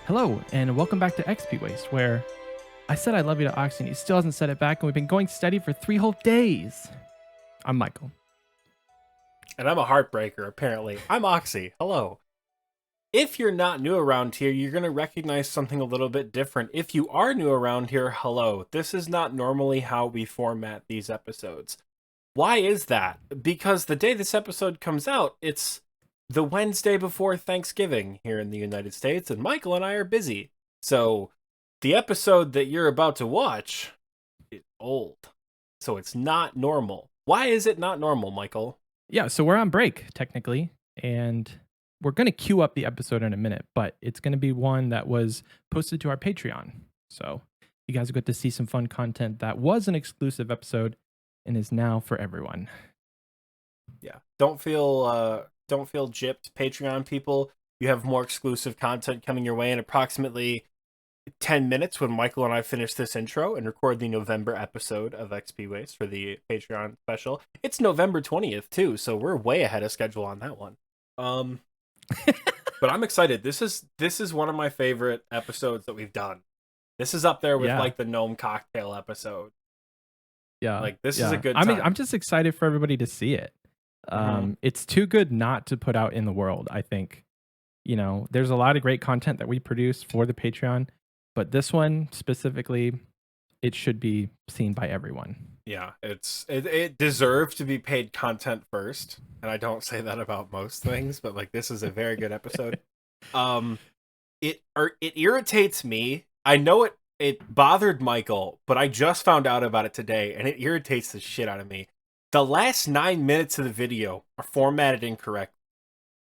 Hello, and welcome back to XP Waste, where I said I love you to Oxie, and he still hasn't said it back, and we've been going steady for 3 whole days. I'm Michael. And I'm a heartbreaker, apparently. I'm Oxie. Hello. If you're not new around here, you're going to recognize something a little bit different. If you are new around here, hello. This is not normally how we format these episodes. Why is that? Because the day this episode comes out, it's the Wednesday before Thanksgiving here in the United States, and Michael and I are busy. So the episode that you're about to watch is old. So it's not normal. Why is it not normal, Michael? Yeah, so we're on break, technically, and we're going to queue up the episode in a minute, but it's going to be one that was posted to our Patreon. So you guys will get to see some fun content that was an exclusive episode and is now for everyone. Yeah. Don't feel gypped, Patreon people. You have more exclusive content coming your way in approximately 10 minutes when Michael and I finish this intro and record the November episode of XP Waste for the Patreon special. It's November 20th too, so we're way ahead of schedule on that one. But I'm excited. This is one of my favorite episodes that we've done. This is up there with like the gnome cocktail episode. Yeah. Like this is a good time. I mean, I'm just excited for everybody to see it. It's too good not to put out in the world, I think. You know, there's a lot of great content that we produce for the Patreon, but this one specifically, it should be seen by everyone. Yeah, it deserves to be paid content first, and I don't say that about most things, but like this is a very good episode. It irritates me. I know it bothered Michael, but I just found out about it today, and it irritates the shit out of me. The last 9 minutes of the video are formatted incorrectly.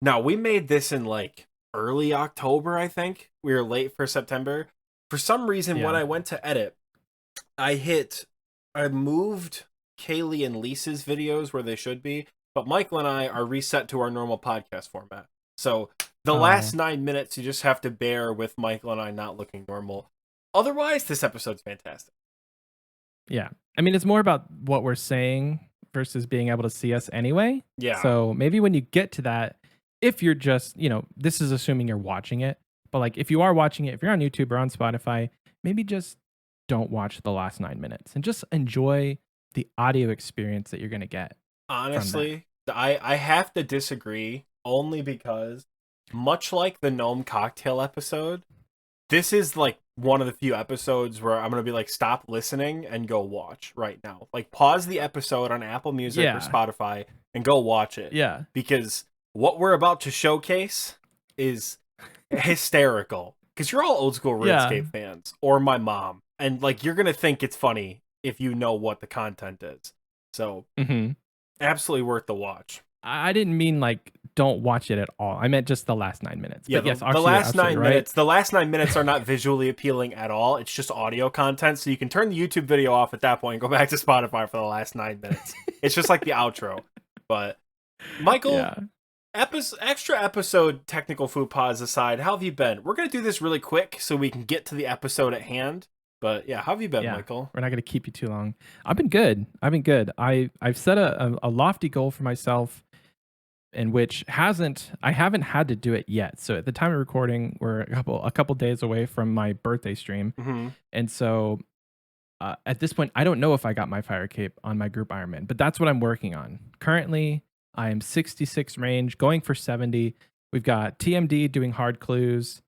Now, we made this in like early October, I think. We were late for September. For some reason, when I went to edit, I moved Kaylee and Lisa's videos where they should be, but Michael and I are reset to our normal podcast format. So the last 9 minutes, you just have to bear with Michael and I not looking normal. Otherwise, this episode's fantastic. Yeah. I mean, it's more about what we're saying versus being able to see us anyway. Yeah. So maybe when you get to that, if you're just, this is assuming you're watching it, but like if you are watching it, if you're on YouTube or on Spotify, maybe just don't watch the last 9 minutes and just enjoy the audio experience that you're going to get. Honestly, I have to disagree only because much like the gnome cocktail episode, this is like one of the few episodes where I'm going to be like, stop listening and go watch right now. Like pause the episode on Apple Music or Spotify and go watch it. Yeah. Because what we're about to showcase is hysterical. Because you're all old school Runescape fans, or my mom. And like, you're going to think it's funny if you know what the content is. So absolutely worth the watch. I didn't mean like don't watch it at all. I meant just the last 9 minutes. Yeah, but yes, the last 9 minutes. Right? The last 9 minutes are not visually appealing at all. It's just audio content, so you can turn the YouTube video off at that point and go back to Spotify for the last 9 minutes. It's just like the outro. But Michael, extra episode technical faux pas aside, how have you been? We're gonna do this really quick so we can get to the episode at hand. But yeah, how have you been, Michael? We're not gonna keep you too long. I've been good. I've set a lofty goal for myself, in which I haven't had to do it yet. So at the time of recording, we're a couple days away from my birthday stream, and so at this point, I don't know if I got my fire cape on my group Ironman, but that's what I'm working on. Currently, I am 66 range, going for 70. We've got TMD doing hard clues.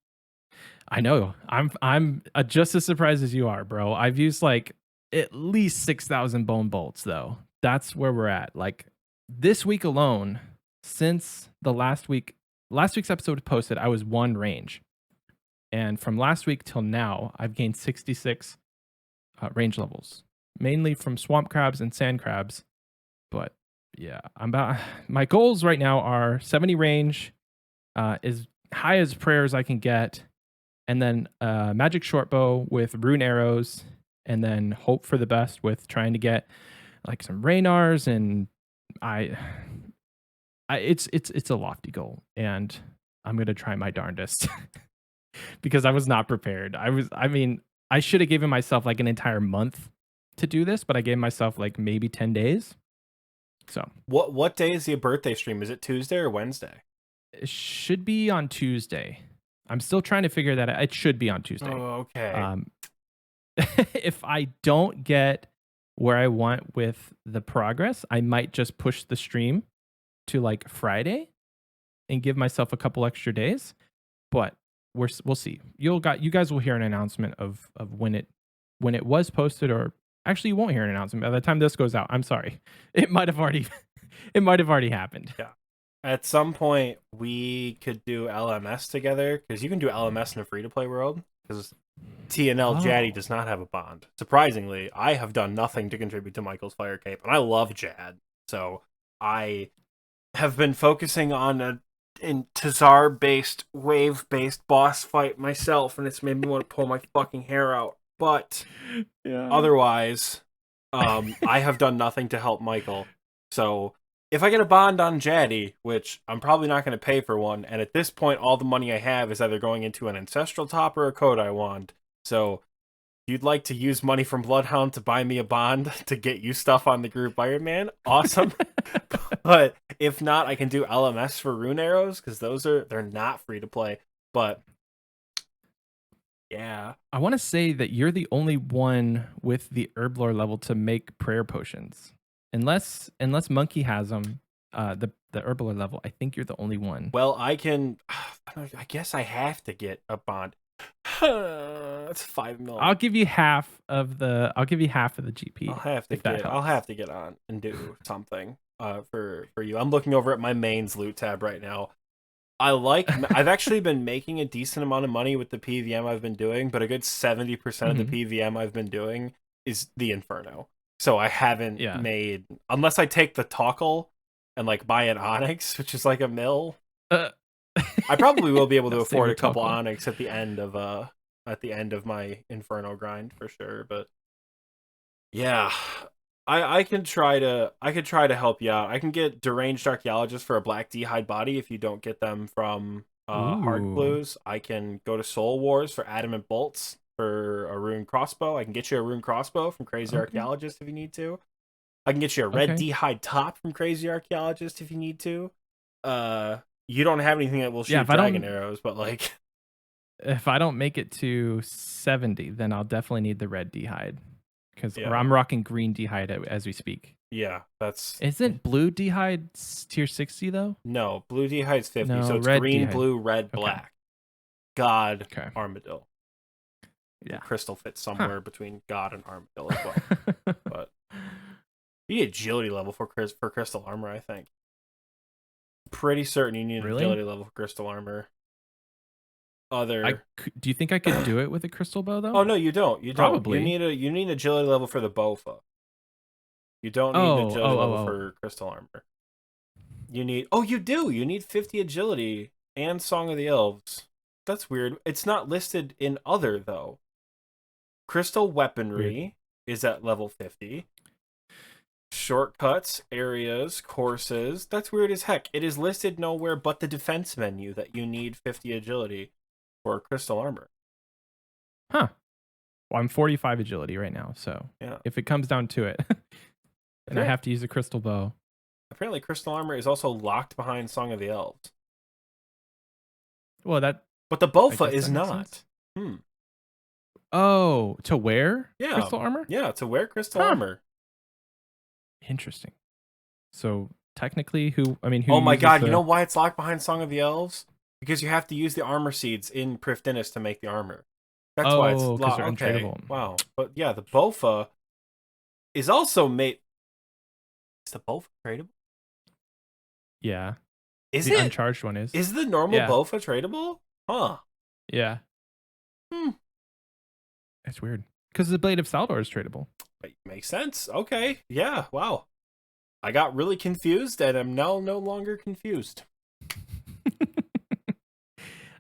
I know. I'm just as surprised as you are, bro. I've used like at least 6,000 bone bolts though. That's where we're at. Like this week alone, since the last week's episode posted, I was 1 range. And from last week till now, I've gained 66 range levels, mainly from swamp crabs and sand crabs. But yeah, my goals right now are 70 range, as high as prayers I can get, and then magic short bow with rune arrows, and then hope for the best with trying to get like some Raynars, and it's a lofty goal, and I'm gonna try my darndest because I was not prepared. I should have given myself like an entire month to do this, but I gave myself like maybe 10 days. So what day is your birthday stream? Is it Tuesday or Wednesday? it should be on Tuesday. I'm still trying to figure that out. It should be on Tuesday. Oh, okay. If I don't get where I want with the progress, I might just push the stream to like Friday and give myself a couple extra days. But we'll see. You guys will hear an announcement of when it was posted, or actually you won't hear an announcement by the time this goes out. I'm sorry. It might have already happened. Yeah. At some point, we could do LMS together, because you can do LMS in a free-to-play world, because TNL Jaddy does not have a bond. Surprisingly, I have done nothing to contribute to Michael's Fire Cape, and I love Jad. So I have been focusing on a Tazar-based, wave-based boss fight myself, and it's made me want to pull my fucking hair out. But otherwise, I have done nothing to help Michael. So if I get a bond on Jaddy, which I'm probably not going to pay for one, and at this point, all the money I have is either going into an Ancestral Top or a Kodai Wand. So if you'd like to use money from Bloodhound to buy me a bond to get you stuff on the group Iron Man, awesome. But if not, I can do LMS for Rune Arrows, because they're not free to play. But yeah. I want to say that you're the only one with the Herblore level to make prayer potions. Unless Monkey has them, the Herblore level, I think you're the only one. Well, I guess I have to get a bond. That's 5 million. I'll give you half of the GP. I'll have to get on and do something for you. I'm looking over at my mains loot tab right now. I've actually been making a decent amount of money with the PVM I've been doing, but a good 70% of the PVM I've been doing is the Inferno. So I haven't made, unless I take the Toggle and like buy an Onyx, which is like a mill. I probably will be able to afford a couple Onyx at the end of my Inferno grind for sure. But yeah, I could try to help you out. I can get Deranged Archaeologist for a Black D'hide body if you don't get them from Hard Clues. I can go to Soul Wars for Adamant Bolts for a Rune Crossbow. I can get you a Rune Crossbow from Crazy Archaeologist if you need to. I can get you a Red D'hide Top from Crazy Archaeologist if you need to. You don't have anything that will shoot dragon arrows, but like, if I don't make it to 70, then I'll definitely need the Red D'hide, or I'm rocking Green D'hide as we speak. Yeah, isn't Blue D'hide tier 60 though? No, Blue D'hide's 50, so it's green, blue, red, black. God, Armadillo. Yeah, Crystal fits somewhere between God and Armadillo as well. But you need agility level for Crystal Armor, I think. Pretty certain you need an agility level for Crystal Armor. Do you think I could do it with a Crystal Bow though? Oh no, you don't. You Probably. don't. You need agility level for the Bofa. You don't need agility level for Crystal Armor. You need. Oh, you do. You need 50 agility and Song of the Elves. That's weird. It's not listed in other though. Crystal Weaponry is at level 50. Shortcuts, areas, courses. That's weird as heck. It is listed nowhere but the defense menu that you need 50 agility for Crystal Armor. Huh. Well, I'm 45 agility right now, so if it comes down to it, and I have to use a Crystal Bow. Apparently, Crystal Armor is also locked behind Song of the Elves. Well, but the Bofa is not. Oh, to wear Crystal Armor? Yeah, to wear Crystal Armor. Interesting. So technically, who oh my god, you know why it's locked behind Song of the Elves? Because you have to use the armor seeds in Prifddinas to make the armor. That's why it's locked. Okay, wow. But yeah, the Bofa is also made. Is the Bofa tradable? Yeah. Is the it? Uncharged one is. Is the normal Bofa tradable? Huh. Yeah. That's weird. Because the Blade of Saldor is tradable. Makes sense. Okay. Yeah. Wow. I got really confused, and I'm now no longer confused.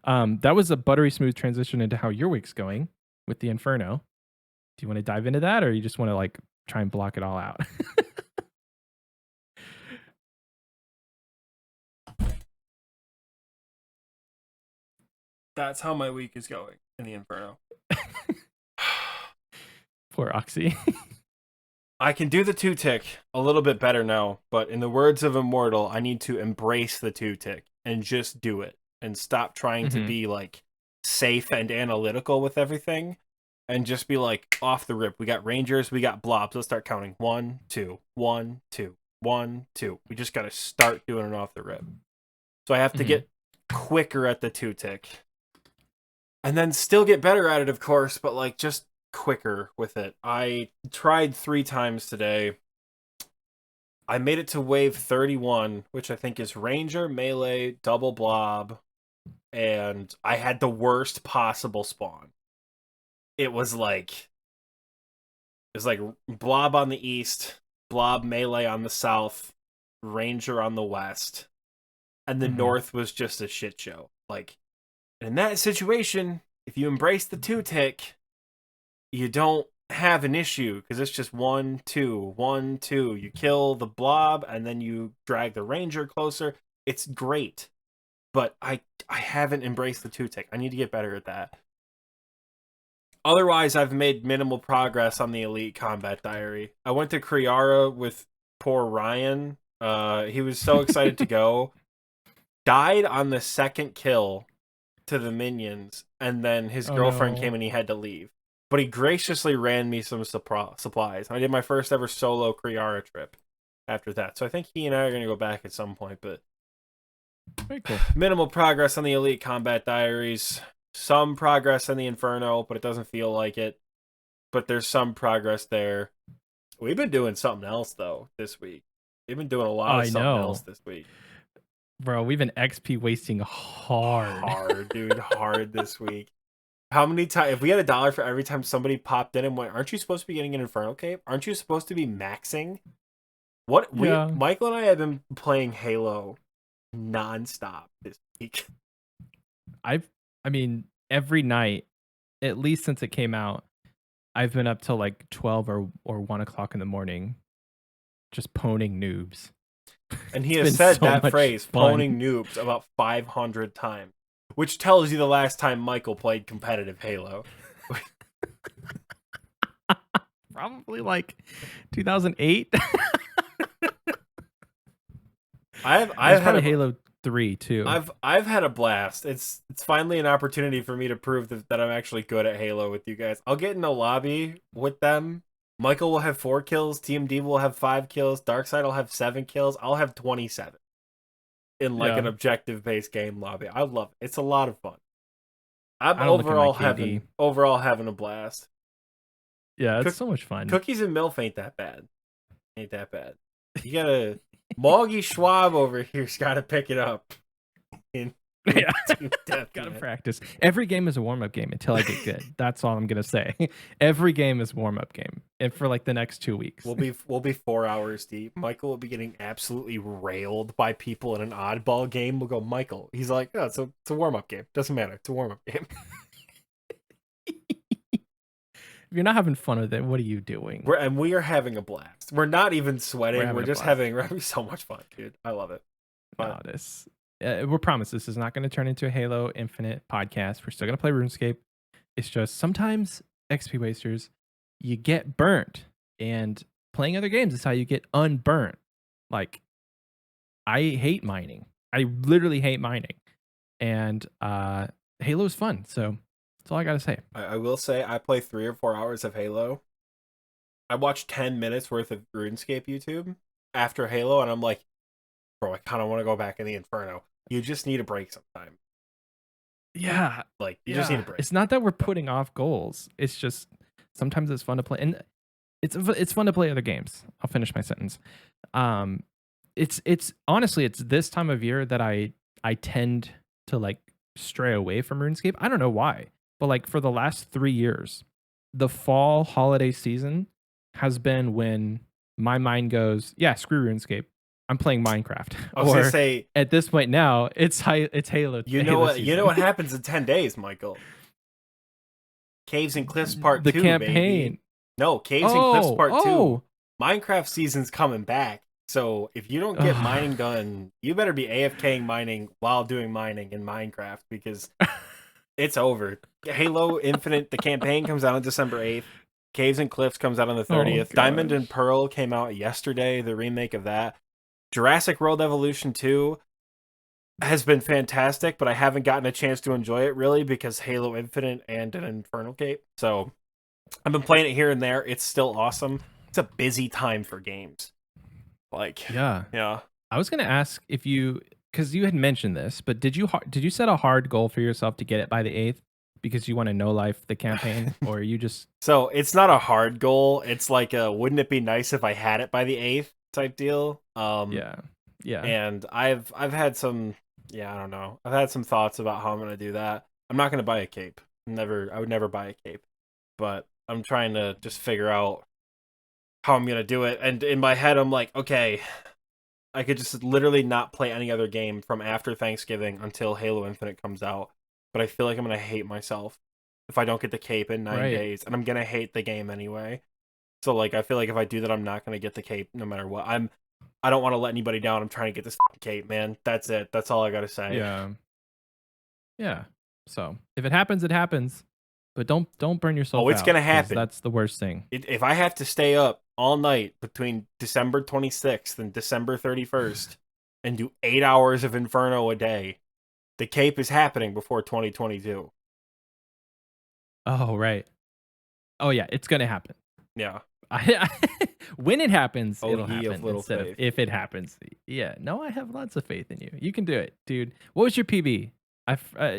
That was a buttery smooth transition into how your week's going with the Inferno. Do you want to dive into that, or you just want to like try and block it all out? That's how my week is going in the Inferno. Poor Oxie. I can do the 2-tick a little bit better now, but in the words of Immortal, I need to embrace the 2-tick and just do it and stop trying to be like safe and analytical with everything and just be like off the rip. We got rangers, we got blobs. Let's start counting. 1, 2, 1, 2, 1, 2. We just got to start doing it off the rip. So I have to get quicker at the 2-tick. And then still get better at it, of course, but like just quicker with it. I tried 3 times today. I made it to wave 31, which I think is ranger, melee, double blob, and I had the worst possible spawn. It was like blob on the east, blob melee on the south, ranger on the west, and the north was just a shit show. Like, in that situation, if you embrace the 2-tick, you don't have an issue because it's just 1, 2, 1, 2. You kill the blob and then you drag the ranger closer. It's great, but I haven't embraced the 2-tick. I need to get better at that. Otherwise, I've made minimal progress on the Elite Combat Diary. I went to Kriara with poor Ryan. He was so excited to go. Died on the 2nd kill to the minions, and then his girlfriend came and he had to leave. But he graciously ran me some supplies. I did my first ever solo Kriara trip after that. So I think he and I are going to go back at some point, but very cool. Minimal progress on the Elite Combat Diaries. Some progress in the Inferno, but it doesn't feel like it. But there's some progress there. We've been doing something else, though, this week. We've been doing a lot of something else this week. Bro, we've been XP wasting hard. Hard, dude. Hard this week. How many times? If we had $1 for every time somebody popped in and went, aren't you supposed to be getting an Inferno Cape? Aren't you supposed to be maxing? What? Michael and I have been playing Halo nonstop this week. I mean, every night, at least since it came out, I've been up till like 12 or 1 o'clock in the morning, just poning noobs. And he has said that phrase, poning noobs, about 500 times, which tells you the last time Michael played competitive Halo. Probably like 2008. I've had a Halo 3 too. I've had a blast. It's finally an opportunity for me to prove that I'm actually good at Halo with you guys. I'll get in a lobby with them. Michael will have 4 kills. TMD will have 5 kills. Darkseid will have 7 kills. I'll have 27 in like an objective-based game lobby. I love it. It's a lot of fun. I'm overall having a blast. Yeah, it's so much fun. Cookies and Milf ain't that bad. You gotta Moggy Schwab over here's gotta pick it up. Gotta practice. Every game is a warm-up game until I get good. That's all I'm gonna say. Every game is a warm-up game, and for like the next 2 weeks. We'll be 4 hours deep. Michael will be getting absolutely railed by people in an oddball game. We'll go, Michael. He's like, oh, it's a warm-up game. Doesn't matter. It's a warm-up game. If you're not having fun with it, what are you doing? We are having a blast. We're not even sweating. We're having so much fun, dude. I love it. But we're promised this is not going to turn into a Halo Infinite podcast. We're still going to play RuneScape. It's just sometimes XP wasters, you get burnt, and playing other games is how you get unburnt. Like, I hate mining. I literally hate mining, and Halo is fun. So that's all I got to say. I will say I play 3 or 4 hours of Halo. I watched 10 minutes worth of RuneScape YouTube after Halo, and I'm like, bro, I kind of want to go back in the Inferno. You just need a break sometime. Yeah. Like, you just need a break. It's not that we're putting off goals. It's just sometimes it's fun to play. And it's fun to play other games. I'll finish my sentence. It's honestly, it's this time of year that I tend to like stray away from RuneScape. I don't know why. But like for the last 3 years, the fall holiday season has been when my mind goes, yeah, screw RuneScape. I'm playing Minecraft. I was gonna say, at this point now, it's Halo. You know what? You know what happens in 10 days, Michael? Caves and Cliffs Part 2. The campaign. Baby. No, Caves and Cliffs Part 2. Minecraft season's coming back. So if you don't get mining done, you better be AFKing mining while doing mining in Minecraft because it's over. Halo Infinite, the campaign comes out on December 8th. Caves and Cliffs comes out on the 30th. Diamond and Pearl came out yesterday, the remake of that. Jurassic World Evolution 2. has been fantastic, but I haven't gotten a chance to enjoy it really because Halo Infinite and an Infernal Cape. So I've been playing it here and there. It's still awesome. It's a busy time for games. Like, Yeah. yeah. I was gonna ask if you, because you had mentioned this, but did you set a hard goal for yourself to get it by the 8th because you want to no life the campaign, or you just So it's not a hard goal. It's like a wouldn't it be nice if I had it by the 8th type deal. yeah, yeah, And I've had some, yeah, I don't know. I've had some thoughts about how I'm gonna do that. I'm not gonna buy a cape. I would never buy a cape. But I'm trying to just figure out how I'm gonna do it. And in my head, I'm like, okay, I could just literally not play any other game from after Thanksgiving until Halo Infinite comes out. But I feel like I'm gonna hate myself if I don't get the cape in 9 days, and I'm gonna hate the game anyway. So like, I feel like if I do that, I'm not gonna get the cape no matter what. I don't want to let anybody down. I'm trying to get this cape, man. That's it. That's all I gotta say. yeah, yeah. So if it happens, it happens. But don't burn yourself Oh, it's out, gonna 'cause happen. that's the worst thing. If I have to stay up all night between December 26th and December 31st and do 8 hours of Inferno a day, the cape is happening before 2022. Oh, right. Oh yeah, it's gonna happen. Yeah. When it happens, Oh, it'll ye of happen little instead of faith. if it happens. Yeah, no, I have lots of faith in you. You can do it, dude. What was your PB?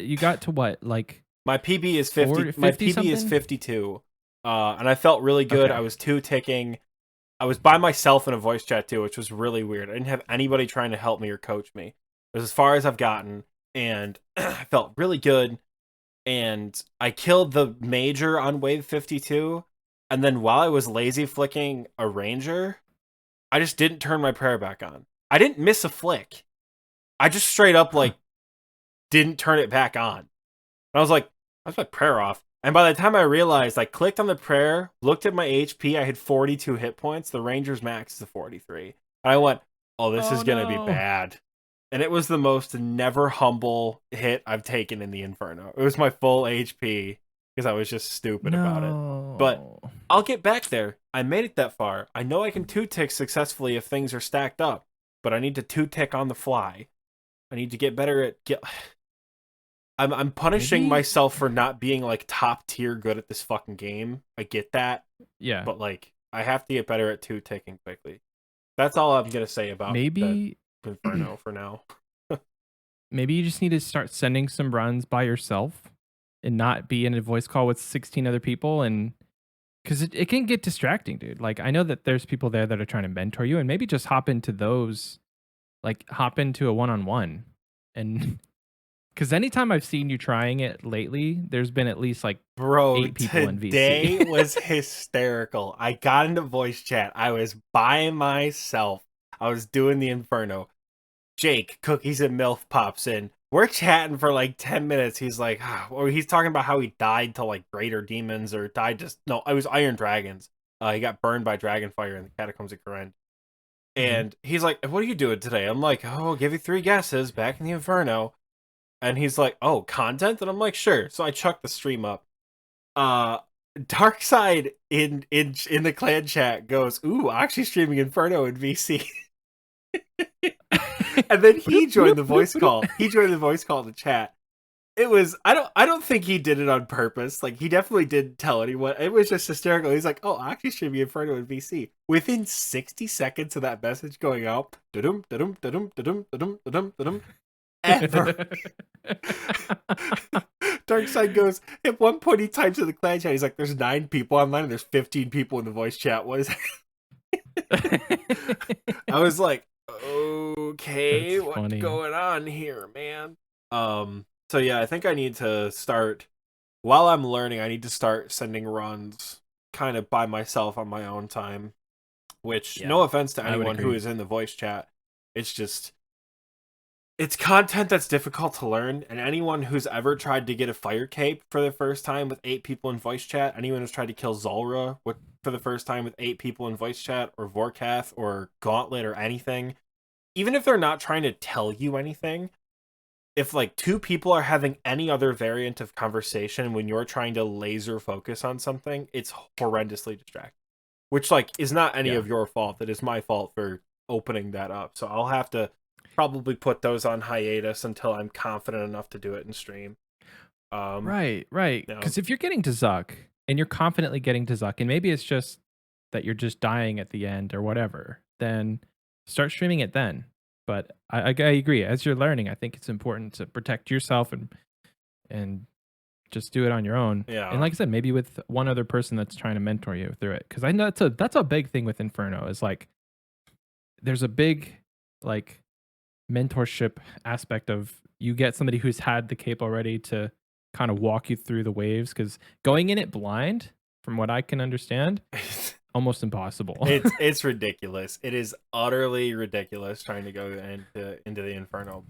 You got to what, like My PB is 50. 40, My 50 PB is something? 52. And I felt really good. Okay. I was two ticking. I was by myself in a voice chat too, which was really weird. I didn't have anybody trying to help me or coach me. It was as far as I've gotten, and I felt really good. And I killed the major on wave 52. And then while I was lazy flicking a ranger, I just didn't turn my prayer back on. I didn't miss a flick. I just straight up like didn't turn it back on. And I was like, that's my prayer off. And by the time I realized, I clicked on the prayer, looked at my HP, I had 42 hit points. The ranger's max is 43. And I went, oh, this Oh is going to be no. bad. And it was the most never humble hit I've taken in the Inferno. It was my full HP because I was just stupid about it. But No. I'll get back there. I made it that far. I know I can two-tick successfully if things are stacked up, but I need to two-tick on the fly. I need to get better at I'm punishing Maybe? myself for not being like top tier good at this fucking game. I get that, Yeah. but like I have to get better at two-ticking quickly. That's all I'm gonna say about the Maybe Inferno for now. maybe you just need to start sending some runs by yourself and not be in a voice call with 16 other people, and because it can get distracting, dude. Like, I know that there's people there that are trying to mentor you, and maybe just hop into those, like hop into a one-on-one. And because anytime I've seen you trying it lately, there's been at least like Bro, 8 people in today VC. was hysterical. I got into voice chat. I was by myself. I was doing the Inferno. Jake, Cookies and Milk pops in. We're chatting for like 10 minutes. He's like, or he's talking about how he died to like greater demons or died just, no, it was Iron Dragons. He got burned by Dragonfire in the Catacombs of Koren. Mhm. And he's like, what are you doing today? I'm like, oh, I'll give you 3 guesses. Back in the Inferno. And he's like, oh, content? And I'm like, sure. So I chucked the stream up. Darkside in the clan chat goes, ooh, Oxie streaming Inferno in VC. And then he joined the voice call. He joined the voice call to chat. It was I don't think he did it on purpose. Like he definitely didn't tell anyone. It was just hysterical. He's like, "Oh, Oxie streaming Inferno in VC." Within 60 seconds of that message going out, da-dum, da-dum, da-dum, da-dum, da-dum, da-dum, da-dum, Darkside goes, at one point he types in the clan chat, he's like, there's 9 people online and there's 15 people in the voice chat. What is I was like, okay, That's what's funny. going on here, man? So yeah, I think I need to start while I'm learning, I need to start sending runs kind of by myself on my own time. Which, Yeah, no offense to I would anyone who agree. is in the voice chat, it's just it's content that's difficult to learn, and anyone who's ever tried to get a fire cape for the first time with 8 people in voice chat, anyone who's tried to kill Zulrah for the first time with 8 people in voice chat, or Vorkath, or Gauntlet, or anything, even if they're not trying to tell you anything, if like 2 people are having any other variant of conversation when you're trying to laser focus on something, it's horrendously distracting. Which like is not any Yeah. of your fault. It is my fault for opening that up. So I'll have to probably put those on hiatus until I'm confident enough to do it in stream. Right. You know. Because if you're getting to Zuck and you're confidently getting to Zuck, and maybe it's just that you're just dying at the end or whatever, then start streaming it then. But I agree. As you're learning, I think it's important to protect yourself and just do it on your own. Yeah. And like I said, maybe with one other person that's trying to mentor you through it. Because I know that's a big thing with Inferno is like there's a big like mentorship aspect of you get somebody who's had the cape already to kind of walk you through the waves. Because going in it blind, from what I can understand, almost impossible. It's ridiculous. It is utterly ridiculous trying to go into the Inferno.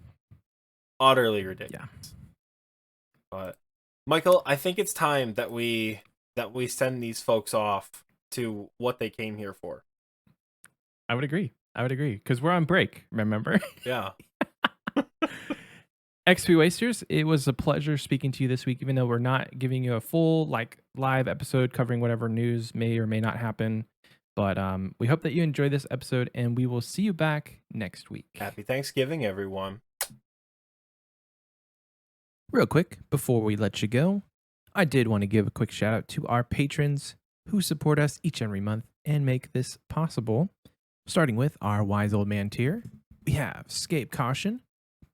Utterly ridiculous. Yeah. But Michael, I think it's time that we send these folks off to what they came here for. I would agree because we're on break. Remember? Yeah. XP Wasters, it was a pleasure speaking to you this week, even though we're not giving you a full like live episode covering whatever news may or may not happen. But we hope that you enjoyed this episode, and we will see you back next week. Happy Thanksgiving, everyone. Real quick, before we let you go, I did want to give a quick shout out to our patrons who support us each and every month and make this possible. Starting with our Wise Old Man tier, we have Scape Caution,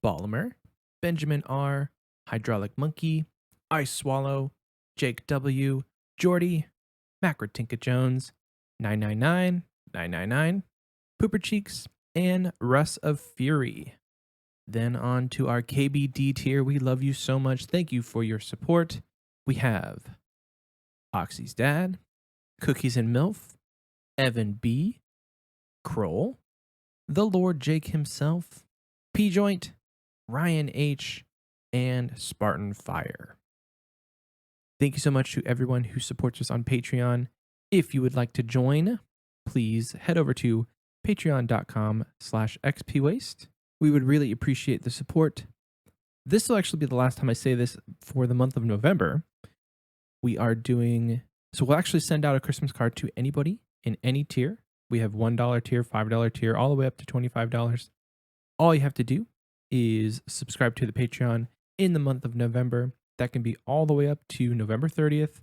Balmer, Benjamin R, Hydraulic Monkey, Ice Swallow, Jake W, Jordy, Macrotinka Jones, 999, 999, Pooper Cheeks, and Russ of Fury. Then on to our KBD tier. We love you so much. Thank you for your support. We have Oxie's Dad, Cookies and MILF, Evan B, Kroll, the Lord Jake himself, P Joint, Ryan H, and Spartan Fire. Thank you so much to everyone who supports us on Patreon. If you would like to join, please head over to patreon.com/xpwaste. We would really appreciate the support. This will actually be the last time I say this for the month of November. We'll actually send out a Christmas card to anybody in any tier. We have $1 tier, $5 tier, all the way up to $25. All you have to do is subscribe to the Patreon in the month of November. That can be all the way up to November 30th.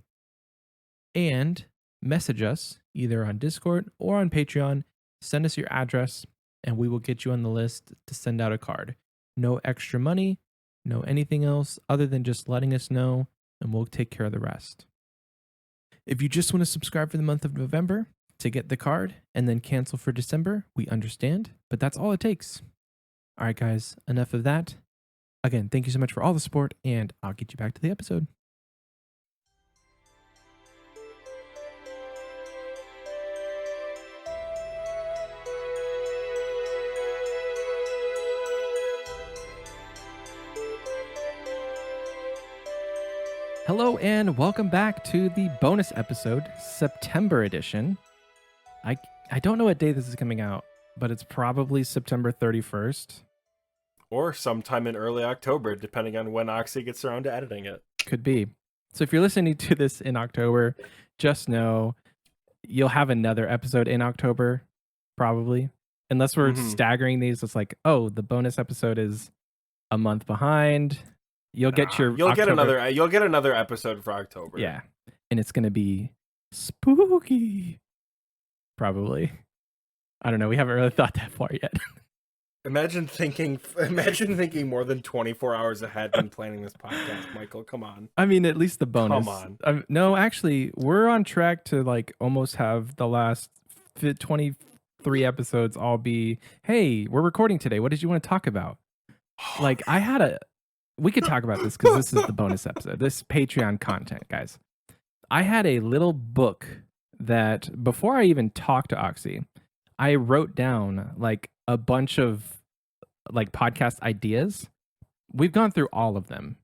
And message us either on Discord or on Patreon. Send us your address, and we will get you on the list to send out a card. No extra money, no anything else other than just letting us know, and we'll take care of the rest. If you just want to subscribe for the month of November to get the card and then cancel for December, we understand, but that's all it takes. All right, guys, enough of that. Again, thank you so much for all the support, and I'll get you back to the episode. Hello and welcome back to the bonus episode, September edition. I don't know what day this is coming out, but it's probably September 31st. Or sometime in early October, depending on when Oxie gets around to editing it. Could be. So if you're listening to this in October, just know you'll have another episode in October, probably. Unless we're staggering these, it's like, oh, the bonus episode is a month behind. You'll get you'll get another episode for October. Yeah. And it's gonna be spooky. Probably. I don't know. We haven't really thought that far yet. Imagine thinking more than 24 hours ahead when planning this podcast, Michael. Come on. I mean, at least the bonus. Come on. No, actually, we're on track to like almost have the last 23 episodes all be, hey, we're recording today. What did you want to talk about? Like, we could talk about this because this is the bonus episode. This Patreon content, guys. I had a little book that before I even talked to Oxie, I wrote down like a bunch of like podcast ideas. We've gone through all of them.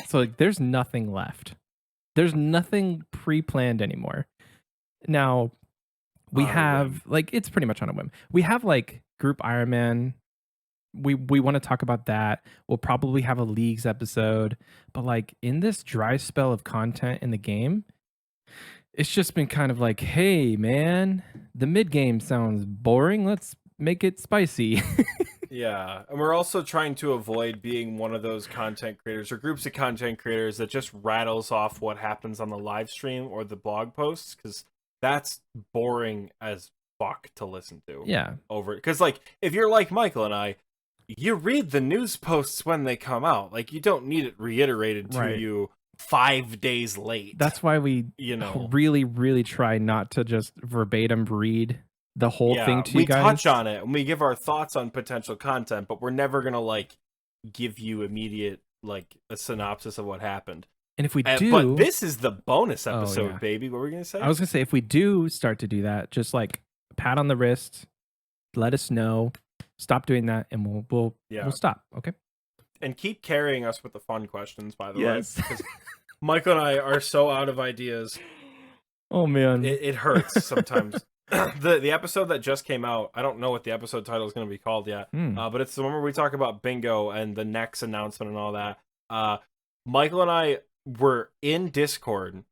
So like, there's nothing left. There's nothing pre-planned anymore. Now, we have like, it's pretty much on a whim. We have like Group Ironman. We want to talk about that. We'll probably have a leagues episode, but like in this dry spell of content in the game, it's just been kind of like, hey man, the mid game sounds boring. Let's make it spicy. Yeah, and we're also trying to avoid being one of those content creators or groups of content creators that just rattles off what happens on the live stream or the blog posts, because that's boring as fuck to listen to. Yeah. Over, because like if you're like Michael and I, you read the news posts when they come out. Like you don't need it reiterated to you 5 days late. That's why we really, really try not to just verbatim read the whole thing to you guys. We touch on it and we give our thoughts on potential content, but we're never gonna like give you immediate like a synopsis of what happened. And if we do, but this is the bonus episode, baby. What were we gonna say? I was gonna say if we do start to do that, just like pat on the wrist, let us know. Stop doing that, and we'll stop. Okay. And keep carrying us with the fun questions, by the way, because Michael and I are so out of ideas. Oh man, it hurts sometimes. The episode that just came out, I don't know what the episode title is going to be called yet, but it's the one where we talk about bingo and the next announcement and all that. Michael and I were in Discord.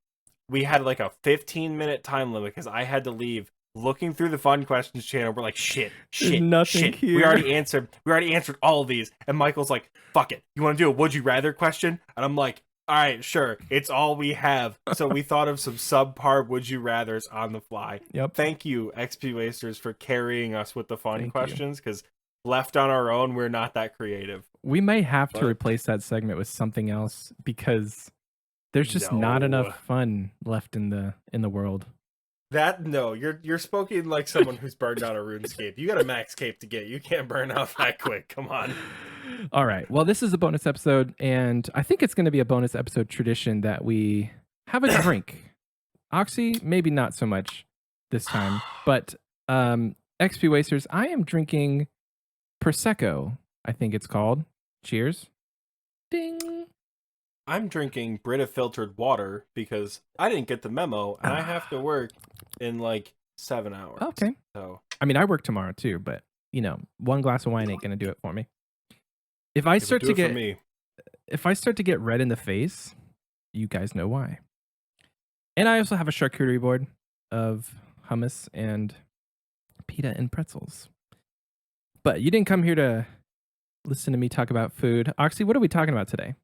We had like a 15-minute time limit because I had to leave. Looking through the fun questions channel, we're like, shit. Here. We already answered all of these. And Michael's like, fuck it. You want to do a would you rather question? And I'm like, all right, sure. It's all we have. So we thought of some subpar would you rathers on the fly. Yep. Thank you, XP Wasters, for carrying us with the fun questions, because left on our own, we're not that creative. We may have to replace that segment with something else because there's just not enough fun left in the world. You're spoken like someone who's burned out a RuneScape. You got a max cape to get. You can't burn off that quick. Come on. All right. Well, this is a bonus episode, and I think it's going to be a bonus episode tradition that we have a drink. Oxie, maybe not so much this time, but XP Wasters, I am drinking Prosecco, I think it's called. Cheers. Ding. I'm drinking Brita filtered water because I didn't get the memo and I have to work in like 7 hours. Okay. So I mean, I work tomorrow too, but one glass of wine ain't gonna do it for me. If I start to get red in the face, you guys know why. And I also have a charcuterie board of hummus and pita and pretzels. But you didn't come here to listen to me talk about food. Oxie, what are we talking about today?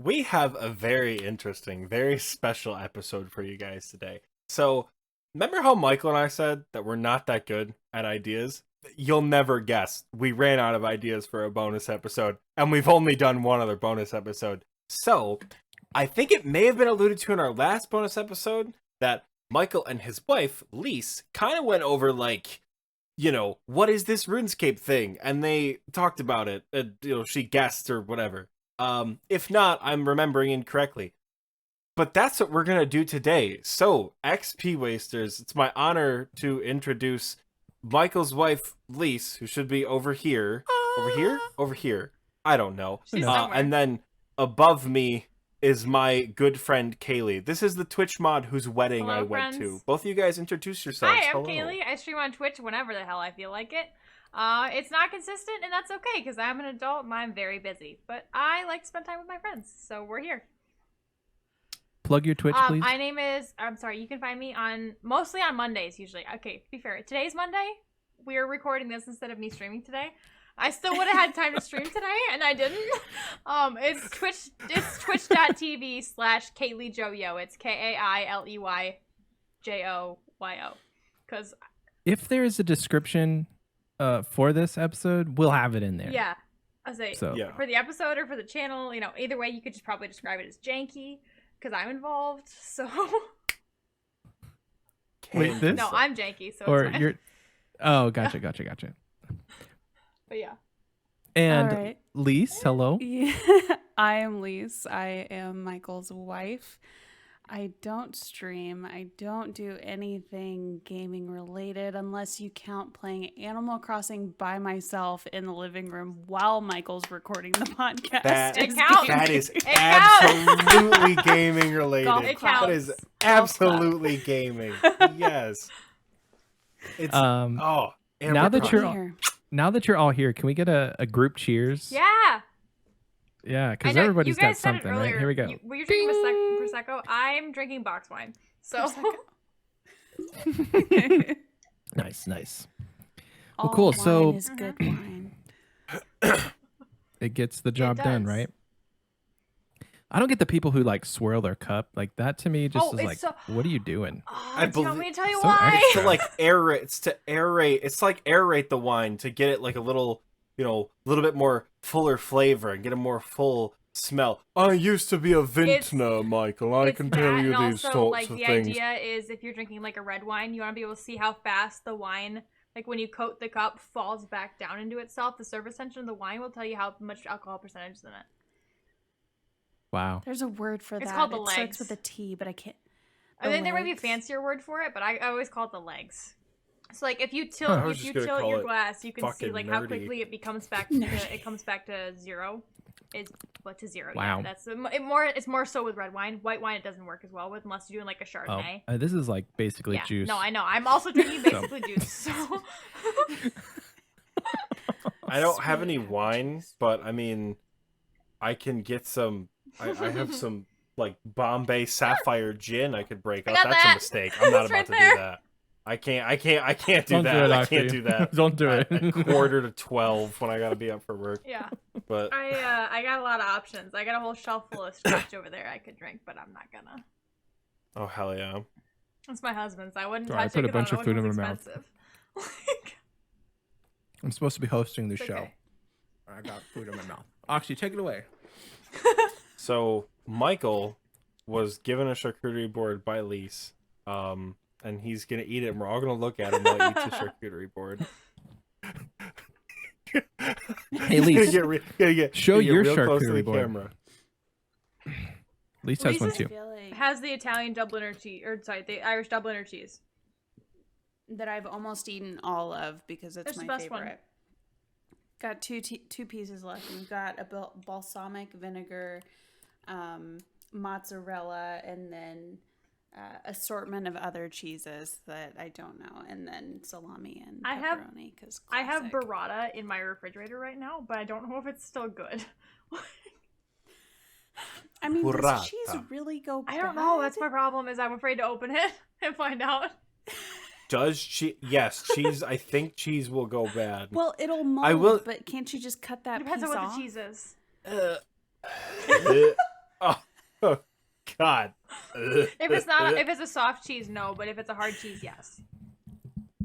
We have a very interesting, very special episode for you guys today. So, remember how Michael and I said that we're not that good at ideas? You'll never guess. We ran out of ideas for a bonus episode, and we've only done one other bonus episode. So, I think it may have been alluded to in our last bonus episode that Michael and his wife, Lise, kind of went over like, what is this RuneScape thing? And they talked about it. She guessed or whatever. If not, I'm remembering incorrectly. But that's what we're going to do today. So, XP Wasters, it's my honor to introduce Michael's wife, Lise, who should be over here. Over here? Over here. I don't know. And then above me is my good friend, Kaylee. This is the Twitch mod whose wedding I went to. Both of you guys introduce yourselves. Hi, I'm Kaylee. I stream on Twitch whenever the hell I feel like it. It's not consistent, and that's okay, because I'm an adult and I'm very busy. But I like to spend time with my friends, so we're here. Plug your Twitch, please. My name is, you can find me mostly on Mondays, usually. Okay, to be fair, today's Monday. We're recording this instead of me streaming today. I still would have had time to stream today, and I didn't. It's twitch.tv/KayleeJoyo. It's KAILEYJOYO. Because if there is a description for this episode, we'll have it in there. Yeah. I say for the episode or for the channel, either way, you could just probably describe it as janky because I'm involved. So wait, this? No, I'm janky. So or it's fine. You're. Oh, gotcha. But yeah. And right. Lise, hello. Yeah. I am Lise. I am Michael's wife. I don't stream. I don't do anything gaming related unless you count playing Animal Crossing by myself in the living room while Michael's recording the podcast. That is It absolutely gaming related. It counts. That is absolutely gaming. Yes. It's now that you're all here, can we get a group cheers? Yeah. Yeah, because everybody's got something, right? Here we go. You're drinking Prosecco. I'm drinking box wine. So Nice. All Well, cool. wine So is good wine. It gets the job done, does. right? I don't get the people who like swirl their cup. Like that to me just is like, what are you doing? Oh, tell me to tell you so why. extra. It's to like aerate. It's to aerate. It's like aerate the wine to get it like a little, a little bit more fuller flavor and get a more full smell. I used to be a vintner, Michael. I can tell you these also, sorts like, of the things. idea is if you're drinking like a red wine, you want to be able to see how fast the wine, like when you coat the cup, falls back down into itself. The surface tension of the wine will tell you how much alcohol percentage is in it. Wow. There's a word for that. It's called the It starts legs. with a T, but I can't. I think there might be a legs? fancier word for it, but I always call it the legs. So like if you tilt your glass, you can see like how quickly it becomes back to zero. To zero. Wow. Yeah, that's it's more so with red wine. White wine it doesn't work as well with unless you're doing like a Chardonnay. This is like basically juice. No, I know. I'm also drinking basically juice. So I don't have any wine, but I mean, I can get some. I have some like Bombay Sapphire gin I could break up. That's a mistake. I'm not about to do that. I can't do that. I can't do that. Don't do it. At 11:45 when I gotta be up for work. yeah, But I got a lot of options. I got a whole shelf full of scotch over there I could drink, but I'm not gonna. oh hell yeah! It's my husband's. I wouldn't Sorry, I touch put it a bunch of food in my mouth. expensive. I'm supposed to be hosting the It's show. okay. I got food in my mouth. Oxie, take it away. So Michael was given a charcuterie board by Lise, and he's gonna eat it. And we're all gonna look at him while he eats the charcuterie board. Hey, Lise, show your real close to charcuterie the board. camera. Lise has one Lisa's- too. Has the Italian Dubliner cheese, or sorry, the Irish Dubliner cheese. That I've almost eaten all of because it's It's the my best one. favorite. Got two pieces left. We've got a balsamic vinegar, mozzarella, and then assortment of other cheeses that I don't know, and then salami and pepperoni. I have burrata in my refrigerator right now, but I don't know if it's still good. I mean, Burrata. does cheese really go bad? I don't know. That's my problem. Is I'm afraid to open it and find out. Does cheese? Yes, cheese. I think cheese will go bad. Well, it'll mold, I will- but can't you just cut that Depends piece on what off? the cheese is. Oh, God. If it's a soft cheese, no. But if it's a hard cheese, yes.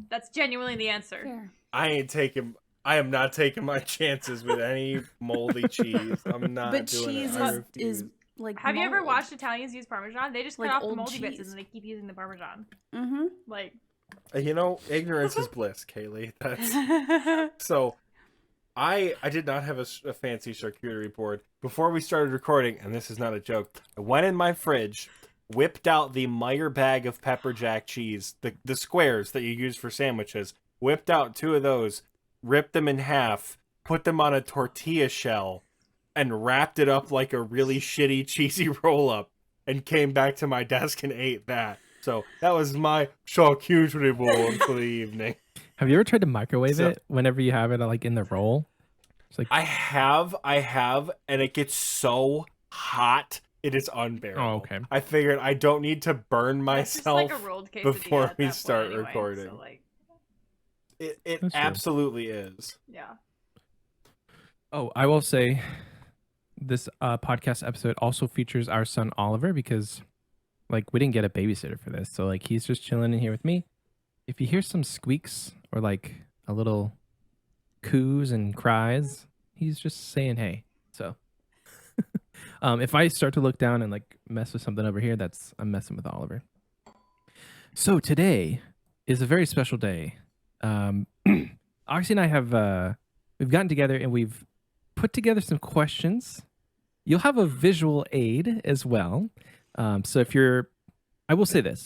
That's genuinely the answer. Fair. I am not taking my chances with any moldy cheese. I'm not But doing cheese it. I is refuse. like. Have you ever mold. watched Italians use Parmesan? They just cut Like off the old moldy bits cheese. and they keep using the Parmesan. Mm-hmm. Like, Ignorance is bliss, Kaylee. That's so. I did not have a fancy charcuterie board before we started recording, and this is not a joke. I went in my fridge, whipped out the Meyer bag of pepper jack cheese, the squares that you use for sandwiches. Whipped out 2 of those, ripped them in half, put them on a tortilla shell, and wrapped it up like a really shitty cheesy roll up, and came back to my desk and ate that. So that was my charcuterie board for the evening. Have you ever tried to microwave it whenever you have it like in the roll? It's like I have, and it gets so hot, it is unbearable. Oh, okay. I figured I don't need to burn it's just myself like a rolled quesadilla before at we that start point anyway, recording. So like, It That's true. absolutely is. yeah. Oh, I will say this podcast episode also features our son Oliver because like we didn't get a babysitter for this. So like he's just chilling in here with me. If you hear some squeaks or like a little coos and cries, he's just saying hey. So if I start to look down and like mess with something over here, I'm messing with Oliver. So today is a very special day. Oxie and I have we've gotten together and we've put together some questions. You'll have a visual aid as well. So I will say this,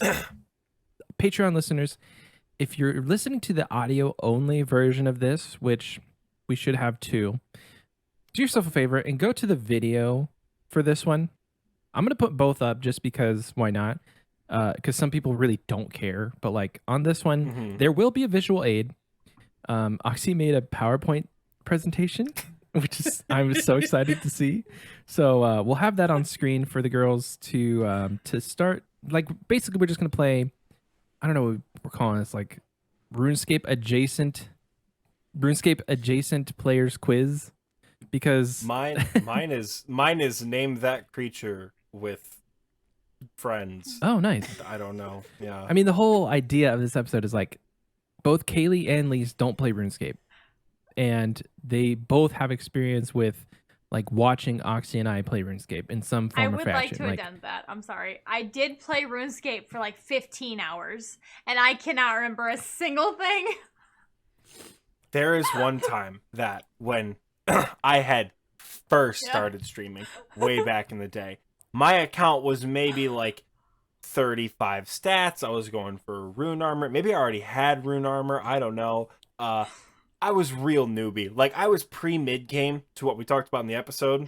Patreon listeners, if you're listening to the audio only version of this, which we should have too, do yourself a favor and go to the video for this one. I'm going to put both up just because why not? Because some people really don't care. But like on this one, there will be a visual aid. Oxie made a PowerPoint presentation, which is I'm so excited to see. So we'll have that on screen for the girls to start. Like basically, we're just gonna play. I don't know what we're calling this, like RuneScape adjacent RuneScape adjacent players quiz because Mine is name that creature with friends. oh, nice. I don't know. Yeah. I mean, the whole idea of this episode is like both Kaylee and Lise don't play RuneScape, and they both have experience with like watching Oxie and I play RuneScape in some I form or would fashion. like to addend that. I'm sorry. I did play RuneScape for like 15 hours, and I cannot remember a single thing. There is one time that when I had first started streaming way back in the day, my account was maybe like 35 stats. I was going for rune armor. Maybe I already had rune armor. I don't know. I was real newbie. Like, I was pre-mid game to what we talked about in the episode.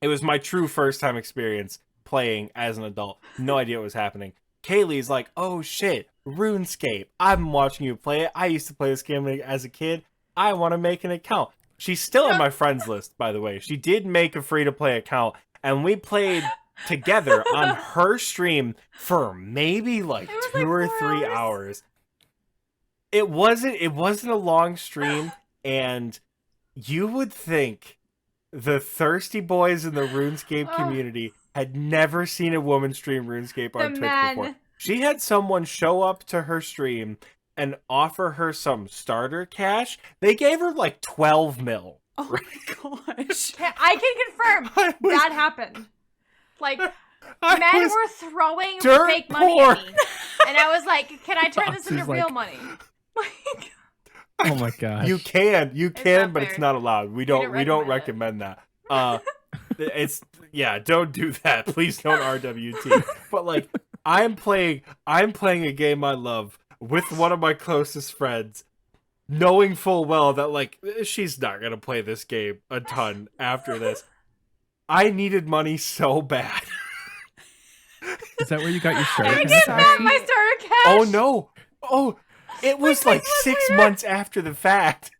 It was my true first time experience playing as an adult. No idea what was happening. Kaylee's like, oh shit, RuneScape. I've been watching you play it. I used to play this game as a kid. I want to make an account. She's still on my friends list, by the way. She did make a free-to-play account, and we played together on her stream for maybe like 2 or 3 hours. It wasn't a long stream, and you would think the thirsty boys in the RuneScape community had never seen a woman stream RuneScape on Twitch before. She had someone show up to her stream and offer her some starter cash. They gave her like 12 mil. Oh my gosh. I can confirm that happened. Like, men were throwing fake money at me. And I was like, can I turn this into real money? Like, oh my gosh. You can, but fair. it's not allowed. We don't recommend that. It's don't do that. Please don't RWT. But like, I'm playing a game I love with one of my closest friends, knowing full well that like she's not gonna play this game a ton after this. I needed money so bad. Is that where you got your starter I cash? get my starter cash. Oh no! Oh, it was like 6 months after the fact.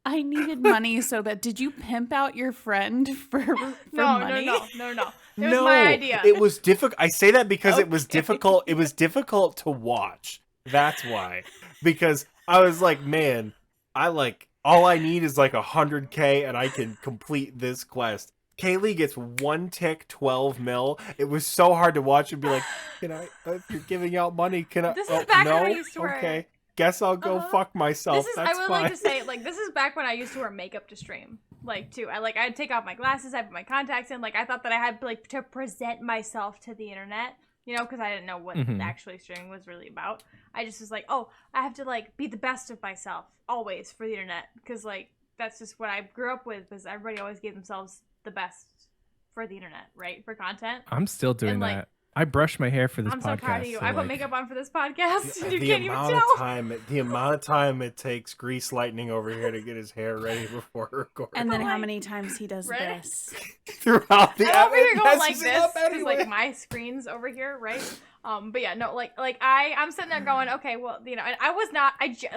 I needed money so that. Did you pimp out your friend for money? No. It was my idea. It was difficult. I say that because it was difficult. It was difficult to watch. That's why. Because I was like, man, all I need is like 100K and I can complete this quest. Kaylee gets one tick, 12 mil. It was so hard to watch and be like, can I, if you're giving out money, can I? This is back when I used to wear. Okay. Guess I'll go fuck myself. I would like to say, like, this is back when I used to wear makeup to stream. Like, too. I'd take off my glasses, I put my contacts in. Like, I thought that I had, like, to present myself to the internet, you know, because I didn't know what actually streaming was really about. I just was like, oh, I have to, like, be the best of myself, always, for the internet. Because, like, that's just what I grew up with, because everybody always gave themselves the best for the internet, right? For content. I'm still doing that. I brushed my hair for this podcast. I'm so proud of you. I put makeup on for this podcast. You the can't even tell. The amount of time it takes Grease Lightning over here to get his hair ready before recording. And then how many times he does this. Throughout the I'm over here going like this this, because anyway. like my screen's over here, right? But yeah, no, like I'm sitting there going, okay, well, you know, and I was not,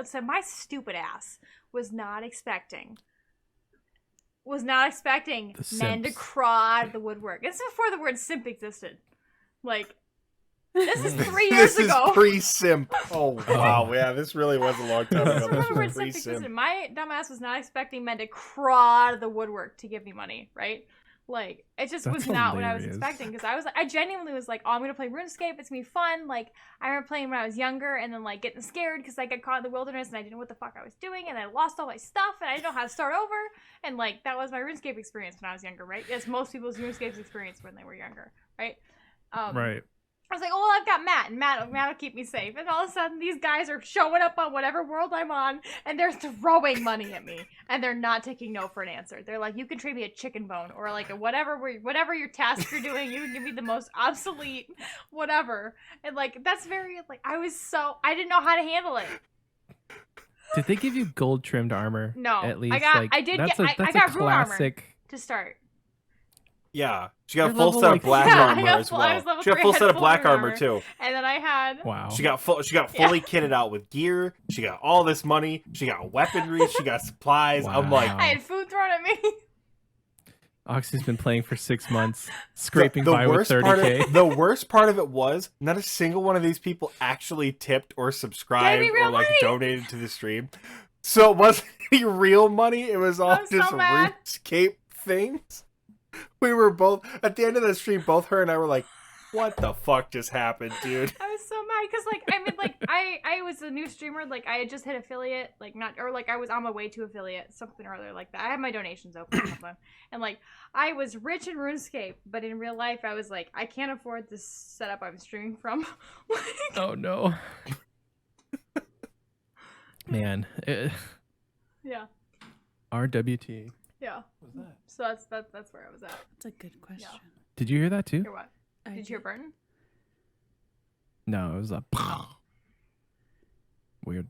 so my stupid ass was not expecting men to crawl out of the woodwork. This is before the word simp existed. Like, this is 3 years ago. This is pre-simp. Oh, wow. Yeah, this really was a long time ago. This is before the word simp existed. My dumbass was not expecting men to crawl out of the woodwork to give me money, right? Like, it just was not what I was expecting, because I genuinely was like, oh, I'm gonna play RuneScape, it's gonna be fun. Like, I remember playing when I was younger, and then like getting scared because I got caught in the wilderness and I didn't know what the fuck I was doing, and I lost all my stuff and I didn't know how to start over, and like that was my RuneScape experience when I was younger, right? As most people's RuneScape experience when they were younger, right? Right. I was like, oh, well, I've got Matt, and Matt will keep me safe. And all of a sudden, these guys are showing up on whatever world I'm on, and they're throwing money at me, and they're not taking no for an answer. They're like, you can trade me a chicken bone, or like a whatever your task you're doing, you can give me the most obsolete whatever. And like, that's very, like, I didn't know how to handle it. Did they give you gold trimmed armor? No. At least, I got rune armor to start. Yeah, she got a You're full level, set like, of black armor as well. She got a full set of black armor too. And then I had She got fully kitted out with gear. She got all this money. She got weaponry. She got supplies. Wow. I'm like, I had food thrown at me. Oxie's been playing for 6 months, scraping by with 30K. The worst part of it was not a single one of these people actually tipped or subscribed or like donated to the stream. So it wasn't any real money. It was all I'm so just mad. RuneScape things. We were both at the end of the stream. Both her and I were like, "What the fuck just happened, dude?" I was so mad because, like, I mean, like, I was a new streamer. Like, I had just hit affiliate, like, not, or like, I was on my way to affiliate, something or other like that. I had my donations open, or something, and like, I was rich in RuneScape, but in real life, I was like, I can't afford this setup I'm streaming from. Like, Oh no. Man, yeah, RWT. yeah. What was that? So that's where I was at. That's a good question. Did you hear that too? Hear what? Did you hear Burton? No, it was a weird.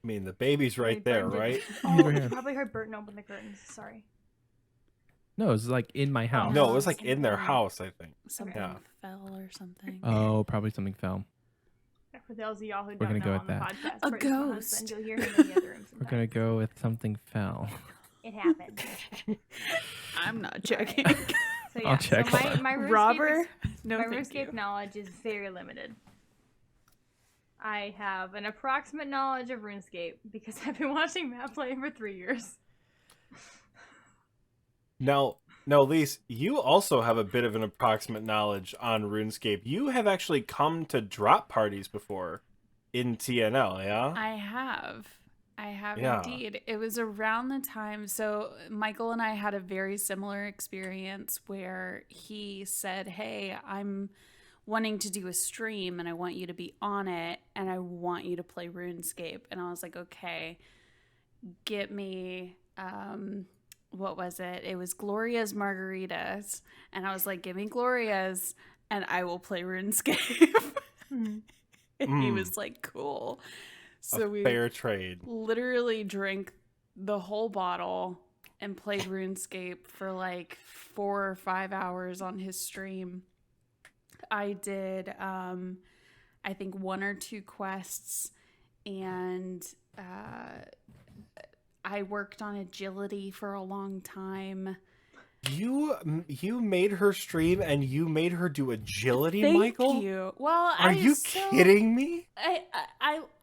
I mean, the baby's right Wait, there, Burton did- right? Oh, Over you here. probably heard Burton open the curtains. Sorry. No, it was like in my house. No, it was like in their house, I think. Something Yeah. fell or something. Oh, probably something fell. For those of y'all who We're don't gonna know go on with the that. podcast, A Burton's my ghost. husband. You'll hear him in the other room We're gonna sometimes. go with something fell. It happened. I'm not checking. So I'll check. So my RuneScape Robber? no, No, my thank RuneScape you. knowledge is very limited. I have an approximate knowledge of RuneScape because I've been watching Matt play for 3 years. Now, Lise, you also have a bit of an approximate knowledge on RuneScape. You have actually come to drop parties before in TNL, yeah? I have Yeah. indeed. It was around the time. So Michael and I had a very similar experience where he said, "Hey, I'm wanting to do a stream and I want you to be on it and I want you to play RuneScape." And I was like, "Okay, get me what was it? It was Gloria's Margaritas." And I was like, "Give me Gloria's and I will play RuneScape." And he Mm. was like, "Cool." So A we fair trade. literally drank the whole bottle and played RuneScape for like 4 or 5 hours on his stream. I did I think 1 or 2 quests, and I worked on agility for a long time. You made her stream and you made her do agility, Thank Michael? you. Well, Are you kidding me?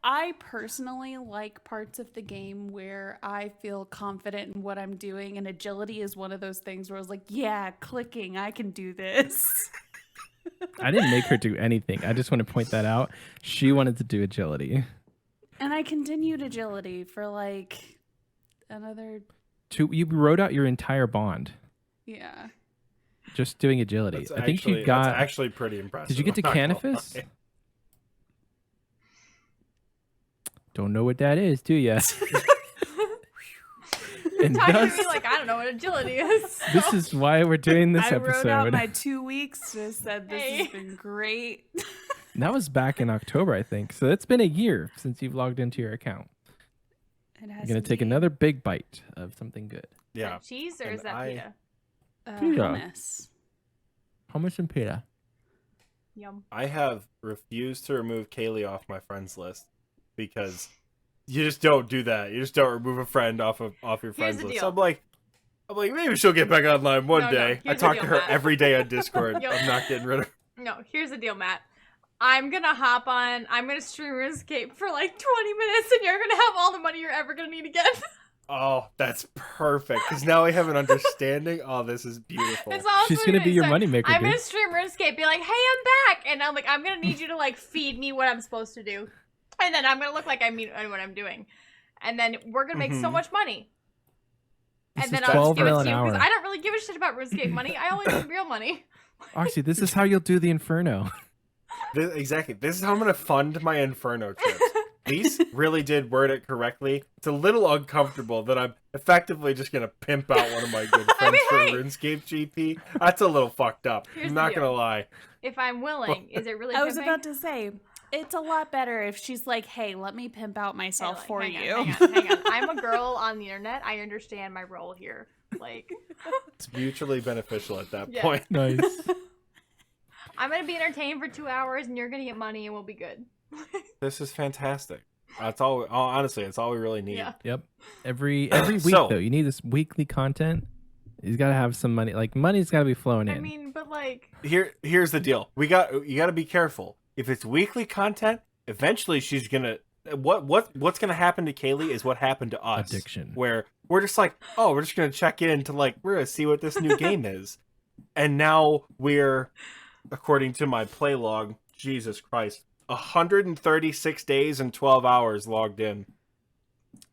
I personally like parts of the game where I feel confident in what I'm doing, and agility is one of those things where I was like, yeah, clicking, I can do this. I didn't make her do anything. I just want to point that out. She wanted to do agility. And I continued agility for like another, You wrote out your entire bond yeah. just doing agility. That's I think actually, you got. that's actually pretty impressive. Did you get to I'm not gonna Canifis? lie. Don't know what that is, do you? And Talking to thus, me like I don't know what agility is. this is why we're doing this I wrote out episode. my 2 weeks, just said this Hey. has been great. That was back in October, I think. So it's been a year since you've logged into your account. It You're has gonna take another big bite of something good. Is Yeah. that cheese or And is that I- pita? Pita. hummus. Hummus and pita. Yum. I have refused to remove Kaylee off my friends list because you just don't do that. You just don't remove a friend off your friends the list. deal. I'm like maybe she'll get back online one No, day. I here's the talk deal, to her Matt. every day on Discord. Yo. I'm not getting rid of her. No, here's the deal, Matt. I'm gonna hop on. I'm gonna stream RuneScape for like 20 minutes, and you're gonna have all the money you're ever gonna need again. Oh, that's perfect. Because now we have an understanding. Oh, this is beautiful. That's all. She's gonna be your moneymaker, I'm dude. gonna stream RuneScape, be like, "Hey, I'm back," and I'm like, "I'm gonna need you to like feed me what I'm supposed to do," and then I'm gonna look like I mean what I'm doing, and then we're gonna make so Mhm. much money. This And then is I'll just give it $12 to an you because hour. I don't really give a shit about RuneScape money. I only need real money. Oxie, this is how you'll do the Inferno. Exactly. This is how I'm going to fund my Inferno trips. Lise really did word it correctly. It's a little uncomfortable that I'm effectively just going to pimp out one of my good friends mean, for hey. RuneScape GP. That's a little fucked up. Here's I'm the not deal. going to lie. If I'm willing, is it really? I was pimping? about to say, it's a lot better if she's like, hey, let me pimp out myself Hey, for hang you. on, hang on. I'm a girl on the internet. I understand my role here. Like, It's mutually beneficial at that Yeah. point. Nice. I'm gonna be entertained for 2 hours, and you're gonna get money, and we'll be good. This is fantastic. That's all. Honestly, it's all we really need. Yeah. Yep. Every week So- though, you need this weekly content. He's got to have some money. Like money's got to be flowing in. I mean, but like, Here's the deal. You got to be careful. If it's weekly content, eventually she's gonna what's gonna happen to Kaylee is what happened to us. Addiction. Where we're just like, oh, we're just gonna check in to like we're gonna see what this new game is, and now we're, according to my play log, Jesus Christ, 136 days and 12 hours logged in.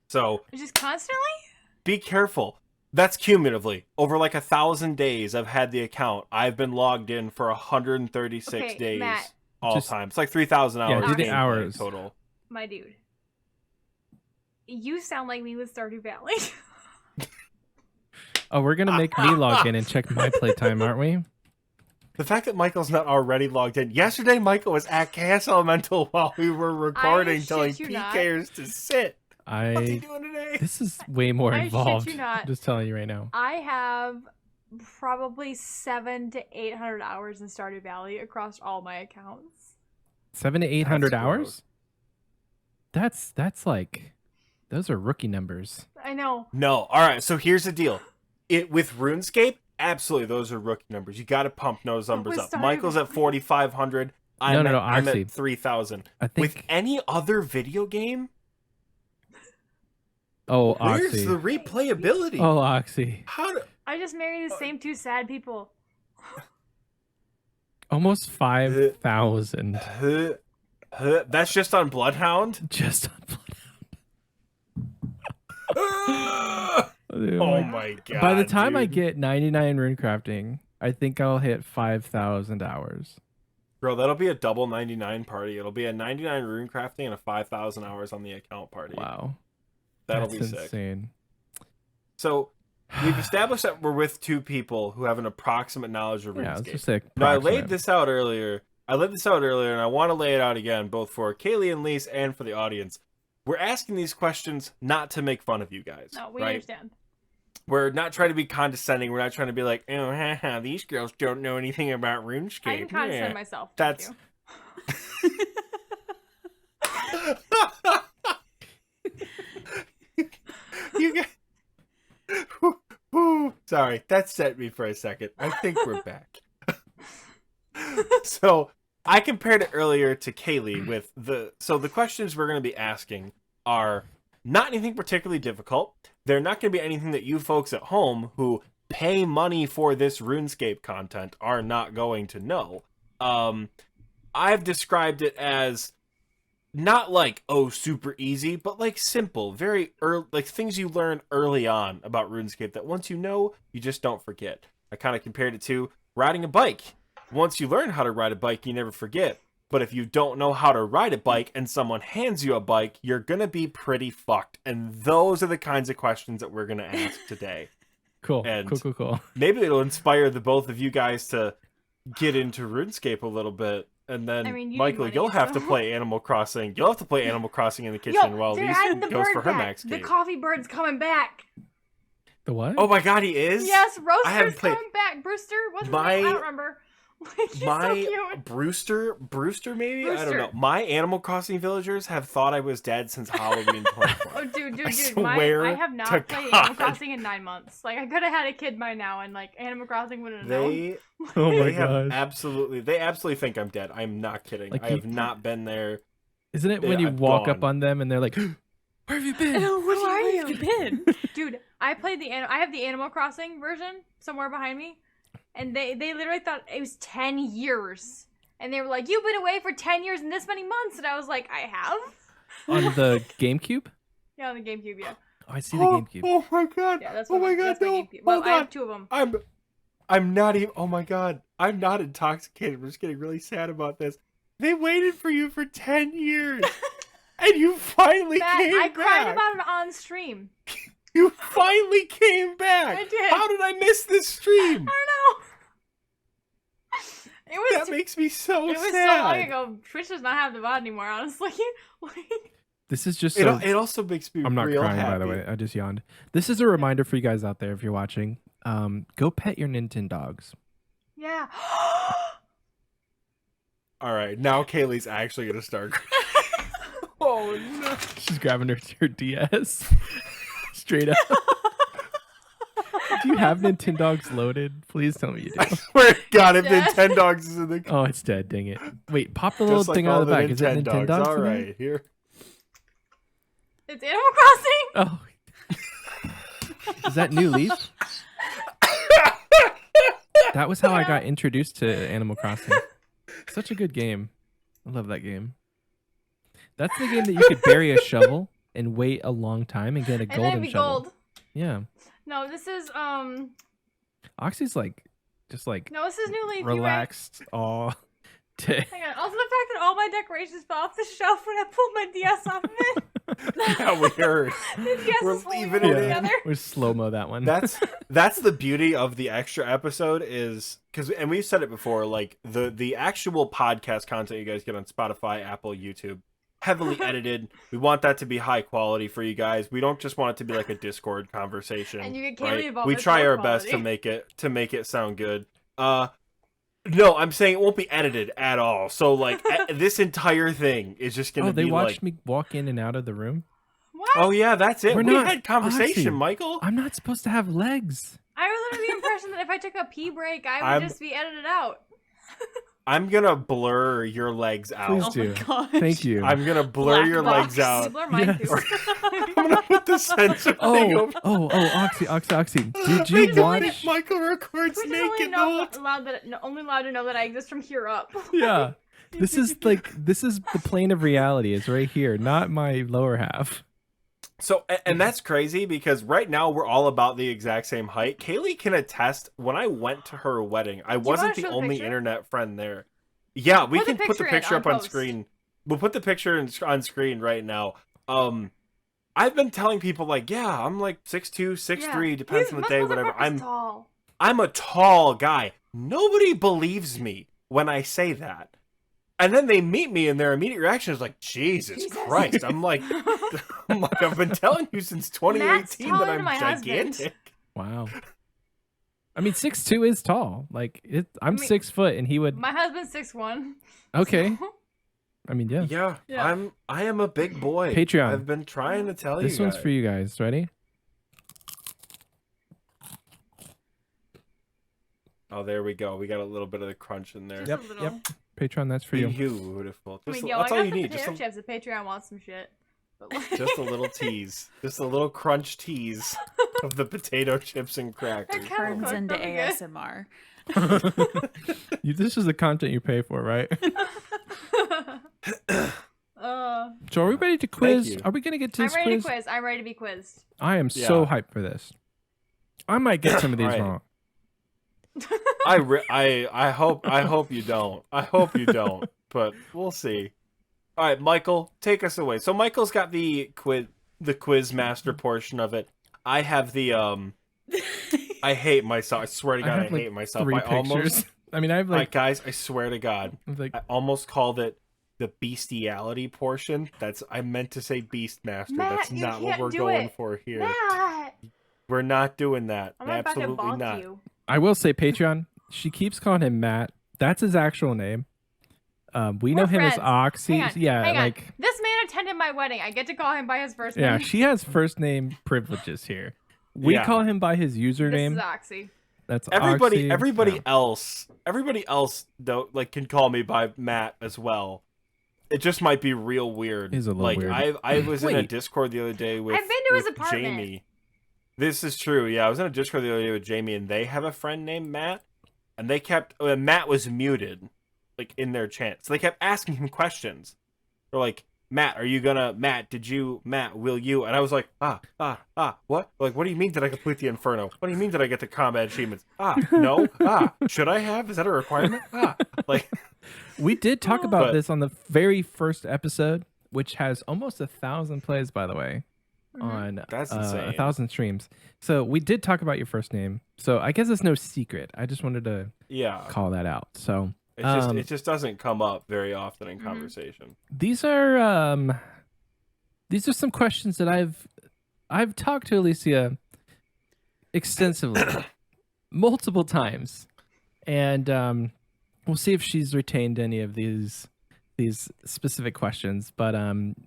So Just constantly? be careful. That's cumulatively over like 1,000 days. I've had the account. I've been logged in for 136 Okay, days Matt. all Just- time. It's like 3,000 hours. Yeah, do the gameplay hours. total. My dude. You sound like me with Stardew Valley. Oh, we're gonna make me log in and check my playtime, aren't we? The fact that Michael's not already logged in. Yesterday, Michael was at Chaos Elemental while we were recording, shit telling you not. PKers to sit. What's he I. doing today? This is way more I shit involved. you not. I'm just telling you right now. I have probably 700 to 800 hours in Stardew Valley across all my accounts. 700 to 800 That's hours. That's like, those are rookie numbers. I know. No. All right. So here's the deal. With RuneScape, absolutely, those are rookie numbers. You got to pump those numbers with up. Stardew Michael's at Valley? 4,500. No, I'm Oxie. at 3,000. I With think. any other video game, Oh, where's the Oxy. replayability? Oh, Oxy. How do... I just married the same two sad people. Almost 5,000 That's just on Bloodhound? just on Bloodhound. Oh my god. By the time I dude. get 99 rune crafting, I think I'll hit 5,000 hours. Bro, that'll be a double 99 party. It'll be a 99 rune crafting and a 5,000 hours on the account party. Wow. That'll That's be sick. insane. So, we've established that we're with two people who have an approximate knowledge of Yeah, let's RuneScape. just say Now, I laid approximate. this out earlier. And I want to lay it out again, both for Kaylee and Lise and for the audience. We're asking these questions not to make fun of you guys. No, we right? understand. We're not trying to be condescending. We're not trying to be like, oh, haha, these girls don't know anything about RuneScape. I can condescend Yeah. myself. That's- You guys... Sorry, that set me for a second. I think we're back. So, I compared it earlier to Kaylee with the questions we're going to be asking are not anything particularly difficult. They're not going to be anything that you folks at home who pay money for this RuneScape content are not going to know. I've described it as not like, oh, super easy, but like simple, very early, like things you learn early on about RuneScape that once you know, you just don't forget. I kind of compared it to riding a bike. Once you learn how to ride a bike, you never forget. But if you don't know how to ride a bike and someone hands you a bike, you're going to be pretty fucked. And those are the kinds of questions that we're going to ask today. Cool. And- Cool. Maybe it'll inspire the both of you guys to get into RuneScape a little bit. And then, I mean, you need Michael, money, you'll have to so- play Animal Crossing. You'll have to play Animal Crossing in the kitchen while they're Lisa adding the goes bird for her back. max The game. coffee bird's coming back. The what? Oh my god, he is? Yes, haven't Roaster's played- coming back. Brewster, what's his My- name? I don't remember. He's so My cute. Brewster maybe? I don't Brewster. know. My Animal Crossing villagers have thought I was dead since Halloween 24. Oh, dude, I I have not swear played to Animal God. Crossing in 9 months. Like, I could have had a kid by now, and like Animal Crossing wouldn't have known. They Oh my they have gosh. absolutely think I'm dead. I'm not kidding. Like I have not been there. Isn't it when Yeah, you I'm walk up gone. on them and they're like, where have you been? Where have you been? Dude, I played I have the Animal Crossing version somewhere behind me, and they literally thought it was 10 years, and they were like, "You've been away for 10 years and this many months," and I was like, "I have." On the GameCube? Yeah, on the GameCube, yeah. Oh, I see the GameCube. Oh my god. Yeah, that's oh my god, that's my no. GameCube. Well, Hold I on. have two of them. I'm not even. Oh my god. I'm not intoxicated. I'm just getting really sad about this. They waited for you for 10 years. And you finally Matt, came I back. cried about it on stream. You finally came back. I did. How did I miss this stream? I don't know. It was That makes me so it was sad. so long ago. Twitch does not have the VOD anymore, honestly. Like, This is just It, so. it also makes me I'm not real crying, happy. by the way. I just yawned. This is a reminder for you guys out there if you're watching. Go pet your Nintendo dogs. yeah. All right, now Kaylee's actually gonna start. Oh no! She's grabbing her DS. Straight up. Do you have Nintendo dogs loaded? Please tell me you I do. swear to God, if Dead. Nintendogs is in the Oh, it's dead. Dang it. Wait, pop the little just like thing all out of the the back. Is it Nintendogs. Nintendo? All right, here. It's Animal Crossing. Oh, is that New Leaf? That was how I got introduced to Animal Crossing. Such a good game. I love that game. That's the game that you could bury a shovel and wait a long time and get a And golden then be shovel. gold. Yeah. No, this is Oxy's like just like no, this is New Leaf. you right. relaxed all day. Hang on. Also, the fact that all my decorations fell off the shelf when I pulled my DS off of it. Yeah, we heard. The DS We're is holding leaving it it in. together. We're slow-mo that one. That's the beauty of the extra episode is because, and we've said it before, like the actual podcast content you guys get on Spotify, Apple, YouTube, heavily edited. We want that to be high quality for you guys. We don't just want it to be like a Discord conversation. And you get right? Kaylee involved. We It's try low our best to quality. make it sound good. No, I'm saying it won't be edited at all. So like this entire thing is just gonna they be watched like, me walk in and out of the room. What? oh yeah, that's it. We're We not- had conversation, Oxy, Michael. I'm not supposed to have legs. I was under the impression that if I took a pee break, I would I'm- just be edited out. I'm gonna blur your legs out. Please Oh do. my gosh. Thank you. I'm gonna blur Black your box. legs out. Blur mine Yes. too. I'm gonna put the censor thing over. Oxy. Did Wait, you don't watch? leave Michael records Which is only naked the whole only allowed to know that I exist from here up. Yeah. This is the plane of reality. It's right here, not my lower half. So, and that's crazy because right now we're all about the exact same height. Kaylee can attest when I went to her wedding, I wasn't wanna the show the only picture? internet friend there. Yeah, we Put the can put the picture in picture on up on post. screen. We'll put the picture on screen right now. I've been telling people like, yeah, I'm like 6'2", 6'3", depends on the day, whatever. Tall. I'm a tall guy. Nobody believes me when I say that. And then they meet me and their immediate reaction is like, Jesus Christ. I'm like, I've been telling you since 2018 that taller I'm than my husband. gigantic. Wow. I mean, 6'2" is tall. Like I'm 6 foot, and he would. My husband's 6'1". Okay. I mean, yeah. Yeah, Yeah. I am a big boy. Patreon. I've been trying to tell you This one's guys. for you guys. Ready? Oh, there we go. We got a little bit of the crunch in there. Yep. a little. Yep. Patreon, that's for you. Beautiful. I Just, mean, yo, that's I all got you the need. potato chips. The Patreon wants some shit. But like... Just a little tease. Just a little crunch tease of the potato chips and crackers. Kinda Turns cooked, into that'd be good. ASMR. This is the content you pay for, right? So are we ready to quiz? you. Are we gonna get to I'm this ready quiz? to quiz. I'm ready to be quizzed. I am so hyped for this. I might get some of these Right. wrong. I hope you don't. I hope you don't. But we'll see. All right, Michael, take us away. So Michael's got the quiz master portion of it. I have the I hate myself. I swear to God, I have, like, hate myself. 3 I pictures. almost I mean, I have like like, guys. I swear to God, like I almost called it the bestiality portion. I meant to say Beastmaster. Matt, That's you not what can't we're do going it. for here. Matt, We're not doing that. I'm about to Absolutely bonk not. you. I will say Patreon. She keeps calling him Matt. That's his actual name. We know We're him as friends. Oxy. Hang on, Yeah, hang on. like This man attended my wedding. I get to call him by his first yeah, name. she has first name privileges here. We Yeah. call him by his This username. is Oxy. That's Everybody Oxy. everybody else though, like, can call me by Matt as well. It just might be real weird. Is a little like weird. I was in a Wait. Discord the other day with I've been to his with apartment. Jamie. This is true. Yeah, I was in a Discord the other day with Jamie, and they have a friend named Matt, and they kept Matt was muted, like, in their chat, so they kept asking him questions. They're like, Matt, are you gonna Matt, will you? And I was like, what? Like, what do you mean did I complete the Inferno? What do you mean did I get the combat achievements? No, should I have? Is that a requirement? Like, We did talk about But- this on the very first episode, which has almost 1,000 plays, by the way, on That's insane. 1,000 streams. So we did talk about your first name. So I guess it's no secret. I just wanted to yeah, call that out. So it just doesn't come up very often in Mhm. conversation. these are some questions that I've talked to Alicia extensively, multiple times, and we'll see if she's retained any of these specific questions. But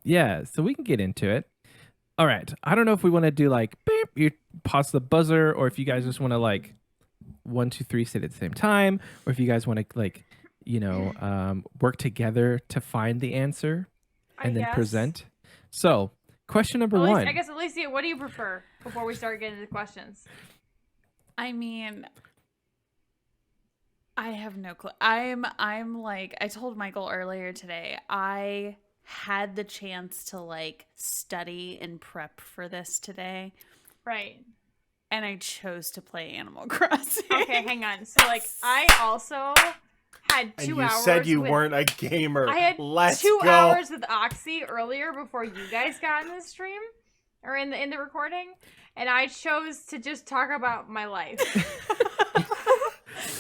yeah, so we can get into it. All right. I don't know if we want to do like beep, you pause the buzzer, or if you guys just want to like 1, 2, 3 say it at the same time, or if you guys want to like work together to find the answer and then guess. present. So Question number Alicia, one. I guess, Alicia, what do you prefer before we start getting into the questions? I mean, I have no clue. I'm like, I told Michael earlier today, I had the chance to like study and prep for this today, Right. and I chose to play Animal Crossing. Okay, hang on. So, like, I also had 2 And you hours. said you with, weren't a gamer. I had Let's 2 go. hours with Oxie earlier before you guys got in the stream or in the recording, and I chose to just talk about my life.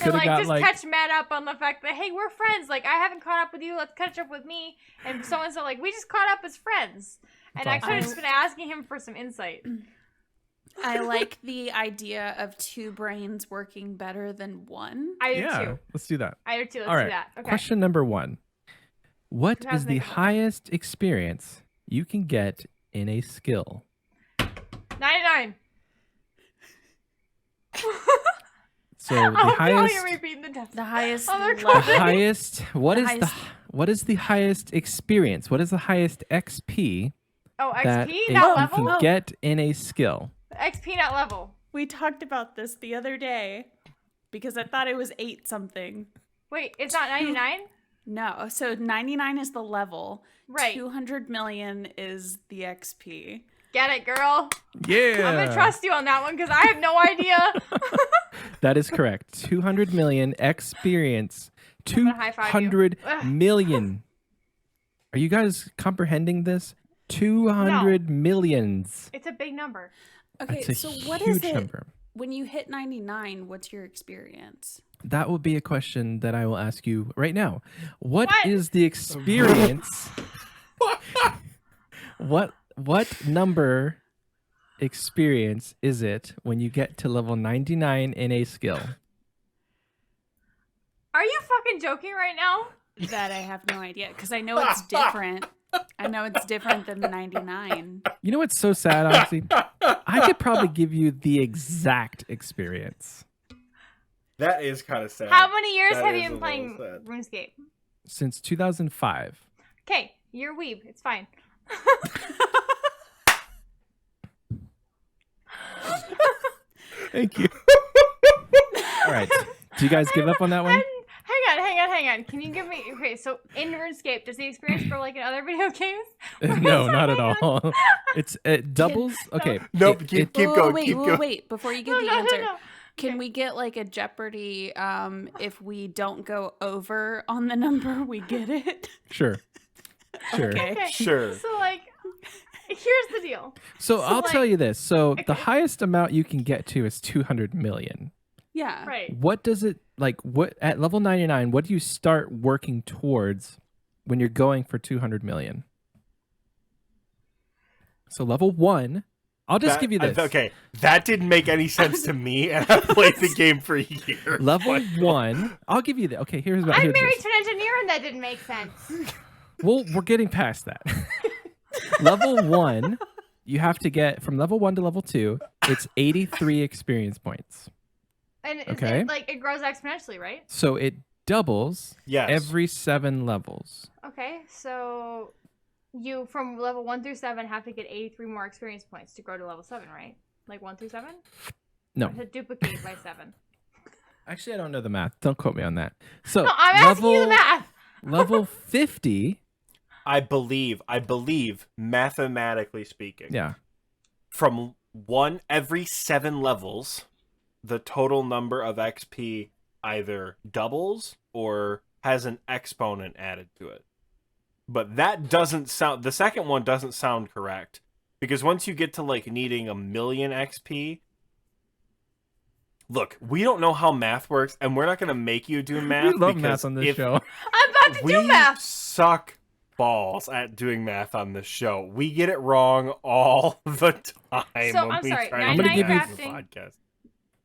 And like just catch Matt up on the fact that, hey, we're friends. Like, I haven't caught up with you. Let's catch up with me. And so like we just caught up as friends. And I could have just been asking him for some insight. I like the idea of 2 brains working better than one. I do too. Let's do that. I do too. Let's All right. do that. Okay. Question number one. What Who has is the makeup on? highest experience you can get in a skill? 99. So the Oh, highest. you're repeating the test. The highest Oh, they're The level. highest. What The is highest- what is the highest experience? What is the highest XP Oh, that XP, you not level? can get in a skill? XP, not level. We talked about this the other day because I thought it was 8 something. Wait, it's not 99? No, so 99 is the level. Right. 200 million is the XP. Get it, girl. Yeah. I'm going to trust you on that one because I have no idea. That is correct. 200 million experience. gonna high five you. 200 Ugh. million. Are you guys comprehending this? 200 millions. It's a big number. Okay, That's a so huge what is it number. when you hit 99? What's your experience? That will be a question that I will ask you right now. What What? is the experience? What number experience is it when you get to level 99 in a skill? Are you fucking joking right now? That I have no idea because I know it's different. I know it's different than the 99. You know what's so sad, honestly? I could probably give you the exact experience. That is kind of sad. How many years That have is you a been playing little sad. RuneScape? Since 2005. Okay, you're a weeb. It's fine. Thank you. All right. Do you guys give up on that one? Hang on. Can you give me... Okay, so in RuneScape, does the experience go like in other video games? No, not at all. It doubles. Okay. Nope. It- Keep Whoa, going. wait, Keep whoa, going. wait. Before you give No, the no, answer, no. can we get like a Jeopardy if we don't go over on the number, we get it? Sure. Sure. Okay. Okay. Sure. So, like, here's the deal. So I'll like- tell you this. So the Okay. highest amount you can get to is 200 million. Yeah. Right. What does it like? What at level 99? What do you start working towards when you're going for 200 million? So level 1, I'll just give you this. Okay, that didn't make any sense to me, and I played the game for years. Level 1, I'll give you the. Okay, here's I'm here's married this. to an engineer, and that didn't make sense. Well, we're getting past that. Level 1, you have to get from level 1 to level 2. It's 83 experience points. And Okay. it grows exponentially, right? So it doubles Yes. every 7 levels. Okay, so you from level 1 through 7 have to get 83 more experience points to grow to level 7, right? Like 1 through 7? No, To duplicate by 7. actually, I don't know the math. Don't quote me on that. So No, I'm asking you the math. level 50. I believe, mathematically speaking, Yeah. from every 7 levels, the total number of XP either doubles or has an exponent added to it. But that doesn't sound, the second one doesn't sound correct. Because once you get to like needing 1 million XP, look, we don't know how math works, and we're not going to make you do math. We love because math on this if show. I'm about to we do math. suck balls at doing math on this show. We get it wrong all the time. So, when I'm we sorry, try I'm gonna to give you- math the podcast.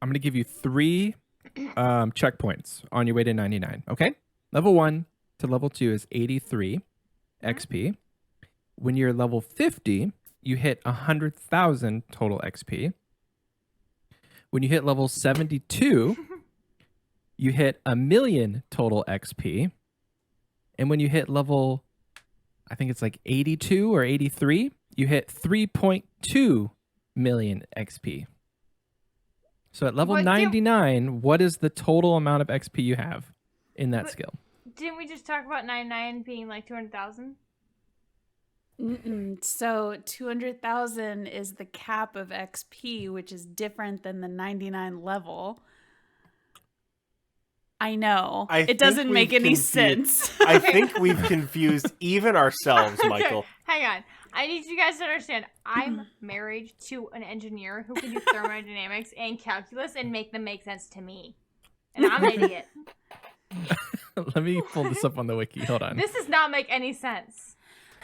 I'm going to give you 3 checkpoints on your way to 99. Okay. Level 1 to level 2 is 83 XP. When you're level 50, you hit 100,000 total XP. When you hit level 72, you hit 1 million total XP. And when you hit level I think it's like 82 or 83, you hit 3.2 million XP. So at level What do- 99, what is the total amount of XP you have in that But- skill? Didn't we just talk about 99 being like 200,000? So 200,000 is the cap of XP, which is different than the 99 level. I know. I It think doesn't make we've any confused- sense. I think we've confused even ourselves, Michael. Okay, hang on. I need you guys to understand. I'm married to an engineer who can do thermodynamics and calculus and make them make sense to me. And I'm an idiot. Let me pull this up on the wiki. Hold on. This does not make any sense.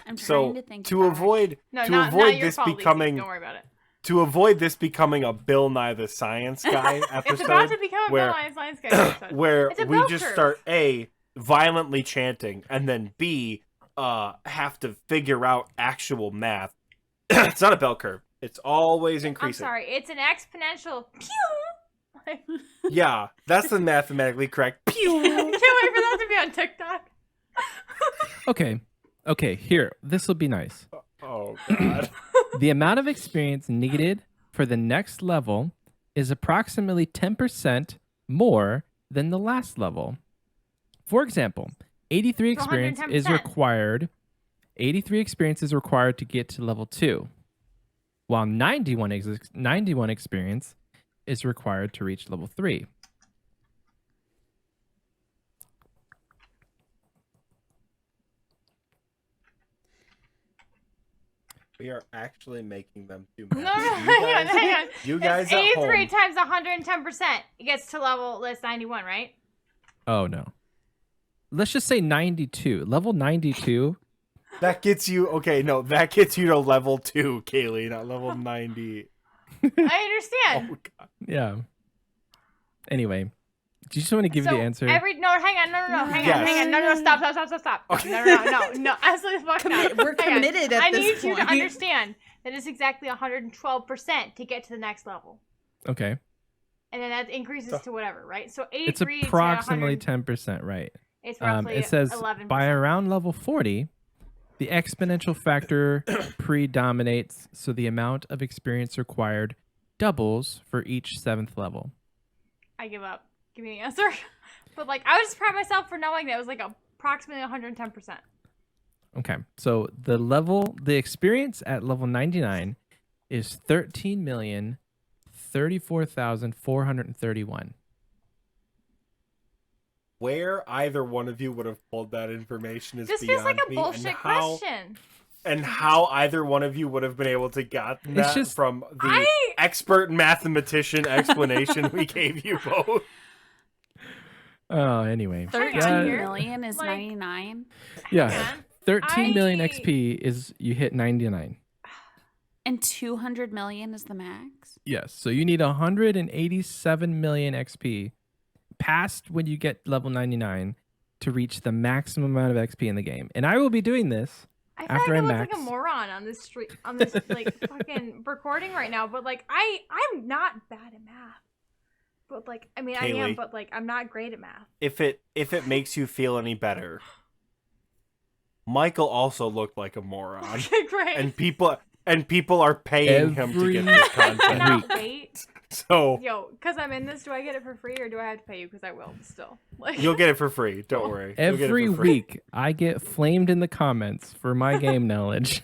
I'm trying So to think to back. avoid No, to not avoid your this fault, Lacey. becoming Don't worry about it. to avoid this becoming a Bill Nye the Science Guy episode, It's about to become a where Bill Nye Science Guy episode. where It's a we bell just curve. start A, violently chanting, and then B, have to figure out actual math. It's not a bell curve. It's always I'm increasing. sorry. It's an exponential. Pew! Like, Yeah, that's the mathematically correct. Pew! can't wait for that to be on TikTok. Okay, here. This will be nice. Oh god. The amount of experience needed for the next level is approximately 10% more than the last level. For example, 83 So experience is 110%. required. 83 experience is required to get to level 2, while 91 experience is required to reach level 3. We are actually making them do No, math. hang on. You guys It's at 83 home. times 110%. It gets to level list 91, right? Oh no. Let's just say 92. Level 92. That gets you that gets you to level 2, Kaylee, not level 90. I understand. Oh god. Yeah. Anyway, do you just want to give so you the answer? hang on, no, stop. Okay. No, absolutely fuck not. We're Hang on. committed at I this need you to point. understand that it's exactly 112% to get to the next level. Okay. And then that increases to whatever, right? So 83 It's to approximately 100 10%, right? It's roughly It says 11%. by around level 40, the exponential factor predominates, so the amount of experience required doubles for each 7th level. I give up. Give me the answer. But like, I was just proud of myself for knowing that it was like approximately 110%. Okay, so the experience at level 99 is 13,034,431. Where either one of you would have pulled that information is This beyond feels like a me, bullshit question. and how either one of you would have been able to get that just- from the expert mathematician explanation we gave you both. Oh, anyway. 13 here. million is Like- 99. Yeah. Man, 13 million I- XP is you hit 99. And 200 million is the max. Yes. So you need 187 million XP past when you get level 99 to reach the maximum amount of XP in the game. And I will be doing this. I feel After like I I look max- like a moron on this street, on this like fucking recording right now. But like, I'm not bad at math. But like, I mean, I am. Kaylee. But like, I'm not great at math. If it makes you feel any better, Michael also looked like a moron, Okay, great. and people are paying him to get this I content. cannot wait. So Yo, because I'm in this, do I get it for free or do I have to pay you? Because I will still. Like, you'll get it for free. Don't worry. You'll get it Every for free. week, I get flamed in the comments for my game knowledge.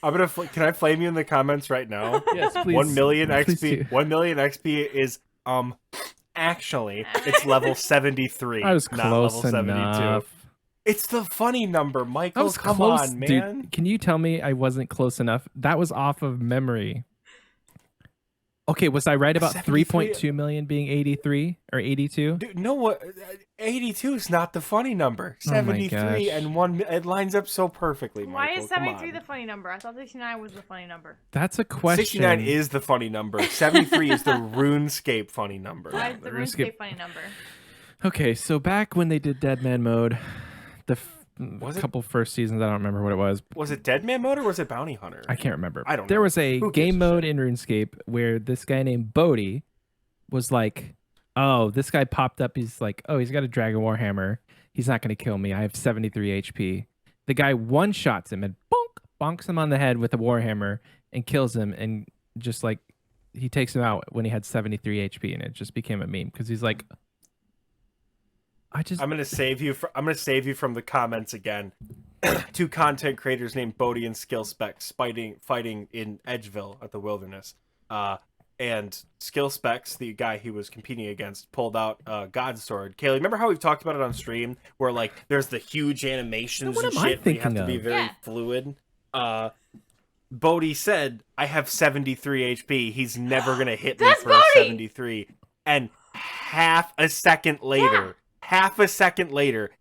I'm gonna. Can I flame you in the comments right now? Yes, please. 1 million Please XP. do. 1 million XP is actually it's level 73. I was not close level 72. enough. It's the funny number, I Michael. was Come close, on, dude. man. Can you tell me I wasn't close enough? That was off of memory. Okay, was I right about 73 3.2 million being 83 or 82? Dude, no, what? 82 is not the funny number. Oh my 73 gosh. and 1. It lines up so perfectly. why Michael. is Come 73 on. the funny number? I thought 69 was the funny number. That's a question. 69 is the funny number. 73 is the RuneScape funny number. Why is the RuneScape- RuneScape funny number? Okay, so back when they did Dead Man mode, the Was it- couple first seasons, I don't remember what it was. Was it Dead Man mode or was it Bounty Hunter? I can't remember. I don't There know. was a Who gives game a mode shit? in RuneScape where this guy named Bodhi was like, oh, this guy popped up. He's like, oh, he's got a Dragon Warhammer. He's not going to kill me. I have 73 HP. The guy one-shots him and bonks him on the head with a warhammer and kills him, and just like he takes him out when he had 73 HP, and it just became a meme because he's like, I'm gonna save you from the comments again. Two content creators named Bodhi and Skill Specs fighting in Edgeville at the Wilderness. And Skill Specs, the guy he was competing against, pulled out God's Sword. Kaylee, remember how we've talked about it on stream, where like there's the huge animations and shit, but you have to be very fluid. Bodhi said, "I have 73 HP. He's never gonna hit me for a 73." And half a second later,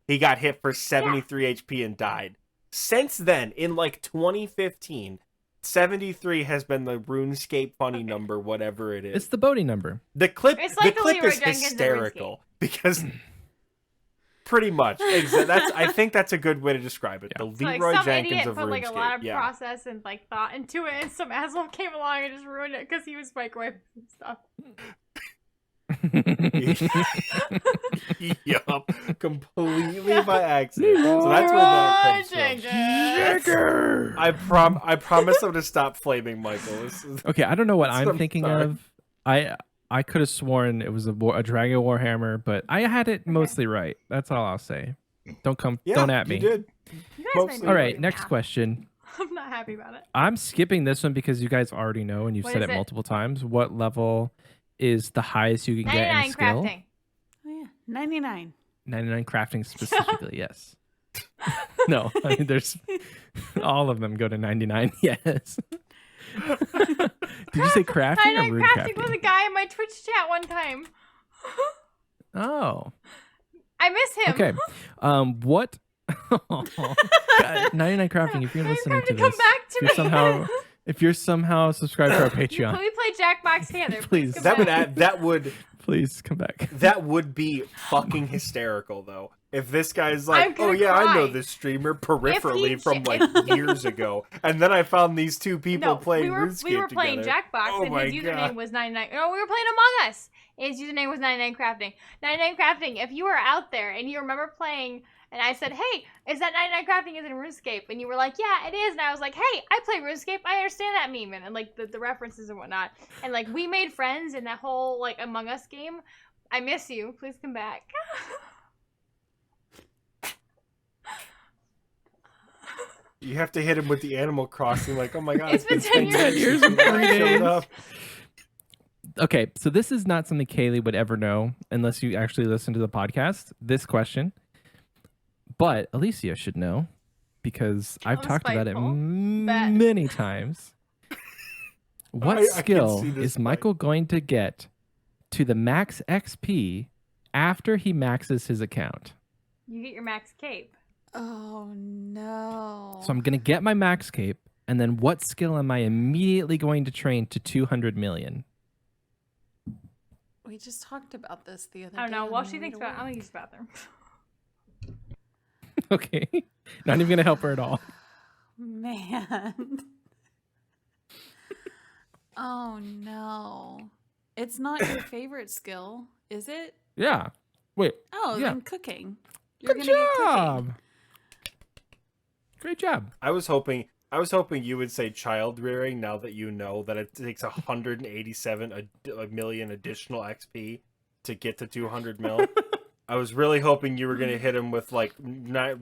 he got hit for 73 HP and died. Since then, in like 2015, 73 has been the RuneScape funny number, whatever it is. It's the Bodhi number. The clip is hysterical because pretty much. I think that's a good way to describe it. Yeah. The Leroy Jenkins of put RuneScape. like a lot of process and like thought into it, and some asshole came along and just ruined it because he was microwaving stuff. Yup, completely by accident. So that's where that comes from. I promise I'm to stop flaming Michael. Okay, I don't know what I'm thinking of. I could have sworn it was a Dragon Warhammer, but I had it mostly right. That's all I'll say. Don't at me. You did. All right, next question. I'm not happy about it. I'm skipping this one because you guys already know, and you've said it multiple times. What level is the highest you can get in skill? 99 crafting. Oh yeah, 99. 99 crafting specifically, yes. No, I mean, there's all of them go to 99. Yes. Did you say crafting or rune crafting? Was a guy in my Twitch chat one time. Oh. I miss him. Okay. What? Oh, God, 99 crafting. If you're listening to this, come back to if you're somehow subscribed to our Patreon, can we play Jackbox together? Please. That would please come back. That would be fucking hysterical, though. If this guy's like, oh yeah, cry. I know this streamer peripherally from like years ago, and then I found these two people playing RuneScape we were playing together. Jackbox, and his username was 99. No, we were playing Among Us. His username was 99 crafting. 99 crafting. If you were out there and you remember playing, and I said, hey, is that 99 crafting is in RuneScape? And you were like, yeah, it is. And I was like, hey, I play RuneScape. I understand that meme and like the references and whatnot. And like we made friends in that whole like Among Us game. I miss you. Please come back. You have to hit him with the Animal Crossing, like, oh my god, it's been 10 years and 3 days. Okay, so this is not something Kaylee would ever know unless you actually listen to the podcast, this question. But Alicia should know because I've talked about it many times. What skill is Michael going to get to the max XP after he maxes his account? You get your max cape. Oh no. So I'm going to get my max cape, and then what skill am I immediately going to train to 200 million? We just talked about this the other day. I don't know. While she thinks about it, I'm going to use the bathroom. Okay. Not even going to help her at all. Man. Oh no. It's not your favorite skill, is it? Yeah. Wait. Oh, yeah. then cooking. You're Good gonna get job. cooking. Great job. I was hoping you would say child rearing now that you know that it takes 187 million additional XP to get to 200 mil. I was really hoping you were going to hit him with like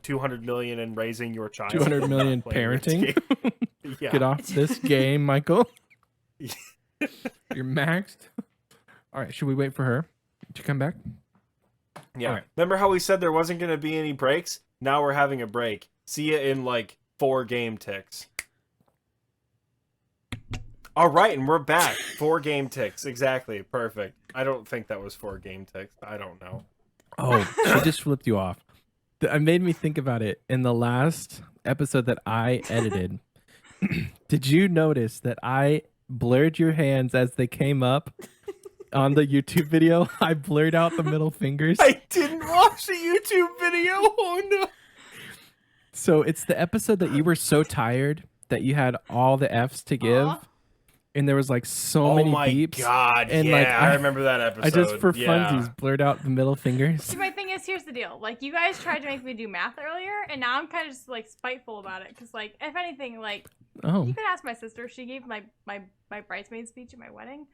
200 million and raising your child. 200 million parenting. Yeah. Get off this game, Michael. You're maxed. All right, should we wait for her to come back? Yeah. All right. Remember how we said there wasn't going to be any breaks? Now we're having a break. See you in like 4 game ticks. All right, and we're back. 4 game ticks. Exactly. Perfect. I don't think that was 4 game ticks. I don't know. Oh, she just flipped you off. It made me think about it. In the last episode that I edited, did you notice that I blurred your hands as they came up on the YouTube video? I blurred out the middle fingers. I didn't watch the YouTube video. Oh, no. So it's the episode that you were so tired that you had all the Fs to give. and there was like so Oh many my beeps. god! And, yeah, like, I remember that episode. I just for yeah. funsies blurred out the middle fingers. See, my thing is, here's the deal. Like, you guys tried to make me do math earlier, and now I'm kind of just, like, spiteful about it. Because, like, if anything, like, Oh, you could ask my sister. She gave my bridesmaid speech at my wedding.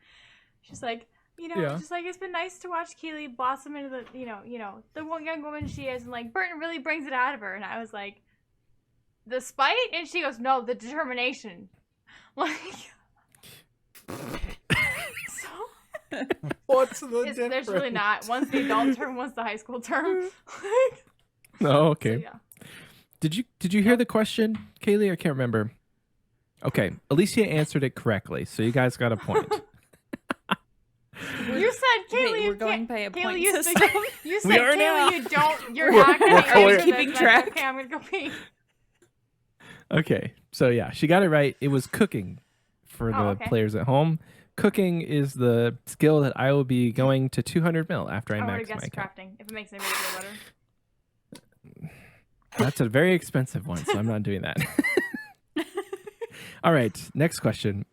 She's like, Yeah. just like, it's been nice to watch Keely blossom into the, the young woman she is. And, like, Burton really brings it out of her. And I was like, the spite? And she goes, no, the determination. Like... What's the difference? There's really not. One's the adult term, one's the high school term. oh, okay. So, yeah. Did you hear the question, Kaylee? I can't remember. Okay, Alicia answered it correctly, so you guys got a point. You said, Kaylee, Wait, you we're going by a Kaylee, point you system. You said, We are Kaylee, now. you're not going to we're answer keeping this. track. Okay, I'm going to go pee. Okay, so yeah, she got it right. It was cooking for the okay. players at home. Cooking is the skill that I will be going to 200 mil after I I would max have my guessed account. crafting, if it makes anybody feel better. That's a very expensive one, so I'm not doing that. All right, next question.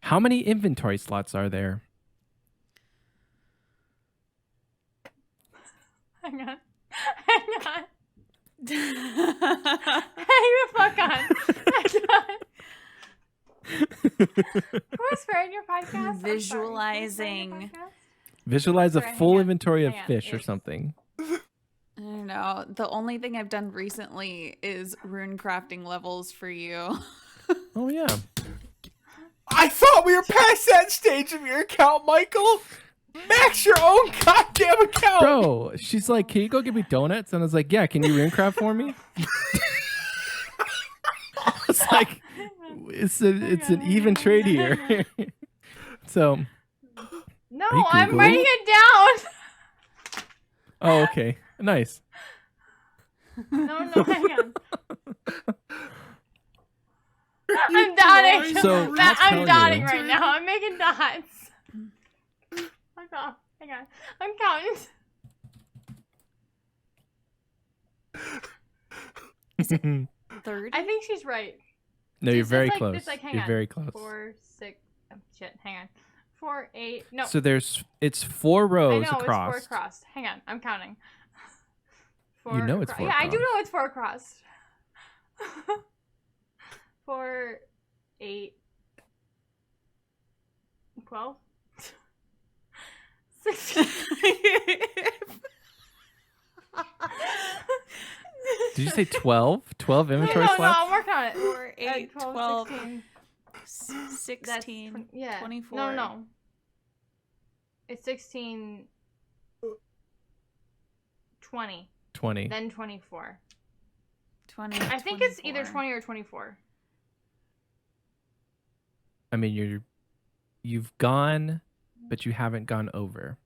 How many inventory slots are there? Hang on. Hang on. Hang the fuck on. Hang on. Who's fair in your podcast? I'm sorry. Who's fair in your Visualizing. podcast? Visualize a Sorry, hang full on. inventory of Hang on. fish or It's- something. I don't know. The only thing I've done recently is rune crafting levels for you. Oh yeah. I thought we were past that stage of your account, Michael. Max your own goddamn account. Bro, she's like, can you go get me donuts? And I was like, yeah, can you runecraft for me? It's like, it's an even trade here. So, No, Are you I'm Googling? writing it down. oh, okay. Nice. No, hang on. I'm dotting. So, I'll I'm tell dotting you. right now. I'm making dots. Fuck off. Hang on. I'm counting. 30? I think she's right. No, you're She's very like- close. it's like, hang You're on. very close. 4, 6. Oh, shit. Hang on. 4, 8. No. So it's 4 rows I know across. it's 4 across. Hang on. I'm counting. You know it's 4 Yeah, I do across. know it's 4 across. 4, 8, 12, 16. Did you say 12? 12 No, inventory no, slots? I'm working on it. 4, 8, 12, 16. 16, Yeah. 24. No. It's 16, 20, 20. then 24. 20. I think it's either 24. 20 or 24. I mean, you've gone, but you haven't gone over.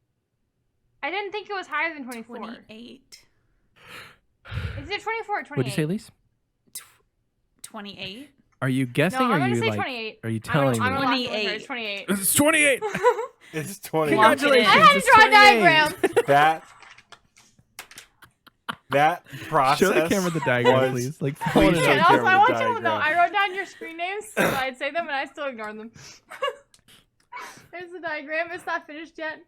I didn't think it was higher than 24. 28. Is it 24 or 28? What'd you say, Elise? 28? Are you guessing No, or I'm are going to you say like 28. are you telling I'm me? gonna lock it with her. 28. It's 28. It's 28. It's 20. Congratulations. I had to it's draw a 28. diagram. That process. Show the camera the diagram, was- please. Like, Please pull it show up. And the also, camera I the want you to know, diagram. I wrote down your screen names so I'd say them and I still ignored them. There's the diagram. It's not finished yet.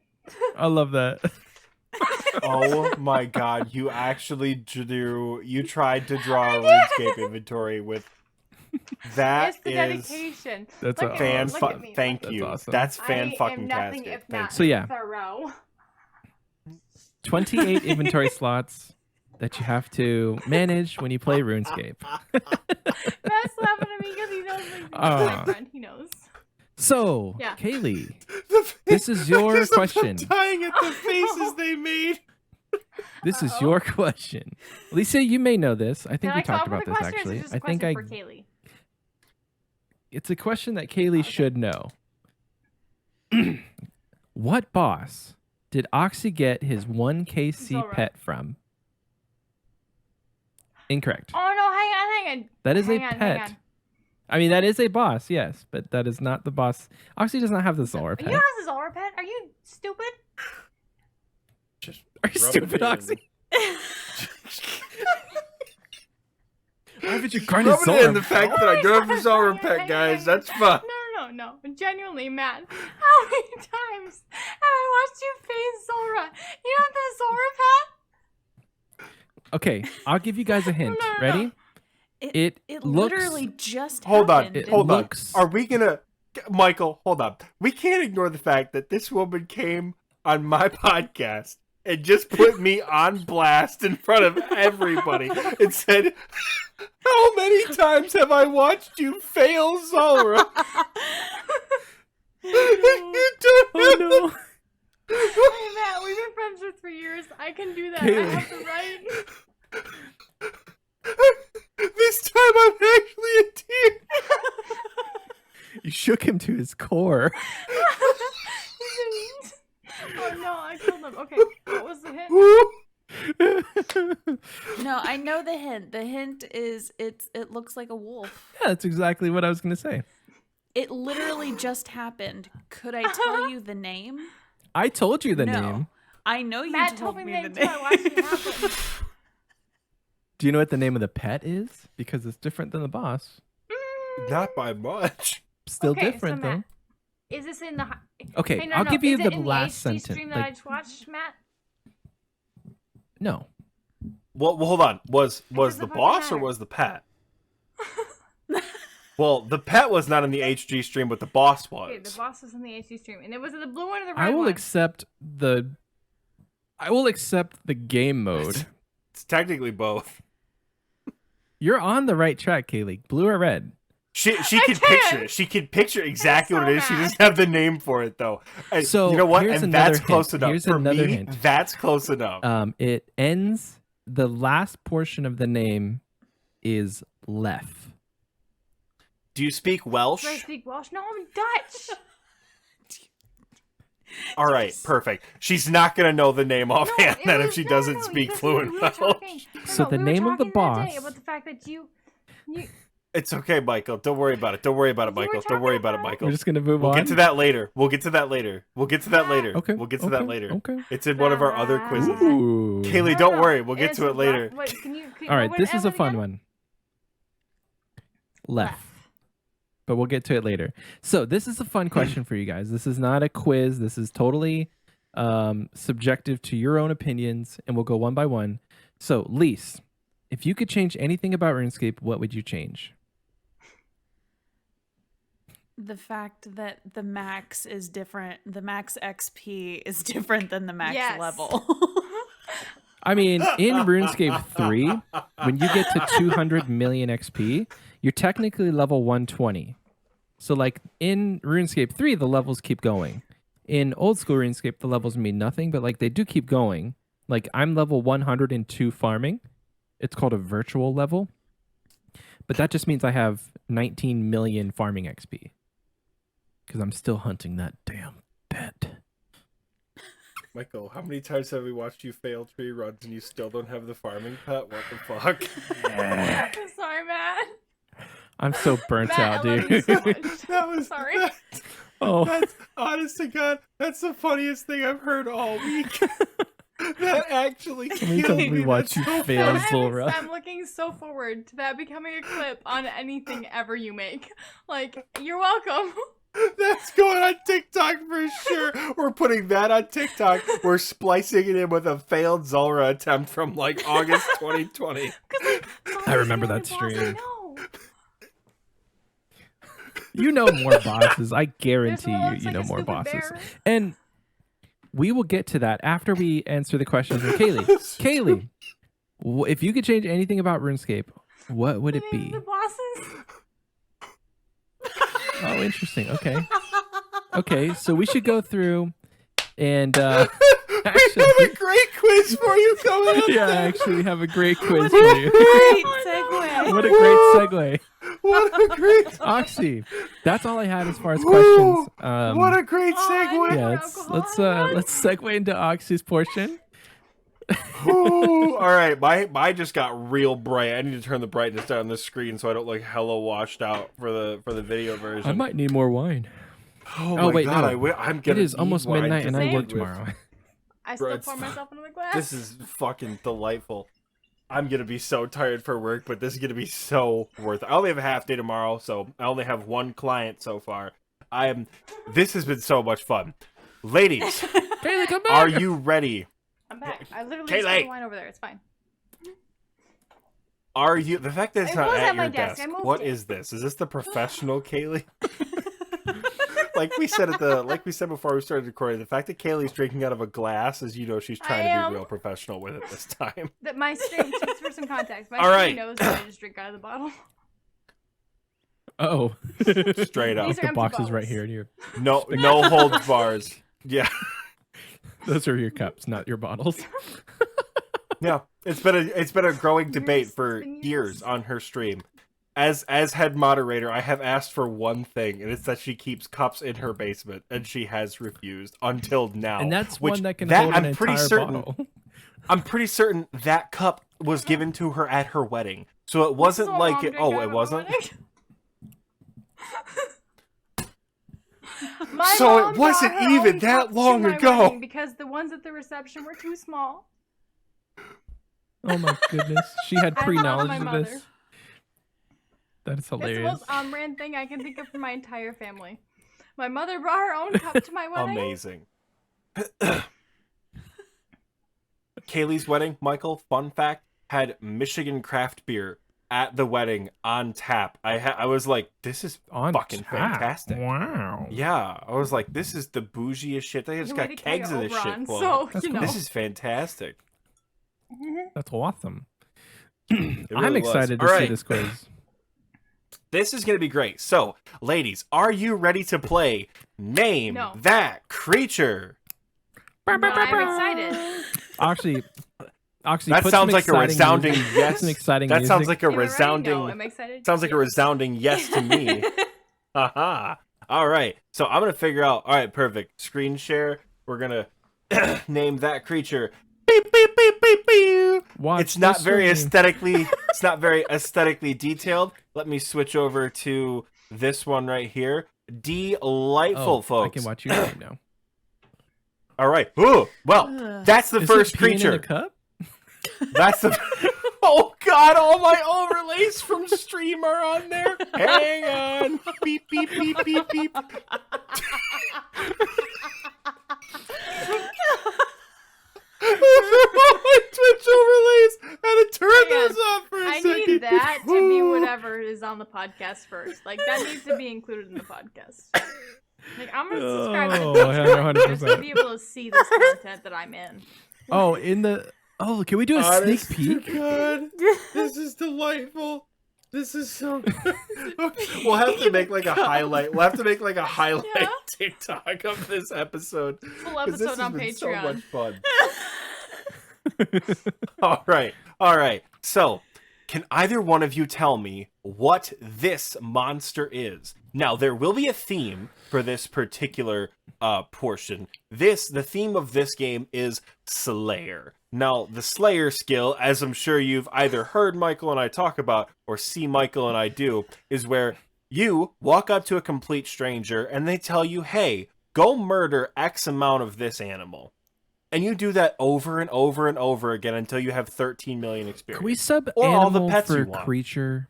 I love that. Oh my god, you actually drew. You tried to draw a RuneScape inventory with. That It's the is dedication. That's Look at fan. me, look at me. Thank That's you. awesome. That's I fan am fucking nothing tastic. if Thank not So, yeah. thorough. 28 inventory slots that you have to manage when you play RuneScape. Matt's laughing at me because he knows like, he's my friend. He knows. So, Yeah. Kaylee, you. this is your Because I'm question. dying at the faces they made. This is Uh-oh. your question. Lisa, you may know this. I think Did we I come talked up with about a this question, or is actually. it just a I think question for Kaylee. it's a question that Kaylee Okay. should know. What boss did Oxie get his 1KC Zora. pet from? Incorrect. Oh no, hang on. That is hang a on, pet. hang on. I mean, that is a boss, yes, but that is not the boss. Oxie does not have the Zora You pet. know how this is Zora pet? Are you stupid? Just Are you rub stupid, it in. Oxie? Why haven't you Rub it in the fact that I don't have a Zora Hang on, pet, hang guys. on. That's fun. No. no. Genuinely, Matt. How many times have I watched you face Zora? You have the Zora pet? Okay, I'll give you guys a hint. No. Ready? It looks- literally just Hold on, happened. It hold on. looks- Are we gonna, Michael? Hold on. We can't ignore the fact that this woman came on my podcast and just put me on blast in front of everybody and said, "How many times have I watched you fail, Zora?" You don't Oh have no. Hey, Matt, we've been friends for 3 years. I can do that. I Kaylee. have the right. This time I'm actually in tears. You shook him to his core. He didn't. Oh no, I killed him. Okay, what was the hint? No, I know the hint. The hint is it looks like a wolf. Yeah, that's exactly what I was gonna say. It literally just happened. Could I tell you the name? I told you the No. name. I know you Matt told told me me the the name name. too. I watched it happen. Do you know what the name of the pet is? Because it's different than the boss. Not by much. Still Okay, so different Matt, though. Is this in the? Okay, Hey, no, I'll no. give you Is it the in last the HD sentence. stream that I Like, just watched, Matt? no. Well, hold on. Was doesn't the fucking boss or matter. was the pet? Well, the pet was not in the HG stream, but the boss was. Okay, the boss was in the HD stream, and it was the blue one or the red I will one. accept the game mode. It's technically both. You're on the right track, Kaylee. Blue or red? She I can can't. picture it. She can picture exactly so what it is. She mad. doesn't have the name for it though. And So, you know what? here's And another that's close hint. enough. Here's For another me, hint. that's close enough. It ends. The last portion of the name is left. Do you speak Welsh? Do I speak Welsh? No, I'm Dutch. All right, perfect. She's not gonna know the name offhand it then was- if she no, doesn't no, speak because fluent we were Welsh. talking- So the we were name of the talking that day boss- about the fact that you It's okay, Michael. Don't worry about it. Don't worry about it, You were Michael. Don't worry talking about it, about- Michael. We're just gonna move We'll on. get to that later. We'll get to that later. We'll get to that later. Okay. We'll get to that okay, later. Okay. It's in one of our other quizzes. Ooh. Kaylee, don't worry. We'll get to it later. All right, this is a fun one. Left. But we'll get to it later. So this is a fun question for you guys. This is not a quiz. This is totally subjective to your own opinions, and we'll go one by one. So, Lise, if you could change anything about RuneScape, what would you change? The fact that the max is different, the max XP is different than the max Yes. level. I mean, in RuneScape 3, when you get to 200 million XP, you're technically level 120. So, like, in RuneScape 3, the levels keep going. In old school RuneScape, the levels mean nothing, but, like, they do keep going. Like, I'm level 102 farming. It's called a virtual level. But that just means I have 19 million farming XP. Because I'm still hunting that damn pet. Michael, how many times have we watched you fail tree runs and you still don't have the farming pet? What the fuck? Sorry, Matt. I'm so burnt Matt, out, I love you dude. so much. That was Sorry. Oh. That's honest to God, that's the funniest thing I've heard all week. That actually How many killed times we me. watch That's you so fail, funny. Zora? I'm looking so forward to that becoming a clip on anything ever you make. Like, you're welcome. That's going on TikTok for sure. We're putting that on TikTok. We're splicing it in with a failed Zora attempt from like August 2020. I remember that Boss, I stream. know. You know more bosses. I This guarantee one you, looks you like know a more stupid bosses. bear. And we will get to that after we answer the questions from Kaylee. Kaylee, if you could change anything about RuneScape, what would it The name be? of the bosses? Oh, interesting. Okay. Okay, so we should go through and We have actually, a great quiz for you coming up. yeah, actually we have a great quiz for you. Great segue. What a great segue. What a great, Oxie, that's all I had as far as questions. what a great segue. yeah, Alcohol let's segue into Oxie's portion. Ooh, all right, my just got real bright. I need to turn the brightness down on the screen so I don't look hella washed out for the video version. I might need more wine. Oh, Oh, my wait, God, no. I'm It gonna is almost need wine midnight and I Same. work with- tomorrow. I Bro, still it's pour fine. myself into the glass. This is fucking delightful. I'm gonna be so tired for work, but this is gonna be so worth it. I only have a half day tomorrow, so I only have one client so far. This has been so much fun. Ladies, Kaylee, come back. are you ready? I'm back. I literally Kaylee. just put the wine over there. It's fine. Are you... The fact that it's It not was at at my your desk. desk. I moved What it. is this? Is this the professional Kaylee? Like we said before we started recording, the fact that Kaylee's drinking out of a glass is, she's trying to am. be real professional with it this time. That my stream, just for some context, my All stream right. knows that I just drink out of the bottle. Oh, Straight up. These are the empty boxes right bottles. here. And you No holds bars. Yeah. those are your cups, not your bottles. Yeah. It's been a growing debate Years. for It's been years years. on her stream. As head moderator, I have asked for one thing, and it's that she keeps cups in her basement, and she has refused until now. And that's which one that can hold an entire bottle. I'm pretty certain that cup was given to her at her wedding. So it wasn't So like Mom it. drank Oh, out it of my wasn't. wedding. My So it mom wasn't brought her even own that cups to long my ago. wedding because the ones at the reception were too small. Oh my goodness, she had I followed pre-knowledge my of mother. this. That is It's the hilarious. most on-brand thing I can think of for my entire family. My mother brought her own cup to my wedding. Amazing. Kaylee's wedding, Michael, fun fact, had Michigan craft beer at the wedding on tap. I was like, this is On fucking tap. fantastic. Wow. Yeah, I was like, this is the bougiest shit. They just Way got to carry kegs of this Oberon, shit. Flowing. so That's you know. cool. This is fantastic. That's awesome. It I'm really was. excited to All see right. this quiz. This is going to be great. So, ladies, are you ready to play Name No. That Creature? No, I'm excited. Oxie, That put sounds some like a exciting resounding music. yes. Some exciting That music. sounds like a Am I ready? resounding. No, am I excited? Sounds like a Yes. resounding yes to me. Haha. All right. So I'm gonna figure out. All right, perfect. Screen share. We're gonna name that creature. Beep beep beep beep beep. Watch It's not the very stream. aesthetically. It's not very aesthetically detailed. Let me switch over to this one right here. Delightful, Oh, folks. I can watch you right now. All right. Ooh, well, Ugh. that's the Is first it peeing in creature. a cup? That's the. Oh God! All my overlays from stream are on there. Hang on. Beep beep beep beep beep. My Twitch overlays. I had to turn Hang those off for a I second. need that to be whatever is on the podcast first. Like that needs to be included in the podcast. Like I'm gonna subscribe Oh, to the Patreon 100%. just to be able to see this content that I'm in. Oh, can we do a sneak Honest to peek? God, this is delightful. This is so good. We'll have to make like a highlight. We'll have to make like a highlight Yeah. TikTok of this episode. Full 'Cause this episode has on been so Patreon. much fun. All right. So, can either one of you tell me what this monster is? Now, there will be a theme for this particular portion. The theme of this game is Slayer. Now, the Slayer skill, as I'm sure you've either heard Michael and I talk about or see Michael and I do, is where you walk up to a complete stranger and they tell you, hey, go murder X amount of this animal. And you do that over and over and over again until you have 13 million experience. Can we sub Or all the animal pets for you want. creature?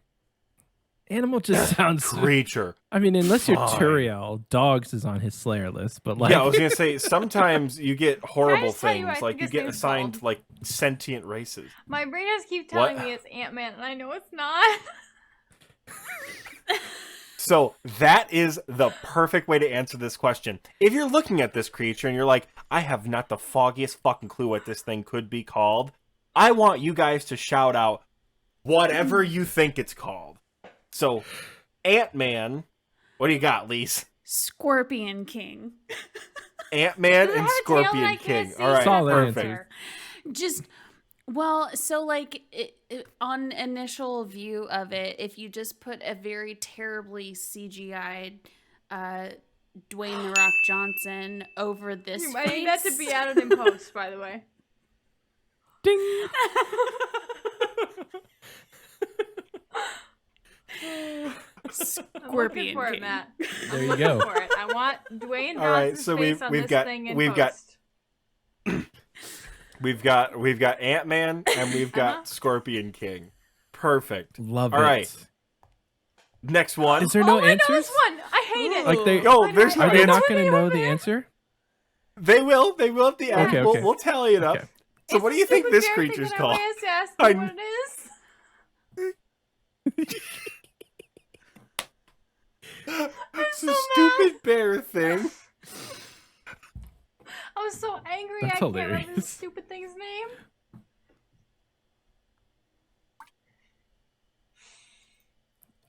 Animal just sounds. Creature. I mean, unless you're Fine. Turiel, dogs is on his Slayer list. But like, Yeah, I was gonna say sometimes you get horrible just tell you what things, I like think you his get name's assigned called? like sentient races. My brain just keeps What? telling me it's Ant-Man, and I know it's not. So that is the perfect way to answer this question. If you're looking at this creature and you're like, I have not the foggiest fucking clue what this thing could be called, I want you guys to shout out whatever you think it's called. So, Ant-Man, what do you got, Lise? Scorpion King. Ant-Man Does it and have a tail Scorpion that I can't King. see? All right, Solid perfect. answer. Just so like on initial view of it, if you just put a very terribly CGI'd Dwayne the Rock Johnson over this I need that to face- be added in post, by the way. ding. I'm looking Scorpion for it, King. Matt. There I'm you looking go. for it. I want Dwayne All right, Johnson's so face on we've this got- thing in we've got- post. We've got Ant-Man and we've got Uh-huh. Scorpion King. Perfect. Love All it. right. Next one. Is there no I know answers? this one. I hate it. Like they Oh, there's are they hints. not going to know the answer? They will. They will at the end. Okay, We'll, okay. we'll tally it up. Okay. So It's what do a you think stupid this bear thing creature's that called? I always ask I you what it is. It's so a stupid bear thing. I was so angry That's I can't remember hilarious. this stupid thing's name.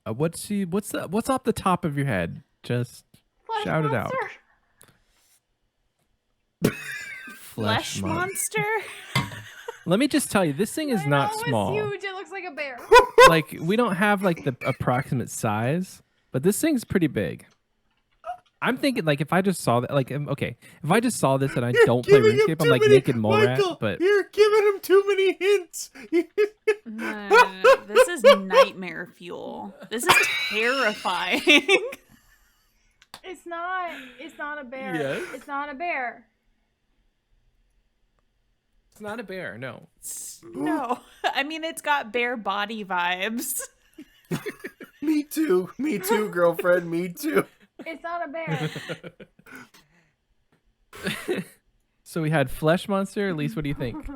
What's off the top of your head? Just Flesh shout it out. monster. Flesh monster? Let me just tell you, this thing is I not know, small. It's huge. It looks like a bear. Like we don't have like the approximate size, but this thing's pretty big. I'm thinking like if I just saw that, like okay, if I just saw this and I don't play Giving him RuneScape, I'm too like many- naked mole rat. Michael, But you're giving him too many hints. No. This is nightmare fuel. This is terrifying. It's not. It's not a bear. Yes. It's not a bear. it's not a bear. No. No. I mean, it's got bare body vibes. Me too. Me too, girlfriend. Me too. It's not a bear. So we had flesh monster. Elise, what do you think?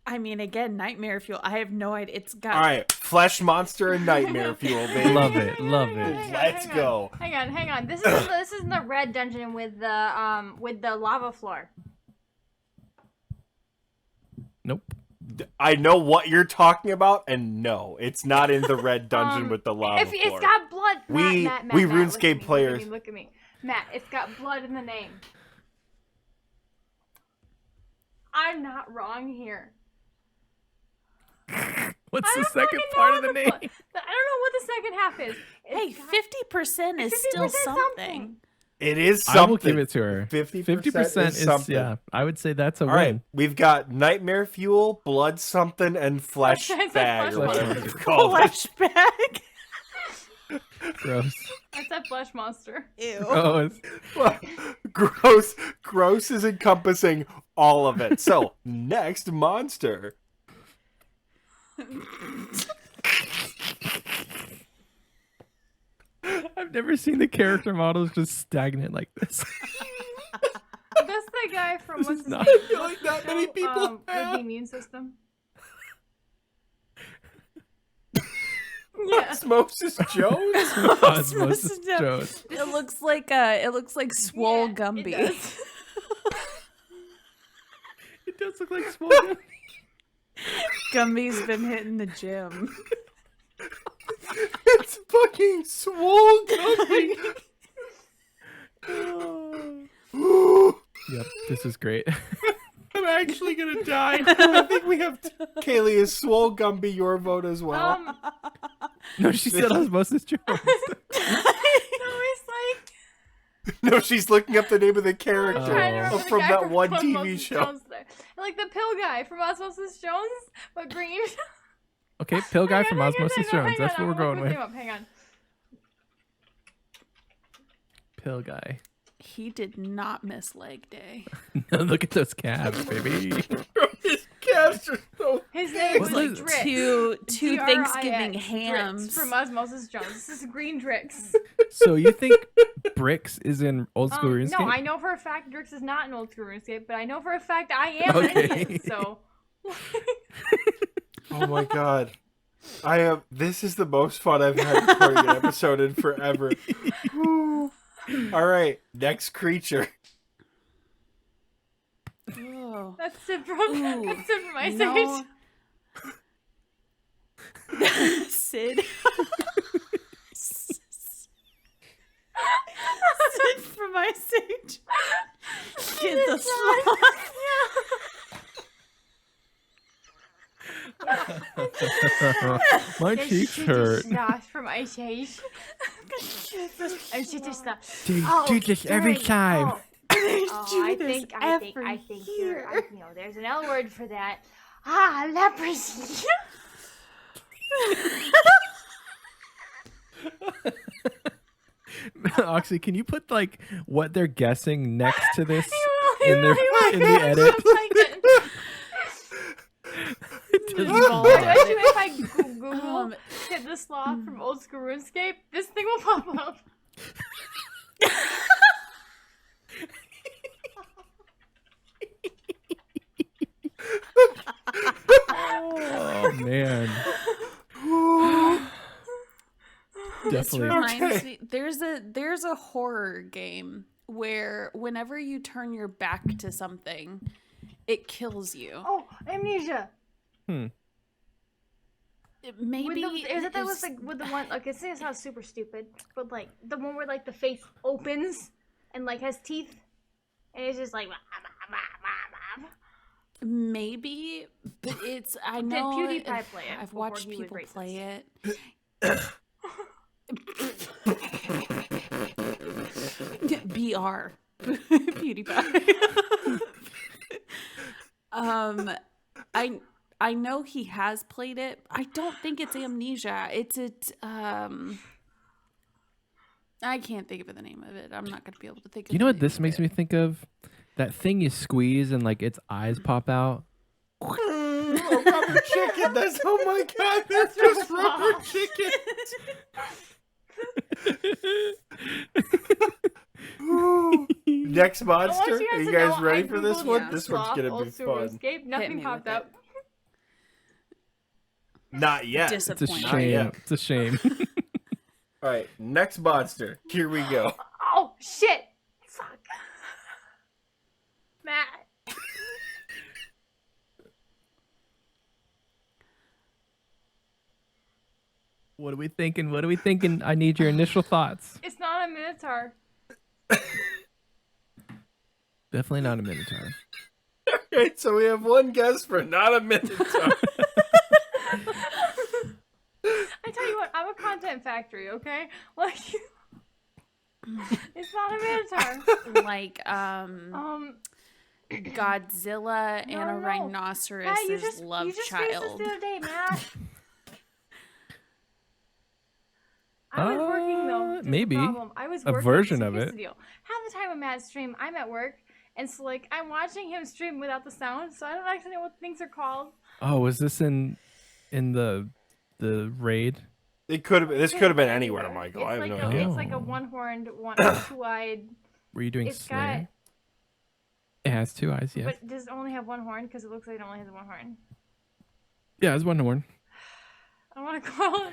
I mean, again, nightmare fuel. I have no idea. It's got. All right, flesh monster and nightmare fuel, baby. Love it. Love it. Let's go. Hang on. This is in the red dungeon with the lava floor. Nope. I know what you're talking about, and no, it's not in the red dungeon with the lava If floor. it's got blood, We- Matt, we Matt, RuneScape look at me, players- Look at me. Matt, it's got blood in the name. I'm not wrong here. What's I the don't second fucking part know of the what name? I don't know what the second half is. Hey, It's got- 50% is still 50% something. It is something. I will give it to her. 50% is something. Yeah, I would say that's a All win. right, we've got nightmare fuel, blood something, and flesh I said bag, or flesh whatever monster. you call it. Flashback. Gross. I said flesh monster. Ew. Gross. Gross is encompassing all of it. So, next monster. I've never seen the character models just stagnant like this. That's the guy from This what's is his not- name? I feel like not many people with have. the immune system. Yeah. Osmosis Jones? Osmosis Jones. It looks like Swole Yeah, Gumby. It does. It does look like swollen. Gumby's been hitting the gym. It's fucking swole Gumby. Yep, this is great. I'm actually gonna die. I think we have Kaylee, is swole Gumby your vote as well? No, she said Osmosis Jones. No, it's like No, she's looking up the name of the character Oh. trying to remember the from guy that one TV Osmosis show. Jones there. Like the pill guy from Osmosis Jones, but green. Okay, pill guy Hang from on, hang on, Osmosis hang on, Jones. hang That's on, what we're I'm going with. looking him up. Hang on. Pill guy. He did not miss leg day. Look at those calves, baby. His calves are so. His name What's was this? Drix. Two Drix, Thanksgiving Drix hams. from Osmosis Jones. This is Green Drix. So you think Bricks is in old school RuneScape? No, I know for a fact Drix is not in Old School RuneScape, but I know for a fact I am Okay. in it, so. Oh my god. I have. This is the most fun I've had recording an episode in forever. All right, next creature. Oh. That's Sid from, Ooh, that's Sid from Ice no. Age. Sid. Sid from Ice Age. Kid the Sloth. My cheeks hurt. Sloth from Ice Age. I'm such a sloth. Do this every great. time. I think you're, there's an L word for that. Ah, leprosy. Oxie, can you put like what they're guessing next to this He in will, the edit? like it. Evil. Actually, if I Google hit the sloth from old school RuneScape, this thing will pop up. Oh man. This Definitely. reminds me. There's a horror game where whenever you turn your back to something, it kills you. Oh, Amnesia. Maybe Is it that was like with the one? Okay, this sounds super stupid, but like the one where like the face opens and like has teeth, and it's just like. Maybe, but it's. I know. Did PewDiePie play it? I've watched before he was people racist? play it. BR. PewDiePie. I know he has played it. I don't think it's Amnesia. I can't think of the name of it. I'm not gonna be able to think of You know the what name this of makes it. me think of? That thing you squeeze and like its eyes pop out. A rubber chicken. That's oh my god. That's just rubber chicken. Next monster. Are you guys ready for this one? This one's gonna be fun. RuneScape, nothing me popped with up. Not yet. It's a Disappointing. shame. yeah. It's a shame. All right, next monster. Here we go. Oh shit! Fuck. Matt. What are we thinking? What are we thinking? I need your initial thoughts. It's not a Minotaur. Definitely not a Minotaur. Okay, so we have one guess for not a Minotaur. I tell you what, I'm a content factory, okay? Like, it's not a Minotaur. Like Godzilla and a no. rhinoceros Matt, love you just child. faced this the other day, Matt. I was working though. This is the maybe. problem. I was A working. version so of here's it. The deal. Half the time I'm at stream, I'm at work, and so like I'm watching him stream without the sound, so I don't actually know what things are called. Oh, was this in the raid? It could have. This could have been anywhere, Anywhere. Michael. It's I have like no a, idea. It's like a one-horned, two-eyed. Were you doing It's Slayer? got, It has two eyes, yes. but does it only have one horn? Because it looks like it only has one horn. Yeah, it's one horn. I want to call it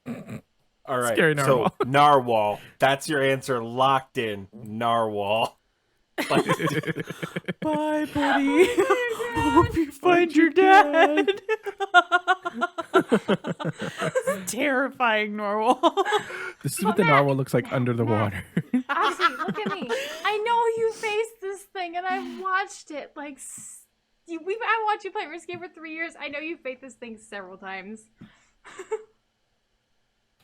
normal. All right. Scary narwhal. So narwhal. That's your answer. Locked in. Narwhal. Bye, buddy. Hope you find your dad. Terrifying narwhal. This is what the narwhal looks like under the water. Oxie, look at me. I know you faced this thing, and I've watched it. Like, I watched you play Runescape for 3 years. I know you faced this thing several times.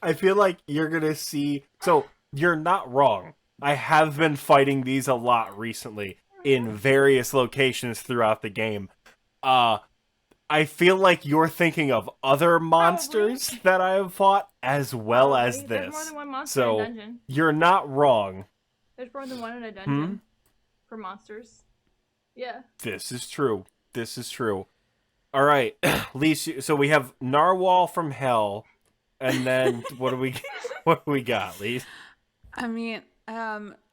I feel like you're gonna see. So you're not wrong. I have been fighting these a lot recently in various locations throughout the game. I feel like you're thinking of other monsters that I have fought as well as There's more this. than one monster in So a dungeon. you're not wrong. There's more than one in a dungeon for monsters. Yeah. This is true. This is true. All right, Lise. So we have Narwhal from Hell, and then what do we got, Lise? I mean,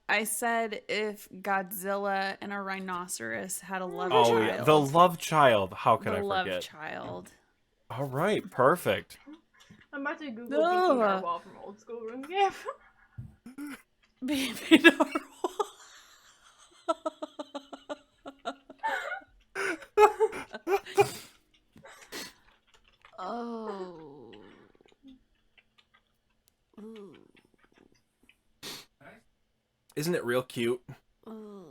I said if Godzilla and a rhinoceros had a love Oh, child. yeah. The love child. How can the I love forget? child. All right, perfect. I'm about to Google No. Beefy Narwhal from old school Runescape. Baby narwhal. Oh. Ooh. Isn't it real cute? Ooh.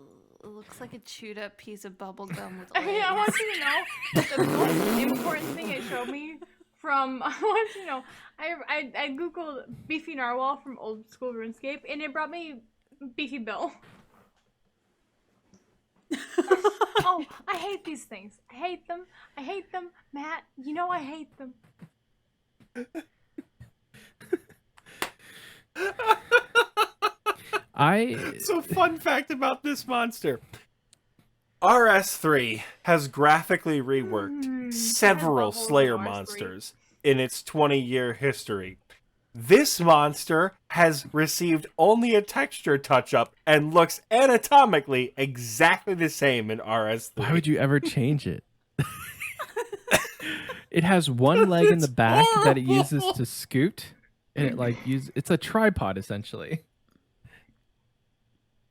It looks like a chewed up piece of bubble gum with I legs. mean, I want you to know that the most important thing it showed me from, I want you to know, I Googled Beefy Narwhal from old school RuneScape, and it brought me Beefy Bill. Oh, I hate these things. I hate them. I hate them. Matt, you know I hate them. So fun fact about this monster. RS3 has graphically reworked several bubbles Slayer of RS3. monsters in its 20-year history. This monster has received only a texture touch-up and looks anatomically exactly the same in RS3. Why would you ever change it? It has one leg in the It's back that it uses horrible. to scoot, and it's a tripod essentially.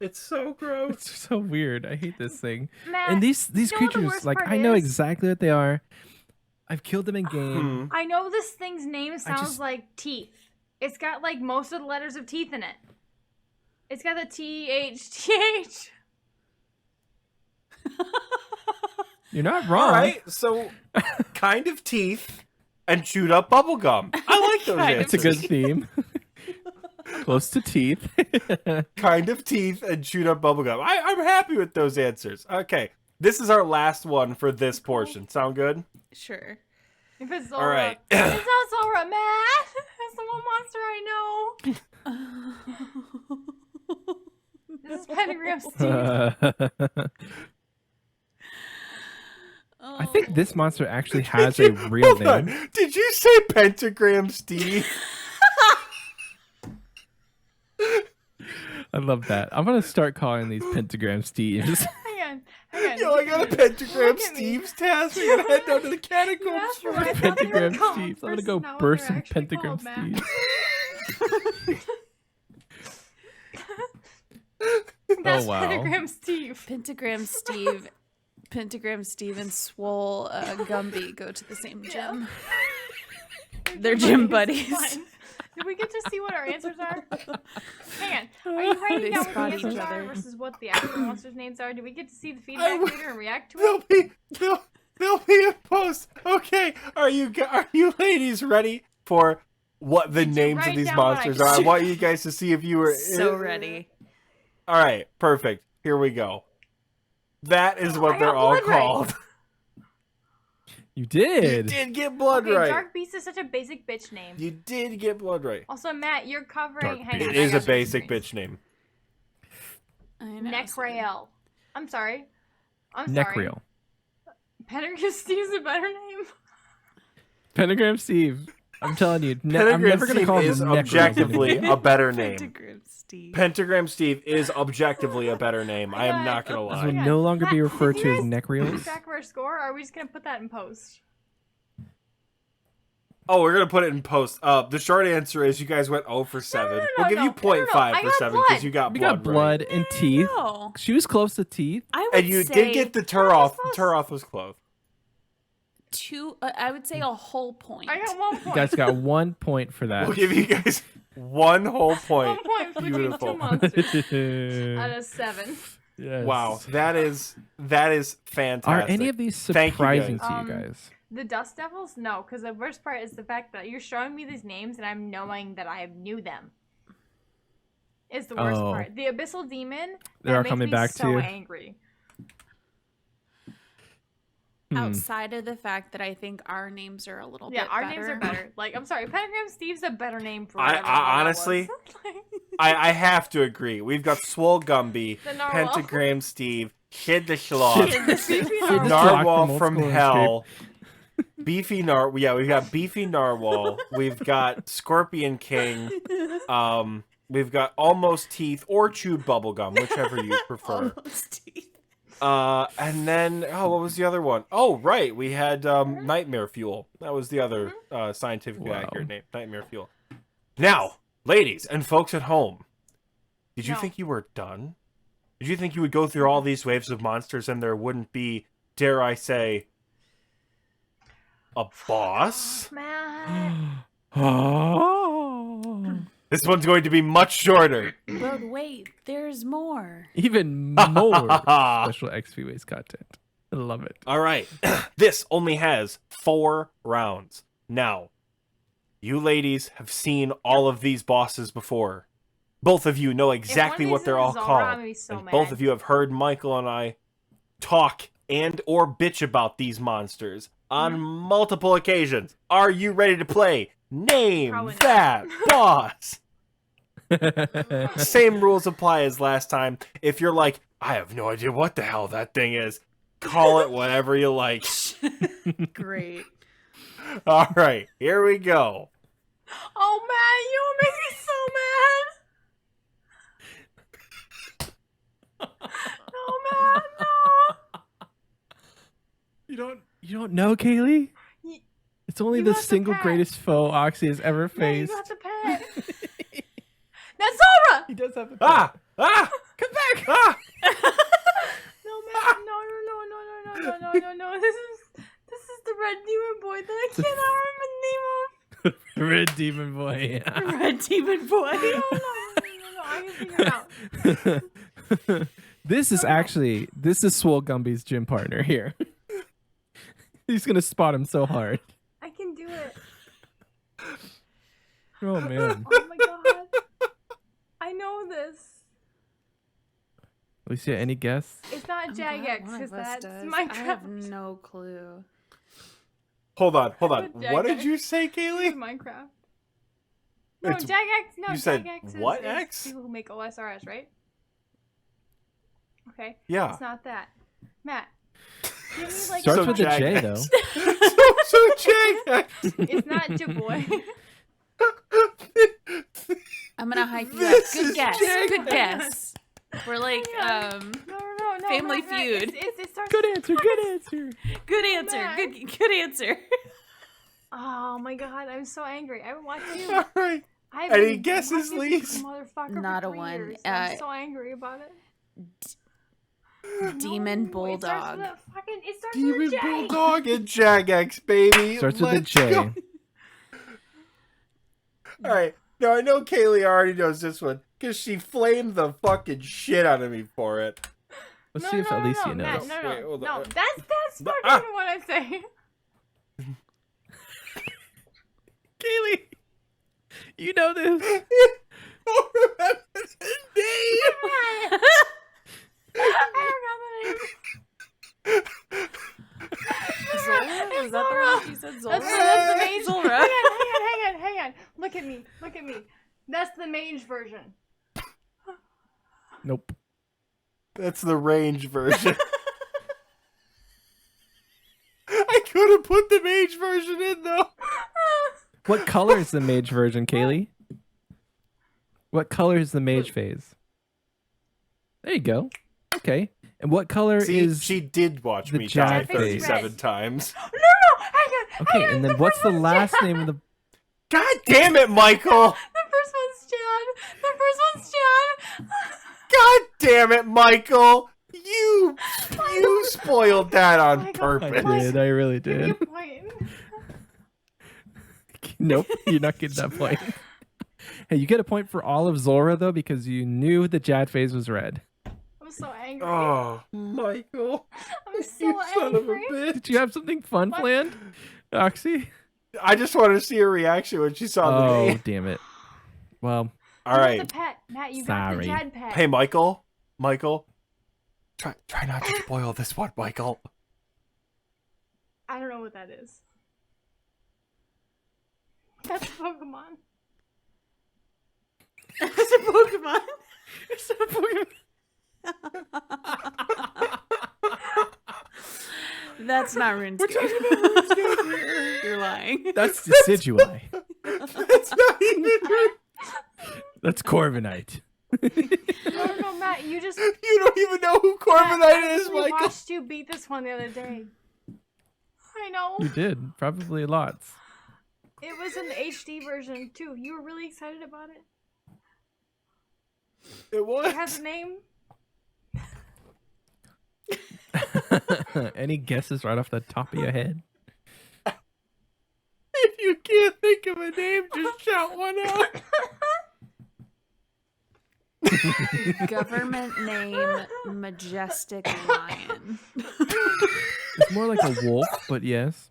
It's so gross. It's so weird. I hate this thing. Matt, And these you know what the creatures, worst like part I know is? exactly what they are. I've killed them in game. I know this thing's name sounds just- like teeth. It's got like most of the letters of teeth in it. It's got the TH. You're not wrong. All right, so kind of teeth and chewed up bubblegum. I like those Kind of It's a answers. good theme. Close to teeth. Kind of teeth and chewed up bubblegum. I'm happy with those answers. Okay, this is our last one for this portion. Sound good? Sure. If it's All Zora. right. It's not Zora, Matt. That's the one monster I know. This is Pentagram Steve. I think this monster actually has a real Hold on. name. Did you say Pentagram Steve? I love that. I'm gonna start calling these pentagram Steves. Hang on. Yo, I got a Pentagram Look at me. Steve's task. We're gonna head down to the You catacombs. asked for for what I it. thought they were Pentagram called Steves. I'm gonna versus go not what burst they're some actually pentagram called, Matt. Steves. That's wow. Pentagram Steve. Pentagram Steve and Swole Gumby go to the same gym. They're gym buddies. Fine. Do we get to see what our answers are? Hang on. Are you writing They down what the spot answers each are other. versus what the actual monsters' names are? Do we get to see the I feedback would- later and react to They'll it? be a post. Okay, are you ladies ready for what the Did you names of write these down what I monsters are? I said? want you guys to see if you were So ready. All right, perfect. Here we go. That is what I they're got all blood right. called. You You did. did get blood Okay, right. Dark Beast is such a basic bitch name. You did get blood right. Also, Matt, you're covering. Dark Hang Beast. on, It I is a got your basic screen. bitch name. I know. Necrael. I'm sorry. I'm sorry. Necreal. Pentagram Steve's a better name. Pentagram Steve. I'm telling you. I'm Pentagram never gonna Steve call him is Necreal. objectively a better name. Pentagram Steve. Pentagram Steve is objectively a better name. I am not gonna This lie. will Yeah. no longer be Matt, referred did to you as guys keep Necreals. track of our score, or are we just gonna put that in post? Oh, we're gonna put it in post. The short answer is you guys went 0 for 7. no, We'll give no. you 0.5 I for got 7 blood. because you got We blood. got blood right. and teeth. No. She was close to teeth. I would And you say did get the Turoth. close. Turoth was close. I would say a whole point. I got 1 point. You guys got 1 point for that. We'll give you guys 1 whole point. 1 point for between Beautiful. two monsters out of 7. Yes. Wow, that is fantastic. Are any of these Thank you, surprising guys. to you guys? The Dust Devils? No, because the worst part is the fact that you're showing me these names and I'm knowing that I knew them. Is the worst Oh. part. The Abyssal Demon. They're that all makes coming me back so to you? angry. Outside of the fact that I think our names are a little Yeah, bit our better. names are better. Like, I'm sorry, Pentagram Steve's a better name for I whatever the hell that honestly- was. I have to agree. We've got Swole Gumby, The Narwhal. Pentagram Steve, Kid the Sloth, Shit, this beefy Kid the narwhal. Sloth. Narwhal from from old school Hell, Beefy Nar. Yeah, we've got Beefy Narwhal. We've got Scorpion King. We've got Almost Teeth or Chewed Bubblegum, whichever you prefer. Almost teeth. And then what was the other one? Oh, right, we had Nightmare Fuel. That was the other scientifically Wow. accurate name, Nightmare Fuel. Now, ladies and folks at home, did you No. think you were done? Did you think you would go through all these waves of monsters and there wouldn't be, dare I say, a boss? Man. Oh. This one's going to be much shorter. But wait, there's more. Even more special XP waste content. I love it. All right. This only has 4 rounds. Now, you ladies have seen all of these bosses before. Both of you know exactly If one what of they're these all is Zora, called. I'm gonna be so And mad. both of you have heard Michael and I talk and or bitch about these monsters on multiple occasions. Are you ready to play? Name Probably not. that boss. Same rules apply as last time. If you're like, I have no idea what the hell that thing is. Call it whatever you like. Great. All right, here we go. Oh man, you make me so mad. Oh man, no. You don't know, Kaylee? Y- It's only you the got the single pet. greatest foe Oxie has ever No, you faced. got the pet. That's Zora. He does have a pet. Ah! Come back! Ah! No man, no. This is the red demon boy that I cannot remember the name of. Red Demon Boy. Red Demon Boy. No, I can figure it out. This is Swole Gumby's gym partner here. He's gonna spot him so hard. I can do it. Oh man. Oh my god. I know this. Alicia, any guess? It's not I'm glad Jagex, one because of us that's does. Minecraft. I have no clue. Hold on. Jagex. What did you say, It's Kaylee? Minecraft. No, It's- Jagex. No, you said Jagex what is X? people who make OSRS, right? Okay. Yeah. It's not that. Matt. Give me like Starts So with a J Jagex. though. so Jack. It's not Jaboy. I'm gonna hype you up. This Good is guess. Jagex. Good guess. We're like, No. Family Matt, Feud. It starts. Good answer. Good answer. good answer. Matt. Good answer. Oh my god, I'm so angry. I haven't watched you. All right. I haven't Any been guesses, watching Lise? this motherfucker Not for a 3 one. years. I'm so angry about it. Demon No, Bulldog. It starts Demon with a J. Bulldog and Jagex, baby. Starts with a Let's J. go. All right. Now I know Kaylee already knows this one because she flamed the fucking shit out of me for it. Let's see if Alicia Matt, knows. Wait, hold no, on. that's not Ah. even what I'm saying. Kaylee, you know this. Don't remember the name. I don't know the name. Zola? Was that the one you said? Zola? That's the mage. Zora. Hang on. Look at me. That's the mage version. Nope. That's the range version. I could have put the mage version in though. What color is the mage version, Kaylee? What color is the mage phase? There you go. Okay. And what color See, is she did watch the me die Jad phase? 37 times. No, hang on. Okay, and then what's the last name of the God damn it, Michael! The first one's Chad. God damn it, Michael! You spoiled that on Michael, I purpose. did, I really Give me a did. point. Nope, you're not getting that point. Hey, you get a point for all of Zora though because you knew the Jad phase was red. I'm so angry. Oh, Michael, I'm so you son of a angry. bitch! Did you have something fun What? planned, Oxie? I just wanted to see her reaction when she saw the Oh, name. damn it. Well, All You got right, the pet. Matt, you got the Sorry. Jad pet. hey, Michael, try not to spoil this one, Michael. I don't know what that is. That's a Pokemon. It's a Pokemon. It's a Pokemon. That's not RuneScape. You're lying. that's Decidueye. That's not even. That's Corviknight. No, Matt, you just. You don't even know who Matt, Corviknight I is, Michael. watched you beat this one the other day. I know. You did. Probably lots. It was an HD version too. You were really excited about it. It was. It has a name. Any guesses right off the top of your head? If you can't think of a name, just shout one out. Government name Majestic Lion. It's more like a wolf, but yes.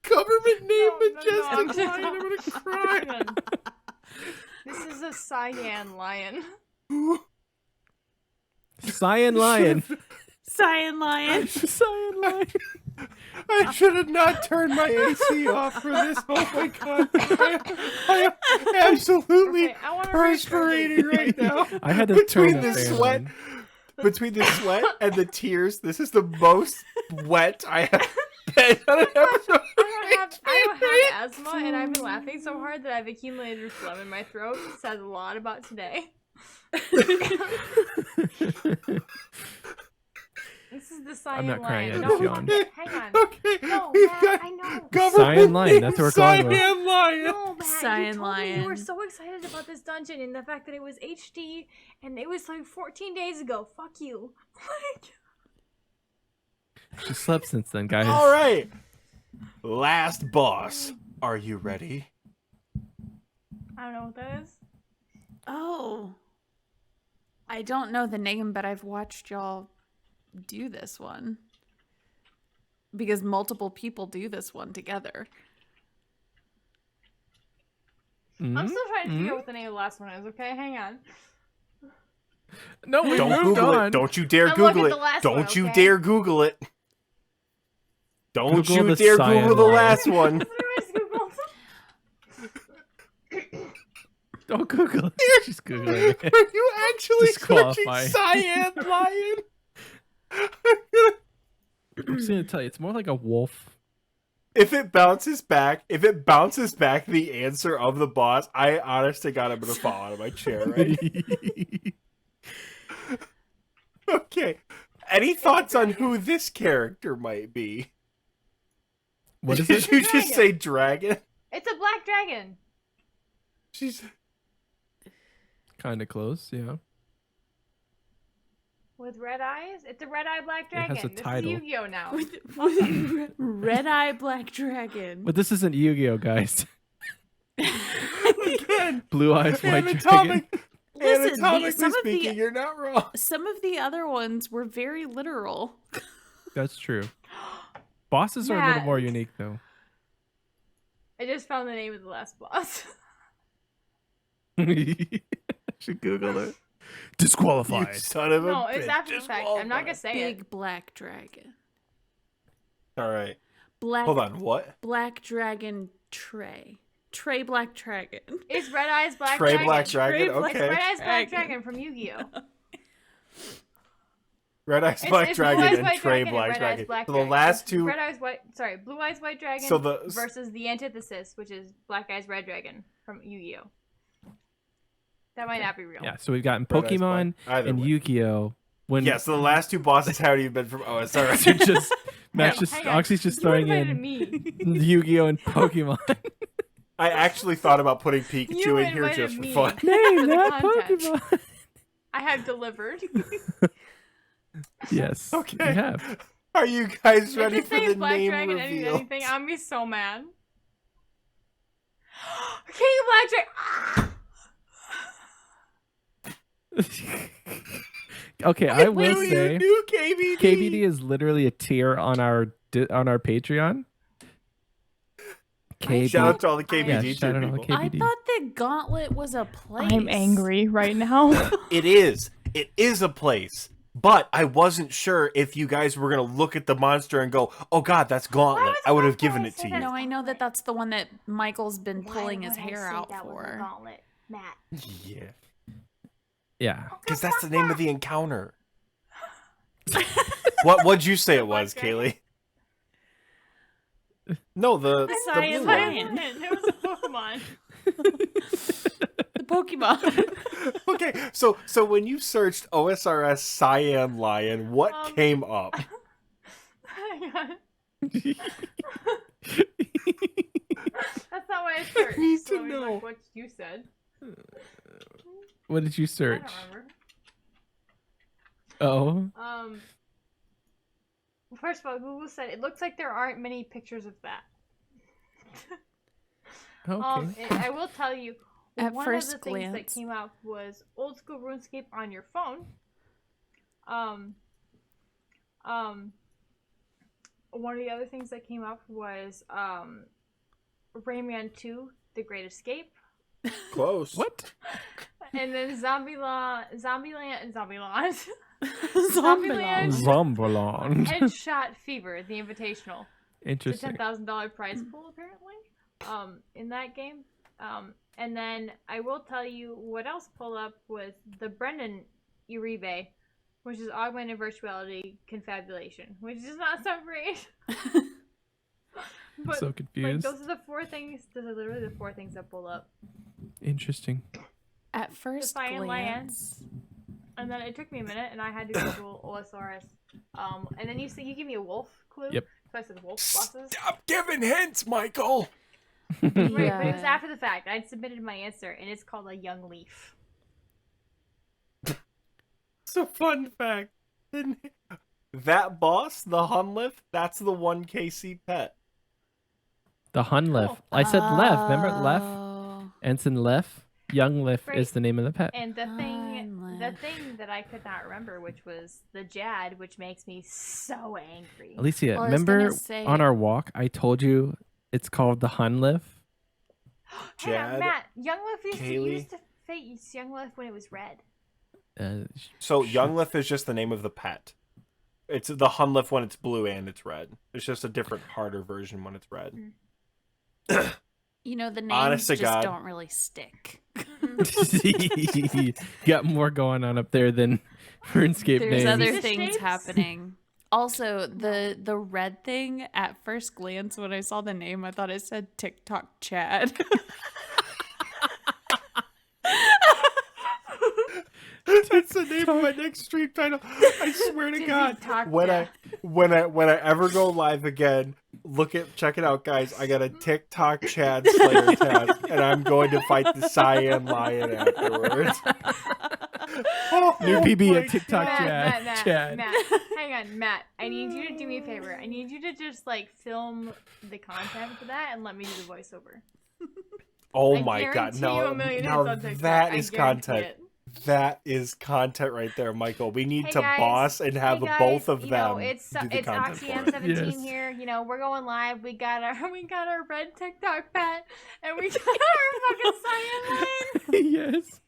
Government name No, Majestic I'm Lion. I'm gonna cry. This is a cyan lion. Cyan Lion. Cyan Lion. Cyan Lion. I should have not turned my AC off for this. Oh my god. I am absolutely Okay, I want to perspiring right now. I had to Between turn the fan sweat. on. between the sweat and the tears, this is the most wet I have been on an episode. I don't have asthma, and I've been laughing so hard that I've accumulated phlegm in my throat. It says a lot about today. This is the cyan I'm not crying, lion. I No, just yawned. hang on. Okay, No, we've Matt, got I know. Cyan lion, that's what we're calling it. Cyan lion. No, Matt, Cyan you told me you were lion. so excited about this dungeon and the fact that it was HD and it was like 14 days ago. Fuck you. She slept since then, guys. All right, last boss. Are you ready? I don't know what that is. Oh. I don't know the name, but I've watched y'all do this one. Because multiple people do this one together. I'm still trying to figure out what the name of the last one is, okay? Hang on. No, we Don't moved Google on. it. Don't you dare I'm looking Google at it. the last Don't one, you okay? dare Google it. Don't Google you the dare cyan Google the lion. last one. That's what I just Googled. Don't Google it. She's Googling it. Are you actually searching Disqualify. cyan lion? I'm just gonna tell you, it's more like a wolf. If it bounces back the answer of the boss, I honest to God, I'm gonna fall out of my chair, right? Okay. Any thoughts on who this character might be? What is Did it? you just say dragon? It's a black dragon. She's Kind of close, yeah. With red eyes? It's a red-eye black It has dragon. a This title. is Yu-Gi-Oh now. With red eye black dragon. But this isn't Yu-Gi-Oh, guys. again. Blue eyes, white dragon. Listen, Anatomically some of speaking, you're not wrong. some of the other ones were very literal. That's true. Bosses are a little Matt. more unique, though. I just found the name of the last boss. Should Google it. You Disqualified. son of a No, it's bitch. after the fact. I'm not gonna say it. Big black dragon. All right. Black. Hold on. What? Black dragon Trey. Trey black dragon. It's Red Eyes Black Trey Dragon. Black Dragon. Trey Black- It's Okay. Red Eyes Black Dragon. Dragon from Yu-Gi-Oh. Red Eyes It's- Black it's Blue Dragon Eyes and White Trey Dragon and Black Red Eyes Dragon. Black So the Dragon. last It's two. Red Eyes White. Sorry, Blue Eyes White Dragon. So the versus the antithesis, which is Black Eyes Red Dragon from Yu-Gi-Oh. That might not be real. Yeah, so we've gotten Red Eyes Pokemon Black. Either and way. Yu-Gi-Oh. When Yeah. So the last two bosses haven't even been from OSR. you just Matt's Hey, just hang on. Oxy's just You throwing invited in me. Yu-Gi-Oh and Pokemon. I actually thought about putting Pikachu You in here invited just for me. fun. Name For the that content. Pokemon. I have delivered. Yes. Okay. You have. Are you guys If ready it for says the Black name Dragon reveal? anything, I'm be so mad. King of Black Dragon. Okay, I will Will you say do KBD? KBD is literally a tier on our Patreon. Shout out to all the Yeah, KBD shout out all the people. I KBD. thought the gauntlet was a place. I'm angry right now. It is. It is a place. But I wasn't sure if you guys were going to look at the monster and go, oh God, that's Gauntlet. I would have given it to you. No, I know that that's the one that Michael's been Why pulling his would I hair say out that was a for. gauntlet, Matt? Yeah. Yeah. Because that's the name of the encounter. What'd you say it was, Okay. Kaylee? No, the Cyan blue lion. one. It was a Pokemon. The Pokemon. Okay, so when you searched OSRS Cyan Lion, what came up? Hang on. That's not what I searched. need to So let me know. look what you said. What did you I search? don't remember. Oh. First of all, Google said it looks like there aren't many pictures of that. Okay. I will tell you, At one first of the things that glance. came out was old school RuneScape on your phone. One of the other things that came up was Rayman 2: The Great Escape, Close. What? and then Zombieland, Zombieland. Zombalon. Headshot Fever, the Invitational. It's a Interesting. $10,000 prize pool apparently. In that game. And then I will tell you what else pulled up was the Brendan Uribe which is augmented virtuality confabulation, which does not sound great. I'm so Like, confused. those are the 4 things. Those are literally the 4 things that pulled up. Interesting. At first Defiant glance, And then it took me a minute, and I had to Google OSRS. And then you give me a wolf clue. Yep. So I said wolf bosses. Stop giving hints, Michael. Right, but it was Yeah. after the fact. I'd submitted my answer, and it's called a young leaf. It's a fun fact. That boss, the Hunlif, that's the 1 KC pet. The Hunlif. Cool. I said Lef. Remember Lef? Oh. Ensign Lef. Young Lef Right. is the name of the pet. And the thing Hunlif. that I could not remember, which was the Jad, which makes me so angry. Alicia, Well, I was remember gonna say- on our walk I told you it's called the Hunlif? Hang on, Jad, Matt. Young Leaf used Kaylee. to face Young Leaf when it was red. So Younglif is just the name of the pet. It's the Hunlif when it's blue and it's red. It's just a different, harder version when it's red. You know, the names Honest to just God. don't really stick. You got more going on up there than RuneScape There's names. other The things shapes? happening. Also, the red thing, at first glance, when I saw the name, I thought it said TikTok Chad. That's the name of my next stream title. I swear to God. When I ever go live again, check it out, guys. I got a TikTok Chad Slayer tag, and I'm going to fight the Cyan Lion afterwards. New PB my at TikTok God. Chad. Matt, hang on, Matt. I need you to do me a favor. I need you to just film the content for that and let me do the voiceover. Oh I my God! guarantee you a No, million now hits on TikTok. that I is guarantee content. it. That is content right there, Michael. We need Hey, to guys. boss and have Hey, guys, both of you them know, it's do the it's content Oxie for it. M17 Yes. here. You know, we're going live. We got our red TikTok pet, and we got our fucking Cyan line. Yes.